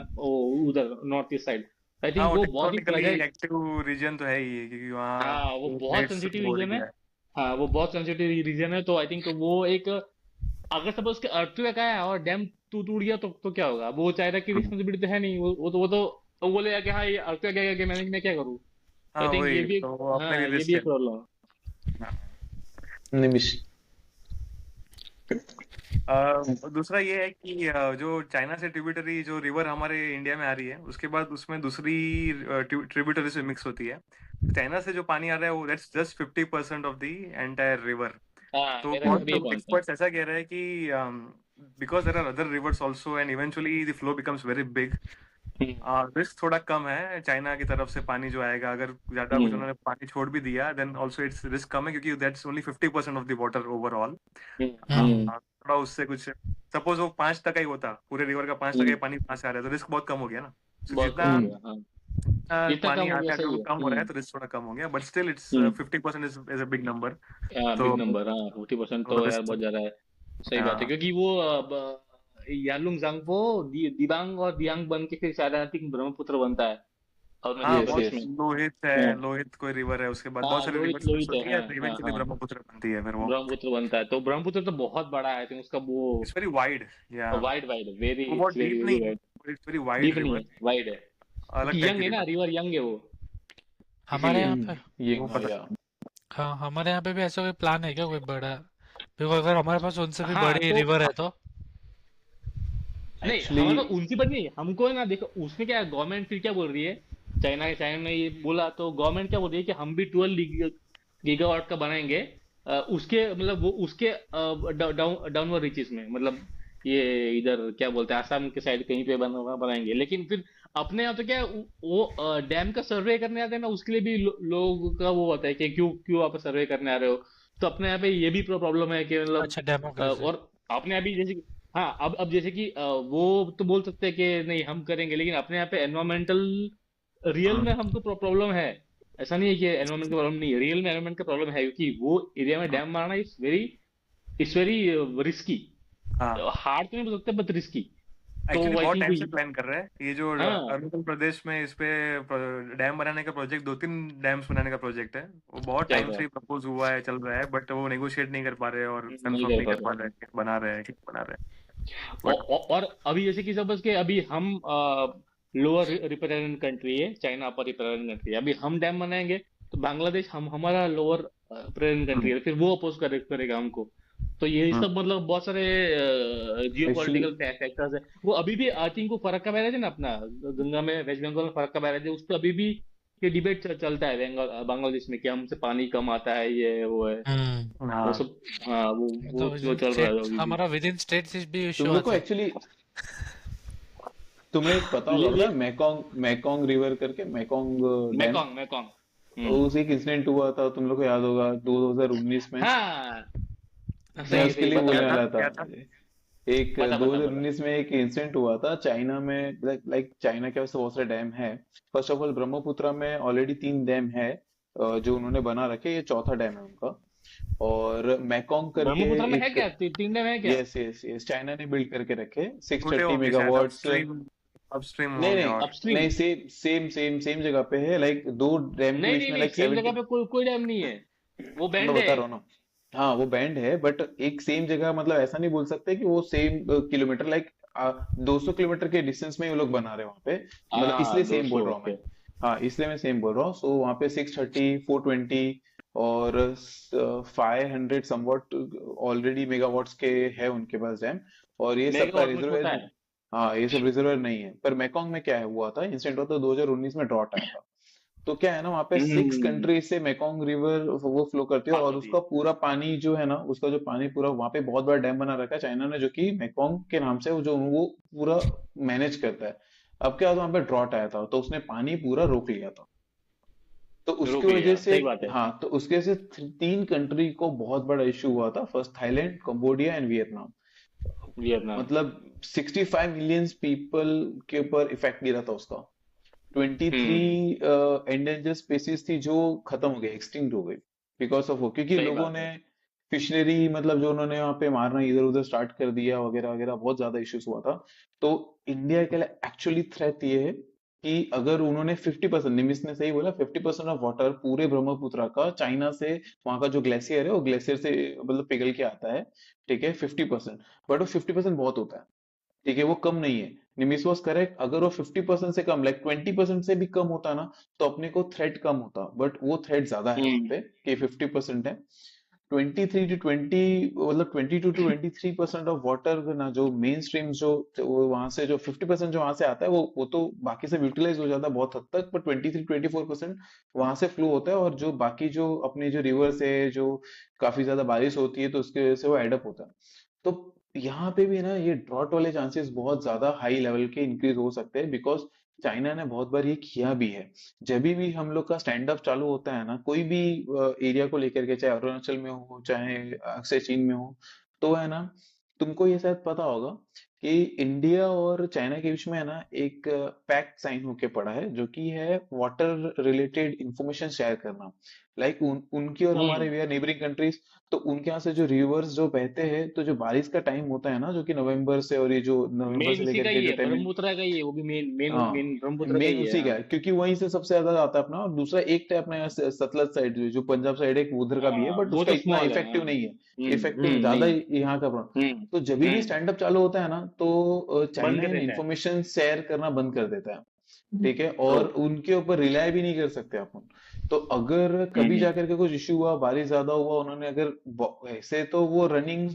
उधर नॉर्थ ईस्ट साइड। आई हाँ थिंक वो वो बहुत ही टेक्टोनिकली फ्रेजाइल, एक्टिव रीजन तो है ही, क्योंकि वहाँ हाँ वो बहुत प्लेट्स सेंसिटिव हो रीजन रही है। है। हाँ वो बहुत सेंसिटिव रीजन है, तो आई थिंक वो एक, अगर सपोज के अर्थक्वेक आया और डैम टूट गया तो क्या होगा? वो चाइना की रिस्पॉन्सिबिलिटी तो है नहीं, वो बोलेगा कि हाँ ये अर्थक्वेक आएगा कि मैं क्या करूँ? तो आई हाँ थिंक ये वही भी तो अपने हाँ लिए ये रिस्क भी है। एक प्रॉब्लम है। हाँ। निमिष। दूसरा ये है कि जो चाइना से ट्रिब्यूटरी जो रिवर हमारे इंडिया में आ रही है, उसके बाद उसमें दूसरी ट्रिब्यूटरी से मिक्स होती है। तो चाइना से जो पानी आ रहा है वो that's just 50% of the entire river. हाँ तो मेरा बहुत भी ये पॉइंट है। एक्सपर्ट्स ऐसा कह रहे हैं कि because there are other rivers also and eventually the flow becomes very big, risk थोड़ा कम है चाइना की तरफ से पानी जो आएगा, अगर ज्यादा कुछ उन्होंने पानी छोड़ भी दिया देन ऑल्सो इट्स रिस्क कम है, क्योंकि that's only 50% of the water overall. hmm. थोड़ा उससे कुछ, सपोज वो 5% ही होता, पूरे रिवर का 5% ही पानी वहां से आ रहा है, तो रिस्क बहुत कम हो गया ना। So बहुत कम जितना हो गया, हाँ जितना पानी कम हो यहाँ गया से सही अगर है। कम हो रहा है तो रिस्क थोड़ा कम हो गया, but still it's 50% is a big number. तो बिग नंबर, हाँ 40% तो थोड़ा यार रिस्क, बहुत ज्यादा है। सही बात है, क्योंकि वो यालुंग जांगपो दिबांग और दियांग बन के फिर शायद आई थिंक ब्रह्मपुत्र बनता है हाँ अरुणाचल यस, बहुत, प्रदेश यस। में। लोहित है, हाँ लोहित कोई रिवर है, उसके बाद बहुत हाँ, सारी लोहित रिवर्स मिक्स लोहित है, होती है, हाँ तो हाँ इवेंचुअली हाँ, ब्रह्मपुत्र बनती है फिर वो। ब्रह्मपुत्र बनता है, तो ब्रह्मपुत्र तो बहुत बड़ा है, आई थिंक उसका वो इट्स वेरी वाइड, या वाइड वाइड वेरी, वो बहुत इट्स वेरी डीप वेरी नहीं है, wide. It's very wide deep नहीं रिवर, है, वाइड है, अलग क्योंकि टाइप यंग की है ना, रिवर, रिवर यंग है वो, हमारे इसीलिए। यहाँ पे, ये वो हाँ, पता। या हाँ हमारे यहाँ पे भी ऐसा कोई प्लान है क्या, कोई बड़ा? देखो अगर हमारे पास उनसे भी हाँ बड़ी तो रिवर है तो नहीं एक्चुअली हमारा तो उनकी बात नहीं, हमको है ना, देखो उसमें क्या गवर्नमेंट फिर क्या बोल रही है, चाइना ने ये बोला तो गवर्नमेंट क्या बोल रही है कि हम भी 12 गीगावाट का बनाएंगे, उसके मतलब वो उसके डाउनवर्ड रीचेस में, मतलब ये इधर क्या बोलते हैं आसाम के साइड कहीं पे बनाएंगे, लेकिन फिर अपने यहाँ तो क्या है, वो डैम का सर्वे करने आते हैं ना, उसके लिए भी लोग का वो होता है कि क्यों क्यों आप सर्वे करने आ रहे हो। तो अपने यहाँ पे ये भी प्रॉब्लम है कि मतलब अच्छा, डेमोक्रेसी। और अपने यहाँ भी जैसे हाँ, अब जैसे कि वो तो बोल सकते हैं कि नहीं हम करेंगे, लेकिन अपने यहाँ पे एनवायरमेंटल रियल में हमको प्रॉब्लम है। ऐसा नहीं है कि एनवायरमेंट का प्रॉब्लम नहीं है, रियल में एनवायरमेंट का प्रॉब्लम है, क्योंकि वो एरिया में डैम मारना इट्स वेरी रिस्की। हाँ हार्ड तो नहीं बोल सकते बट रिस्की। तो एक्चुअली आई बहुत थिंक टाइम से प्लान कर रहे हैं ये जो हाँ अरुणाचल प्रदेश में इस पे डैम बनाने का प्रोजेक्ट, 2-3 डैम्स बनाने का प्रोजेक्ट है, वो बहुत चल टाइम रहा से है, प्रपोज हुआ है, चल रहा है, बट वो नेगोशिएट नहीं कर पा रहे हैं और नहीं कंफर्म कर नहीं पा कर पा रहे। रहे हैं कि बना रहे हैं कि नहीं बना रहे हैं बट और अभी जैसे कि सपोज के अभी हम लोअर रिपेयरिंग कंट्री है, चाइना अपर रिपेयरिंग कंट्री है, अभी हम डैम बनाएंगे तो बांग्लादेश हम हमारा लोअर रिपेयरिंग कंट्री है, फिर वो अपोज करेगा हमको। तो यही सब मतलब बहुत सारे जियो एक्चुअली पॉलिटिकल फैक्टर्स है। वो अभी भी आई थिंक वो फर्क का बैराज है ना अपना, गंगा में वेस्ट बंगाल में फर्क का बैराज है, उस पर अभी भी ये डिबेट चलता है बांग्लादेश में कि हमसे पानी कम आता है, ये वो है, वो हाँ सब। हाँ तो वो चल रहा है स्टेट अभी भी। हमारा विद इन स्टेट भी तुम इश्यू लोग को आता है। एक्चुअली तुम्हें एक पता होगा ले पता मैकोंग मैकोंग रिवर करके मैकोंग डैम। Mekong Mekong. उस एक इंसिडेंट हुआ था, तुम लोग को याद होगा 2019 में। हाँ मैं सही उसके सही, लिए बता क्या बोलने था बता वाला था। क्या था एक बता बता बता। 2019 में एक इंसिडेंट हुआ था चाइना में, लाइक चाइना के पास तो बहुत सारे डैम है। फर्स्ट ऑफ ऑल ब्रह्मपुत्रा में ऑलरेडी 3 डैम है, जो उन्होंने बना रखे, ये चौथा डैम है उनका। और मैकोंग करके ब्रह्मपुत्र में है एक, क्या, 3 डैम है क्या? यस यस यस, चाइना ने बिल्ड करके रखे सिक्स छोटे थर्टी होंगे शायद, मेगावाट्स अपस्ट्रीम अपस्ट्रीम नहीं होंगे नहीं और अपस्ट्रीम? नहीं, सेम जगह पे है, लाइक दो डैम के नहीं बीच नहीं में, नहीं, लाइक सेम जगह 70। पे कोई कोई डैम नहीं है, वो मैं बैंड है। बता रहा हूँ ना। हाँ वो बैंड है, बट एक सेम जगह, मतलब ऐसा नहीं बोल सकते कि वो सेम किलोमीटर, लाइक 200 किलोमीटर के डिस्टेंस में वो लोग बना रहे हैं वहां पे, मतलब हाँ इसलिए सेम बोल 200, रहा हूँ मैं। ओके। हाँ इसलिए मैं सेम बोल रहा हूँ। सो वहाँ पे 630, 420 और 500 समवॉट ऑलरेडी मेगावाट्स के है उनके पास डैम। और ये सबका मेगावाट में छोटा रिजर्वायर, है। हाँ ये सब रिजर्वायर नहीं है। पर मैकोंग में क्या है हुआ था, इंसिडेंट हुआ था 2019 में, ड्रॉट आया था। तो क्या है ना, वहाँ पे 6 कंट्री से मेकोंग रिवर वो फ्लो करती है, पास और होती उसका है। पूरा पानी जो है ना, उसका जो पानी पूरा वहाँ पे बहुत बड़ा डैम बना रखा है चाइना ने, जो कि मेकोंग के नाम से जो वो पूरा मैनेज करता है। अब क्या हुआ, वहाँ पे ड्रॉट आया था तो उसने पानी पूरा रोक लिया था। तो उसकी रुक वजह लिया, से, सही बात है। हाँ तो उसके वजह से 3 कंट्री को बहुत बड़ा इश्यू हुआ था, first Thailand, Cambodia and Vietnam. Vietnam. मतलब 65 मिलियन पीपल के ऊपर इफेक्ट गिरा था उसका। 23 हम्म, एंडेंजर स्पीसीज थी जो खत्म हो गई, एक्सटिंक्ट हो गई, बिकॉज ऑफ वो, क्योंकि सही लोगों बात ने है। फिशनरी, मतलब जो उन्होंने वहां पे मारना इधर उधर स्टार्ट कर दिया वगैरह वगैरह, बहुत ज्यादा इश्यूज हुआ था। तो इंडिया के लिए एक्चुअली थ्रेट ये है कि अगर उन्होंने 50%, निमिष ने सही बोला, 50% ऑफ वाटर पूरे ब्रह्मपुत्र का चाइना से, वहां का जो ग्लेशियर है वो ग्लेशियर से मतलब पिघल के आता है, ठीक है 50%। बट वो 50% बहुत होता है, ठीक है वो कम नहीं है। निमिष वॉज करेक्ट, अगर वो 50% से कम, लाइक 20% से भी कम होता ना, तो अपने को थ्रेट कम होता, बट वो थ्रेट ज्यादा है वहां हम्म, पे कि 50% है। 22 to 23% ऑफ वाटर ना, जो मेन स्ट्रीम जो वो वहां से जो 50% जो वहां से आता है, वो तो बाकी से यूटिलाइज हो जाता है बहुत हद तक, पर 23-24% वहां से फ्लो होता है। और जो बाकी जो अपने जो रिवर्स है, जो काफी ज्यादा बारिश होती है, तो उसकी वजह से वो एडअप होता है। तो यहाँ पे भी ना ये ड्रॉट वाले चांसेस बहुत ज्यादा हाई लेवल के इंक्रीज हो सकते हैं, बिकॉज चाइना ने बहुत बार ये किया भी है। जब भी हम लोग का स्टैंड अप चालू होता है ना, कोई भी एरिया को लेकर के, चाहे अरुणाचल में हो चाहे अक्षय चीन में हो, तो है ना, तुमको ये शायद पता होगा कि इंडिया और चाइना के बीच में है ना एक पैक्ट साइन होके पड़ा है, जो कि है वाटर रिलेटेड इंफॉर्मेशन शेयर करना। लाइक उनकी और हमारे, hmm. We are neighbouring countries. तो उनके यहाँ से जो रिवर्स जो बहते हैं, तो जो बारिश का टाइम होता है ना, जो कि नवंबर से, और ये जो नवंबर मेन से उसी लेकर का के ही जो है, टाइम, ब्रह्मपुत्र का ही है, वो भी मेन मेन हाँ मेन ब्रह्मपुत्र का मेन ही है, उसी का हाँ। है, क्योंकि वहीं से सबसे ज्यादा आता है अपना। और दूसरा एक टाइप अपना यहाँ से सतलज साइड, जो पंजाब साइड है, उधर का भी है, हाँ बट वो उसका तो इतना स्मॉल है, हाँ। इफेक्टिव नहीं है। इफेक्टिव ज्यादा नहीं। यहाँ का हम्म। तो जब भी हम्म। स्टैंड अप चालू होता है ना, तो बंद चाइना कर इन देता है। इंफॉर्मेशन शेयर करना बंद कर देता है, ठीक है, और उनके ऊपर रिलाय भी नहीं कर सकते अपन। तो अगर कभी हम्म जाकर के कुछ इश्यू हुआ, बारिश ज्यादा हुआ, उन्होंने अगर ऐसे तो वो रनिंग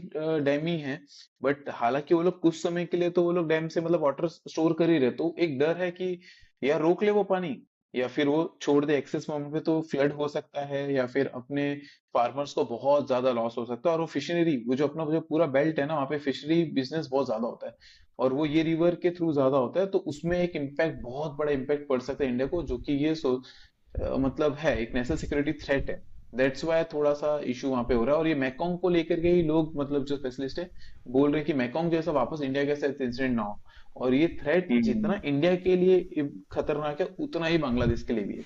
डैम ही है, बट हालांकि वो लोग कुछ समय के लिए तो वो लोग डैम से मतलब वाटर स्टोर कर ही रहे, तो एक डर है कि या रोक ले वो पानी, या फिर वो छोड़ दे एक्सेस मोमेंट पे, तो फ्लड हो सकता है, या फिर अपने फार्मर्स को बहुत ज्यादा लॉस हो सकता है। और वो फिशरी, वो जो अपना जो पूरा बेल्ट है ना, वहाँ पे फिशरी बिजनेस बहुत ज्यादा होता है, और वो ये रिवर के थ्रू ज्यादा होता है, तो उसमें एक इम्पैक्ट, बहुत बड़ा इम्पैक्ट पड़ सकता है इंडिया को, जो कि ये मतलब है एक नेशनल सिक्योरिटी थ्रेट है। दैट्स वाई थोड़ा सा इशू वहां पे हो रहा है। और ये मैकोंग को लेकर के ही लोग, मतलब जो स्पेशलिस्ट है, बोल रहे हैं कि मैकोंग जैसा वापस इंडिया के साथ इंसिडेंट ना हो। और ये थ्रेट हम्म जितना इंडिया के लिए खतरनाक है, उतना ही बांग्लादेश के लिए भी है,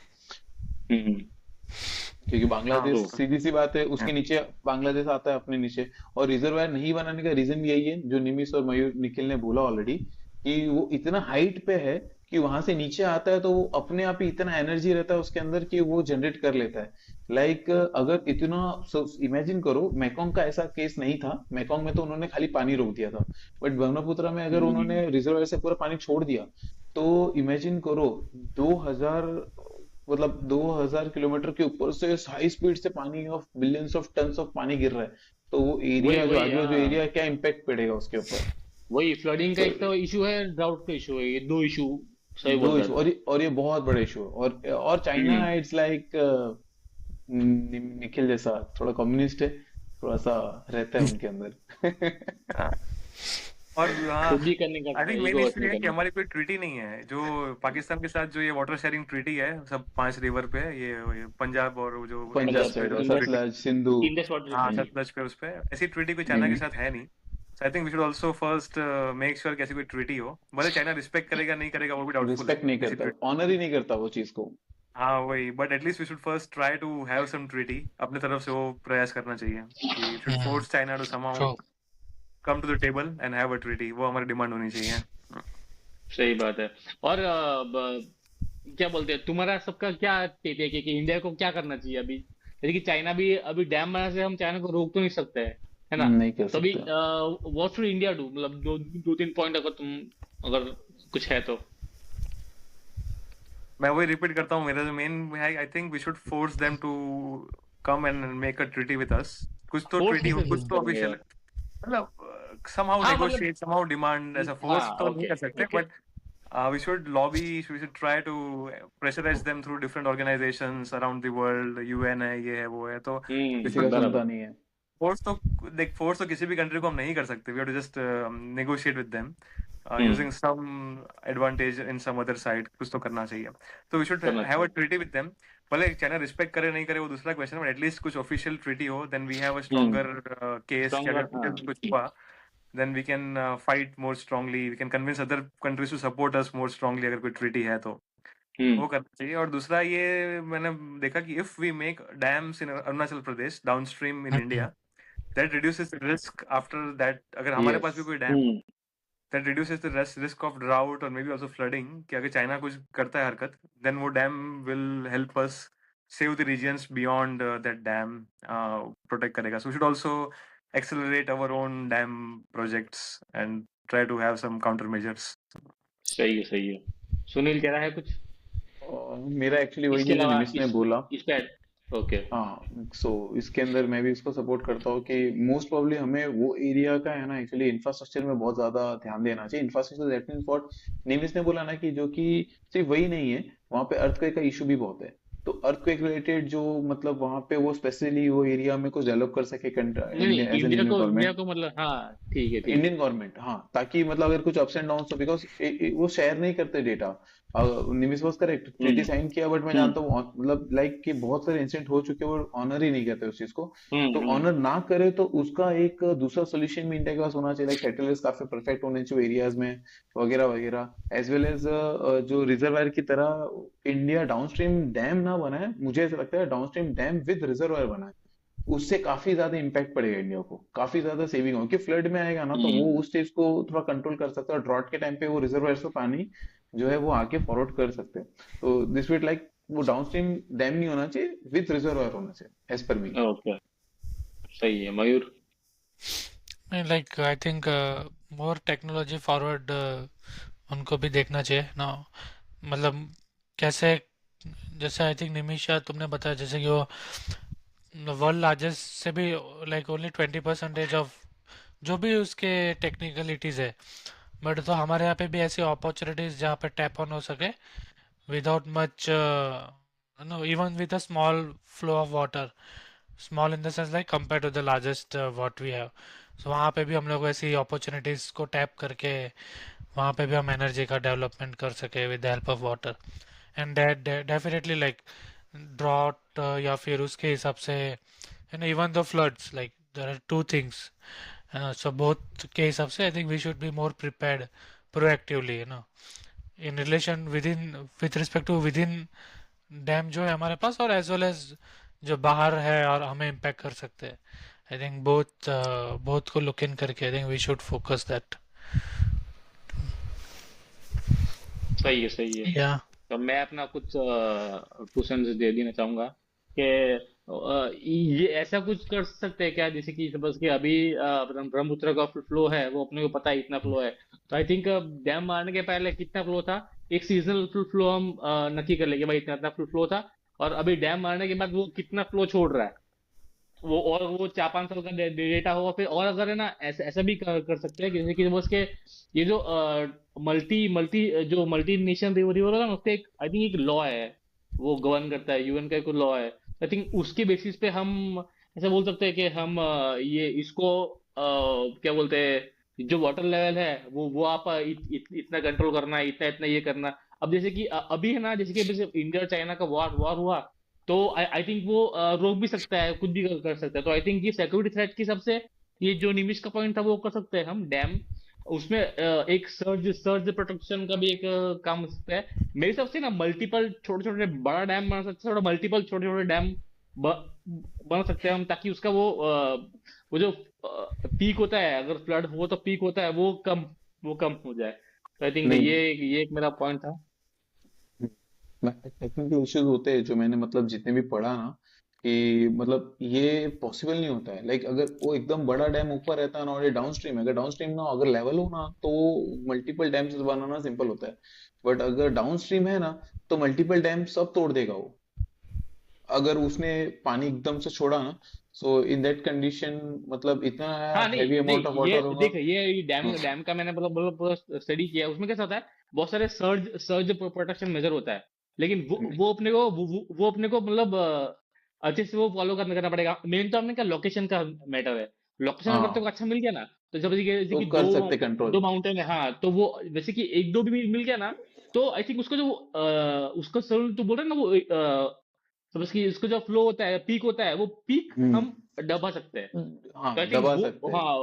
हम्म क्योंकि हाँ बांग्लादेश, ट्रू बिल्कुल। सीधी सी बात है, उसके नीचे बांग्लादेश आता है अपने नीचे। और रिजर्वायर नहीं बनाने का रीजन भी यही है, जो निमिष और मयूर निखिल ने बोला ऑलरेडी, कि वो इतना हाइट पे है कि वहां से नीचे आता है तो वो अपने आप ही इतना एनर्जी रहता है उसके अंदर कि वो जनरेट कर लेता है। लाइक अगर इतना, इमेजिन करो, मैकोंग का ऐसा केस नहीं था, मैकोंग में तो उन्होंने खाली पानी रोक दिया था, बट ब्रह्मपुत्र में अगर हम्म उन्होंने रिजर्वायर से पूरा पानी छोड़ दिया, तो इमेजिन करो, 2000, मतलब 2000 किलोमीटर के ऊपर से हाई स्पीड से पानी of billions of tons of पानी गिर रहा है, तो वो वही एरिया जो वही आगे जो हाँ एरिया, क्या इम्पैक्ट पड़ेगा उसके ऊपर। वही फ्लडिंग का सो एक तो इशू है, ड्राउट का इशू है, ये दो इशू सही दो बोल रहा इशू, था। और ये बहुत बड़ा इशू है। और China, hmm it's like Nikhil जैसा थोड़ा कम्युनिस्ट है, थोड़ा सा रहता है उनके अंदर। हाँ, और हाँ, खुद ही करने आई का think main ego hurt issue नहीं ये है कि करना। हमारी कोई ट्रीटी नहीं है जो पाकिस्तान के साथ, जो ये वाटर शेयरिंग ट्रीटी है सब 5 रिवर पे, ये पंजाब और वो जो पंजाब पंजाब इंडस पे साइड, जो और Indus treaty, Sutlej, Sindhu. Indus water हाँ हम्म सतलज पे, उस पे ऐसी ट्रीटी कोई चाइना के हम्म साथ है नहीं। So I think we should also first make sure कि ऐसी कोई ट्रीटी हो, भले चाइना रिस्पेक्ट करेगा नहीं करेगा वो भी डाउटफुल है रिस्पेक्ट नहीं ऐसी करता, ट्रीटी। ऑनर ही नहीं करता वो चीज को। हाँ वही, but at least we should first try to have some treaty, अपने तरफ से वो प्रयास करना चाहिए कि should force China to somehow true. Come to the table and have a treaty, वो हमारी डिमांड होनी चाहिए। सही बात है। और क्या बोलते हैं, तुम्हारा सबका क्या टेक है कि इंडिया को क्या करना चाहिए अभी, जैसे कि चाइना भी अभी डैम बनाने से हम चाइना को रोक तो नहीं सकते हैं, है ना? नहीं कर तो अभी सकते। व्हाट शुड इंडिया डू, मतलब दो दो तीन पॉइंट अगर तुम, अगर कुछ है तो। मैं वही रिपीट करता हूँ, मेरा जो मेन है, I think we should force them to come and make a treaty with us. कुछ तो फोर्स ट्रीटी हो, कैसे कुछ तो करेंगे? ऑफिशियल, मतलब समहाउ हाँ मतलब नेगोशिएट, समहाउ डिमांड, ऐसा फोर्स हाँ तो नहीं ओके कर सकते, okay but we should lobby, we should try to pressurize them through different organizations around the world, UN है, ये है वो है, तो we किसी का should सुनता बराबर। नहीं है। फोर्स तो, देख फोर्स तो किसी भी कंट्री को हम नहीं कर सकते, we have to just negotiate with them hmm using some advantage in some other side, कुछ तो करना चाहिए। तो वी शुड करना हैव अ चाहिए। ट्रीटी विद देम, भले चाइना रिस्पेक्ट करे नहीं करे वो दूसरा क्वेश्चन, बट एटलीस्ट कुछ ऑफिशियल ट्रीटी हो, then we have a hmm stronger case कि स्ट्रॉन्गर अगर हाँ कुछ हुआ, then we can fight more strongly, we can convince other countries to support us more strongly अगर कोई treaty है तो हम्म वो करना चाहिए। और दूसरा ये मैंने देखा कि if we make dams in Arunachal Pradesh downstream in India, that reduces the risk after that, अगर हमारे पास यस। भी कोई dam, hmm that reduces the risk of drought or maybe also flooding, कि अगर चाइना कुछ करता है हरकत, then वो dam will help us save the regions beyond that dam, protect करेगा। So we should also accelerate our own dam projects and try to have some countermeasures. सही है सही है। सुनील कह रहा है कुछ मेरा एक्चुअली वही इसके है जो अलावा, निमिष ने बोला। इस पे? ओके। हाँ, सो इसके अंदर मैं भी इसको सपोर्ट करता हूँ कि मोस्ट प्रोबब्ली हमें वो एरिया का है ना, एक्चुअली इंफ्रास्ट्रक्चर में बहुत ज्यादा ध्यान देना चाहिए। इंफ्रास्ट्रक्चर दैट मींस व्हाट निमिष ने बोला ना, कि जो कि सिर्फ वही नहीं है, वहाँ पे अर्थक्वेक का इशू भी बहुत है। तो अर्थक्वेक रिलेटेड जो, मतलब वहाँ पे वो स्पेशली वो एरिया में कुछ डेवलप कर सके नहीं नहीं, India, as an India Indian को, इंडिया गवर्नमेंट, को मतलब हाँ ठीक है ठीक है। इंडियन गवर्नमेंट, हाँ, ताकि मतलब अगर कुछ अप्स एंड डाउन हो, बिकॉज वो शेयर नहीं करते data. Nimish was correct, treaty हम्म साइन किया, बट मैं हम्म जानता हूँ मतलब लाइक कि बहुत सारे इंसिडेंट हो चुके हैं, वो ऑनर ही नहीं करते उस चीज को। तो हम्म ऑनर ना करे तो उसका एक दूसरा सोल्यूशन भी इंडिया के पास होना चाहिए, लाइक सेटलर्स काफी परफेक्ट होने चाहिए एरियाज में, वगैरह वगैरह, एज वेल एज जो रिजर्वायर की तरह इंडिया डाउनस्ट्रीम डैम ना बनाए। मुझे ऐसा लगता है डाउनस्ट्रीम डैम विद रिजर्वायर बनाए, उससे काफी ज्यादा इम्पैक्ट पड़ेगा इंडिया को, काफी ज्यादा सेविंग होगी। क्योंकि फ्लड में आएगा ना, तो वो हम्म उस चीज को थोड़ा कंट्रोल कर सकता है, और ड्रॉट के टाइम पे वो रिजर्वायर से पानी जो है वो आके फॉरवर्ड कर सकते हैं। तो दिस विल लाइक, वो डाउनस्ट्रीम डैम नहीं होना चाहिए, विद रिजर्वायर होना चाहिए, एज पर मी। ओके सही है। Mayur? Like I think more technology forward उनको भी देखना चाहिए ना, मतलब कैसे जैसे आई थिंक निमिषा तुमने बताया जैसे कि वो वर्ल्ड लार्जेस्ट से भी लाइक ओनली 20% ऑफ जो भी उसके टेक्निकलिटीज है, बट तो हमारे यहाँ पे भी ऐसी अपॉर्चुनिटीज जहाँ पे टैप ऑन हो सके without much no, even with a small flow of water, small in the sense like compared to the largest what we have. So वहाँ पे भी हम लोग ऐसी अपॉर्चुनिटीज को टैप करके वहाँ पे भी हम एनर्जी का डेवलपमेंट कर सके with the help of water, and that definitely like drought या फिर उसके हिसाब से you know even the floods like there are two things, so both के हिसाब से I think we should be more prepared proactively, you know, in relation with in with respect to with in dam जो है हमारे पास, और as well as जो बाहर है और हमें इम्पैक्ट कर सकते हैं। आई थिंक बोथ बोथ को लुक इन करके I think we should focus that. सही है, सही है। या तो मैं अपना कुछ टू सेंस दे देना चाहूंगा कि ये ऐसा कुछ कर सकते हैं क्या, जैसे कि बस कि अभी ब्रह्मपुत्र का फ्लो है, वो अपने को पता है इतना फ्लो है, तो आई थिंक डैम मारने के पहले कितना फ्लो था, एक सीजनल फ्लो हम नक्की कर लेंगे भाई इतना इतना फ्लो था, और अभी डैम मारने के बाद वो कितना फ्लो छोड़ रहा है वो, और वो 4-5 साल का डेटा होगा फिर, और अगर है ना ऐसा ऐसा भी कर सकते हैं कि जैसे कि बस के ये जो मल्टी मल्टी जो मल्टी नेशन रिवर होगा ना, उसका एक आई थिंक एक लॉ है, वो गवर्न करता है, यूएन का एक लॉ है, आई थिंक उसके बेसिस पे हम ऐसा बोल सकते हैं कि हम ये इसको क्या बोलते हैं, जो वाटर लेवल है वो आप इतना कंट्रोल करना है, इतना इतना ये करना। अब जैसे कि अभी है ना, जैसे कि इंडिया और चाइना का वॉर वॉर हुआ, तो आई थिंक वो रोक भी सकता है, कुछ भी कर सकता है, तो आई थिंक ये सिक्योरिटी थ्रेट की सबसे, ये जो निमिष का पॉइंट था वो कर सकते हैं हम डैम, उसमें एक सर्ज सर्ज प्रोटेक्शन का भी एक काम हो सकता है मेरे हिसाब से ना, मल्टीपल छोटे छोटे बड़ा डैम बना सकते हैं, थोड़ा मल्टीपल छोटे छोटे डैम बना सकते हैं हम, ताकि उसका वो जो पीक होता है, अगर फ्लड हो तो पीक होता है वो कम हो जाए, तो आई थिंक नहीं, ये एक मेरा पॉइंट था। टेक्निकल इश्यूज होते हैं जो मैंने मतलब जितने भी पढ़ा ना, कि मतलब ये पॉसिबल नहीं होता है। लाइक अगर वो एकदम बड़ा डैम ऊपर रहता है ना, और ये डाउन स्ट्रीम है, अगर डाउन स्ट्रीम ना अगर लेवल हो ना, तो मल्टीपल डैम्स बनाना सिंपल होता है। बट अगर डाउन स्ट्रीम है ना, तो मल्टीपल डैम सब तोड़ देगा वो, अगर उसने पानी एकदम से छोड़ा ना। सो इन दैट कंडीशन मतलब इतना हाँ नहीं हैवी नहीं, अमाउंट ऑफ ये वाटर होगा। देख, ये डैम हाँ, डैम का मैंने मतलब पूरा स्टडी किया है, उसमें कैसा होता है, बहुत सारे सर्ज सर्ज प्रोटेक्शन मेजर होता है, लेकिन वो अपने को वो अपने को मतलब अच्छे से वो फॉलो करना पड़ेगा। मेन तो हमने क्या लोकेशन का मैटर है, लोकेशन अगर तेरे को हाँ, अच्छा मिल गया ना, तो जब जैसे तो कि कर सकते कंट्रोल। दो माउंटेन है, हाँ, तो वो जैसे कि एक दो भी मिल गया ना, तो आई थिंक उसको जो उसका सर तू बोल रहा है ना, वो समझ कि उसका जो फ्लो होता है, पीक होता है, वो पीक हम्म। हम दबा सकते हैं, तो आई हाँ, थिंक दबा वो, सकते हैं। हाँ,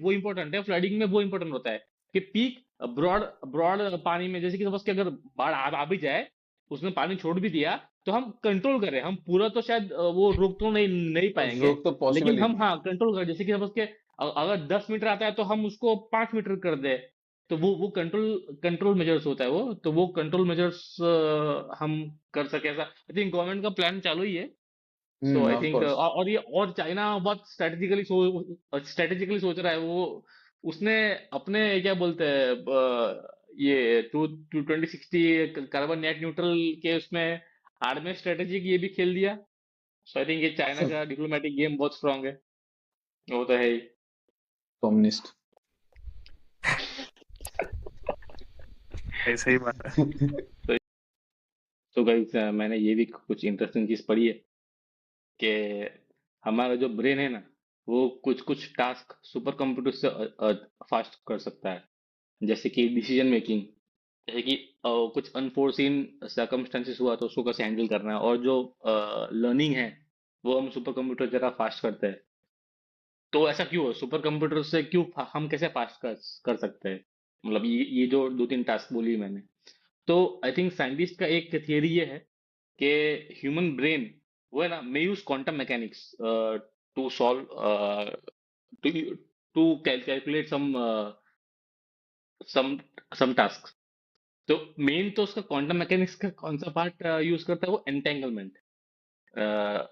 वो इम्पोर्टेंट है, फ्लडिंग में वो इम्पोर्टेंट होता है कि पीक ब्रॉड ब्रॉड पानी में, जैसे कि समझ के अगर बाढ़ आ भी जाए, उसने पानी छोड़ भी दिया, तो हम कंट्रोल करें, हम पूरा तो शायद वो रोक तो नहीं पाएंगे, रोक तो पॉसिबल लेकिन ही हम नहीं है। हाँ कंट्रोल करें, जैसे कि समझ के अगर 10 मीटर आता है तो हम उसको 5 मीटर कर दे, तो वो कंट्रोल कंट्रोल मेजर्स होता है वो, तो वो कंट्रोल मेजर्स हम कर सके, ऐसा आई थिंक गवर्नमेंट का प्लान चालू ही है। सो आई ऑफ थिंक कोर्स। और ये और चाइना बहुत स्ट्रेटेजिकली सोच रहा है वो, उसने अपने क्या बोलते हैं ये 2060 कार्बन नेट न्यूट्रल के उसमें आड़ में स्ट्रेटेजी ये भी खेल दिया, सो आई थिंक ये चाइना का डिप्लोमेटिक गेम बहुत स्ट्रांग है, वो तो है ही। कम्युनिस्ट। ऐसे ही बात है। तो गाइस मैंने ये भी कुछ इंटरेस्टिंग चीज पढ़ी है कि हमारा जो ब्रेन है ना, वो कुछ कुछ टास्क सुपर कंप्यूटर से फास्ट कर सकता है, जैसे कि डिसीजन मेकिंग, जैसे कि कुछ अनफोर्सीन सर्कमस्टेंसेस हुआ तो उसको कैसे हैंडल करना है, और जो लर्निंग है वो हम सुपर कंप्यूटर जरा फास्ट करते हैं, तो ऐसा क्यों है, सुपर कंप्यूटर से क्यों हम कैसे फास्ट कर सकते हैं, मतलब ये जो दो तीन टास्क बोली मैंने, तो आई थिंक साइंटिस्ट का एक थियरी ये है कि ह्यूमन ब्रेन वो है ना may use quantum mechanics to solve to to calculate some some task, तो मेन तो उसका क्वांटम मैकेनिक्स का कौन सा पार्ट यूज करता है, वो एंटेंगलमेंट,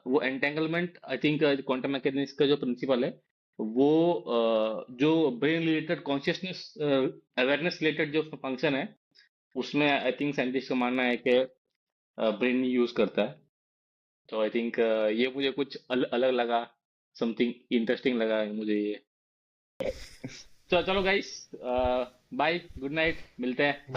वो entanglement I think quantum mechanics का जो प्रिंसिपल है वो जो brain related consciousness awareness related जो फंक्शन है, उसमें आई थिंक साइंटिस्ट का मानना है कि ब्रेन यूज करता है। तो आई थिंक ये मुझे कुछ अलग लगा, समथिंग इंटरेस्टिंग लगा मुझे ये। तो चलो गाइस, बाय, गुड नाइट, मिलते हैं।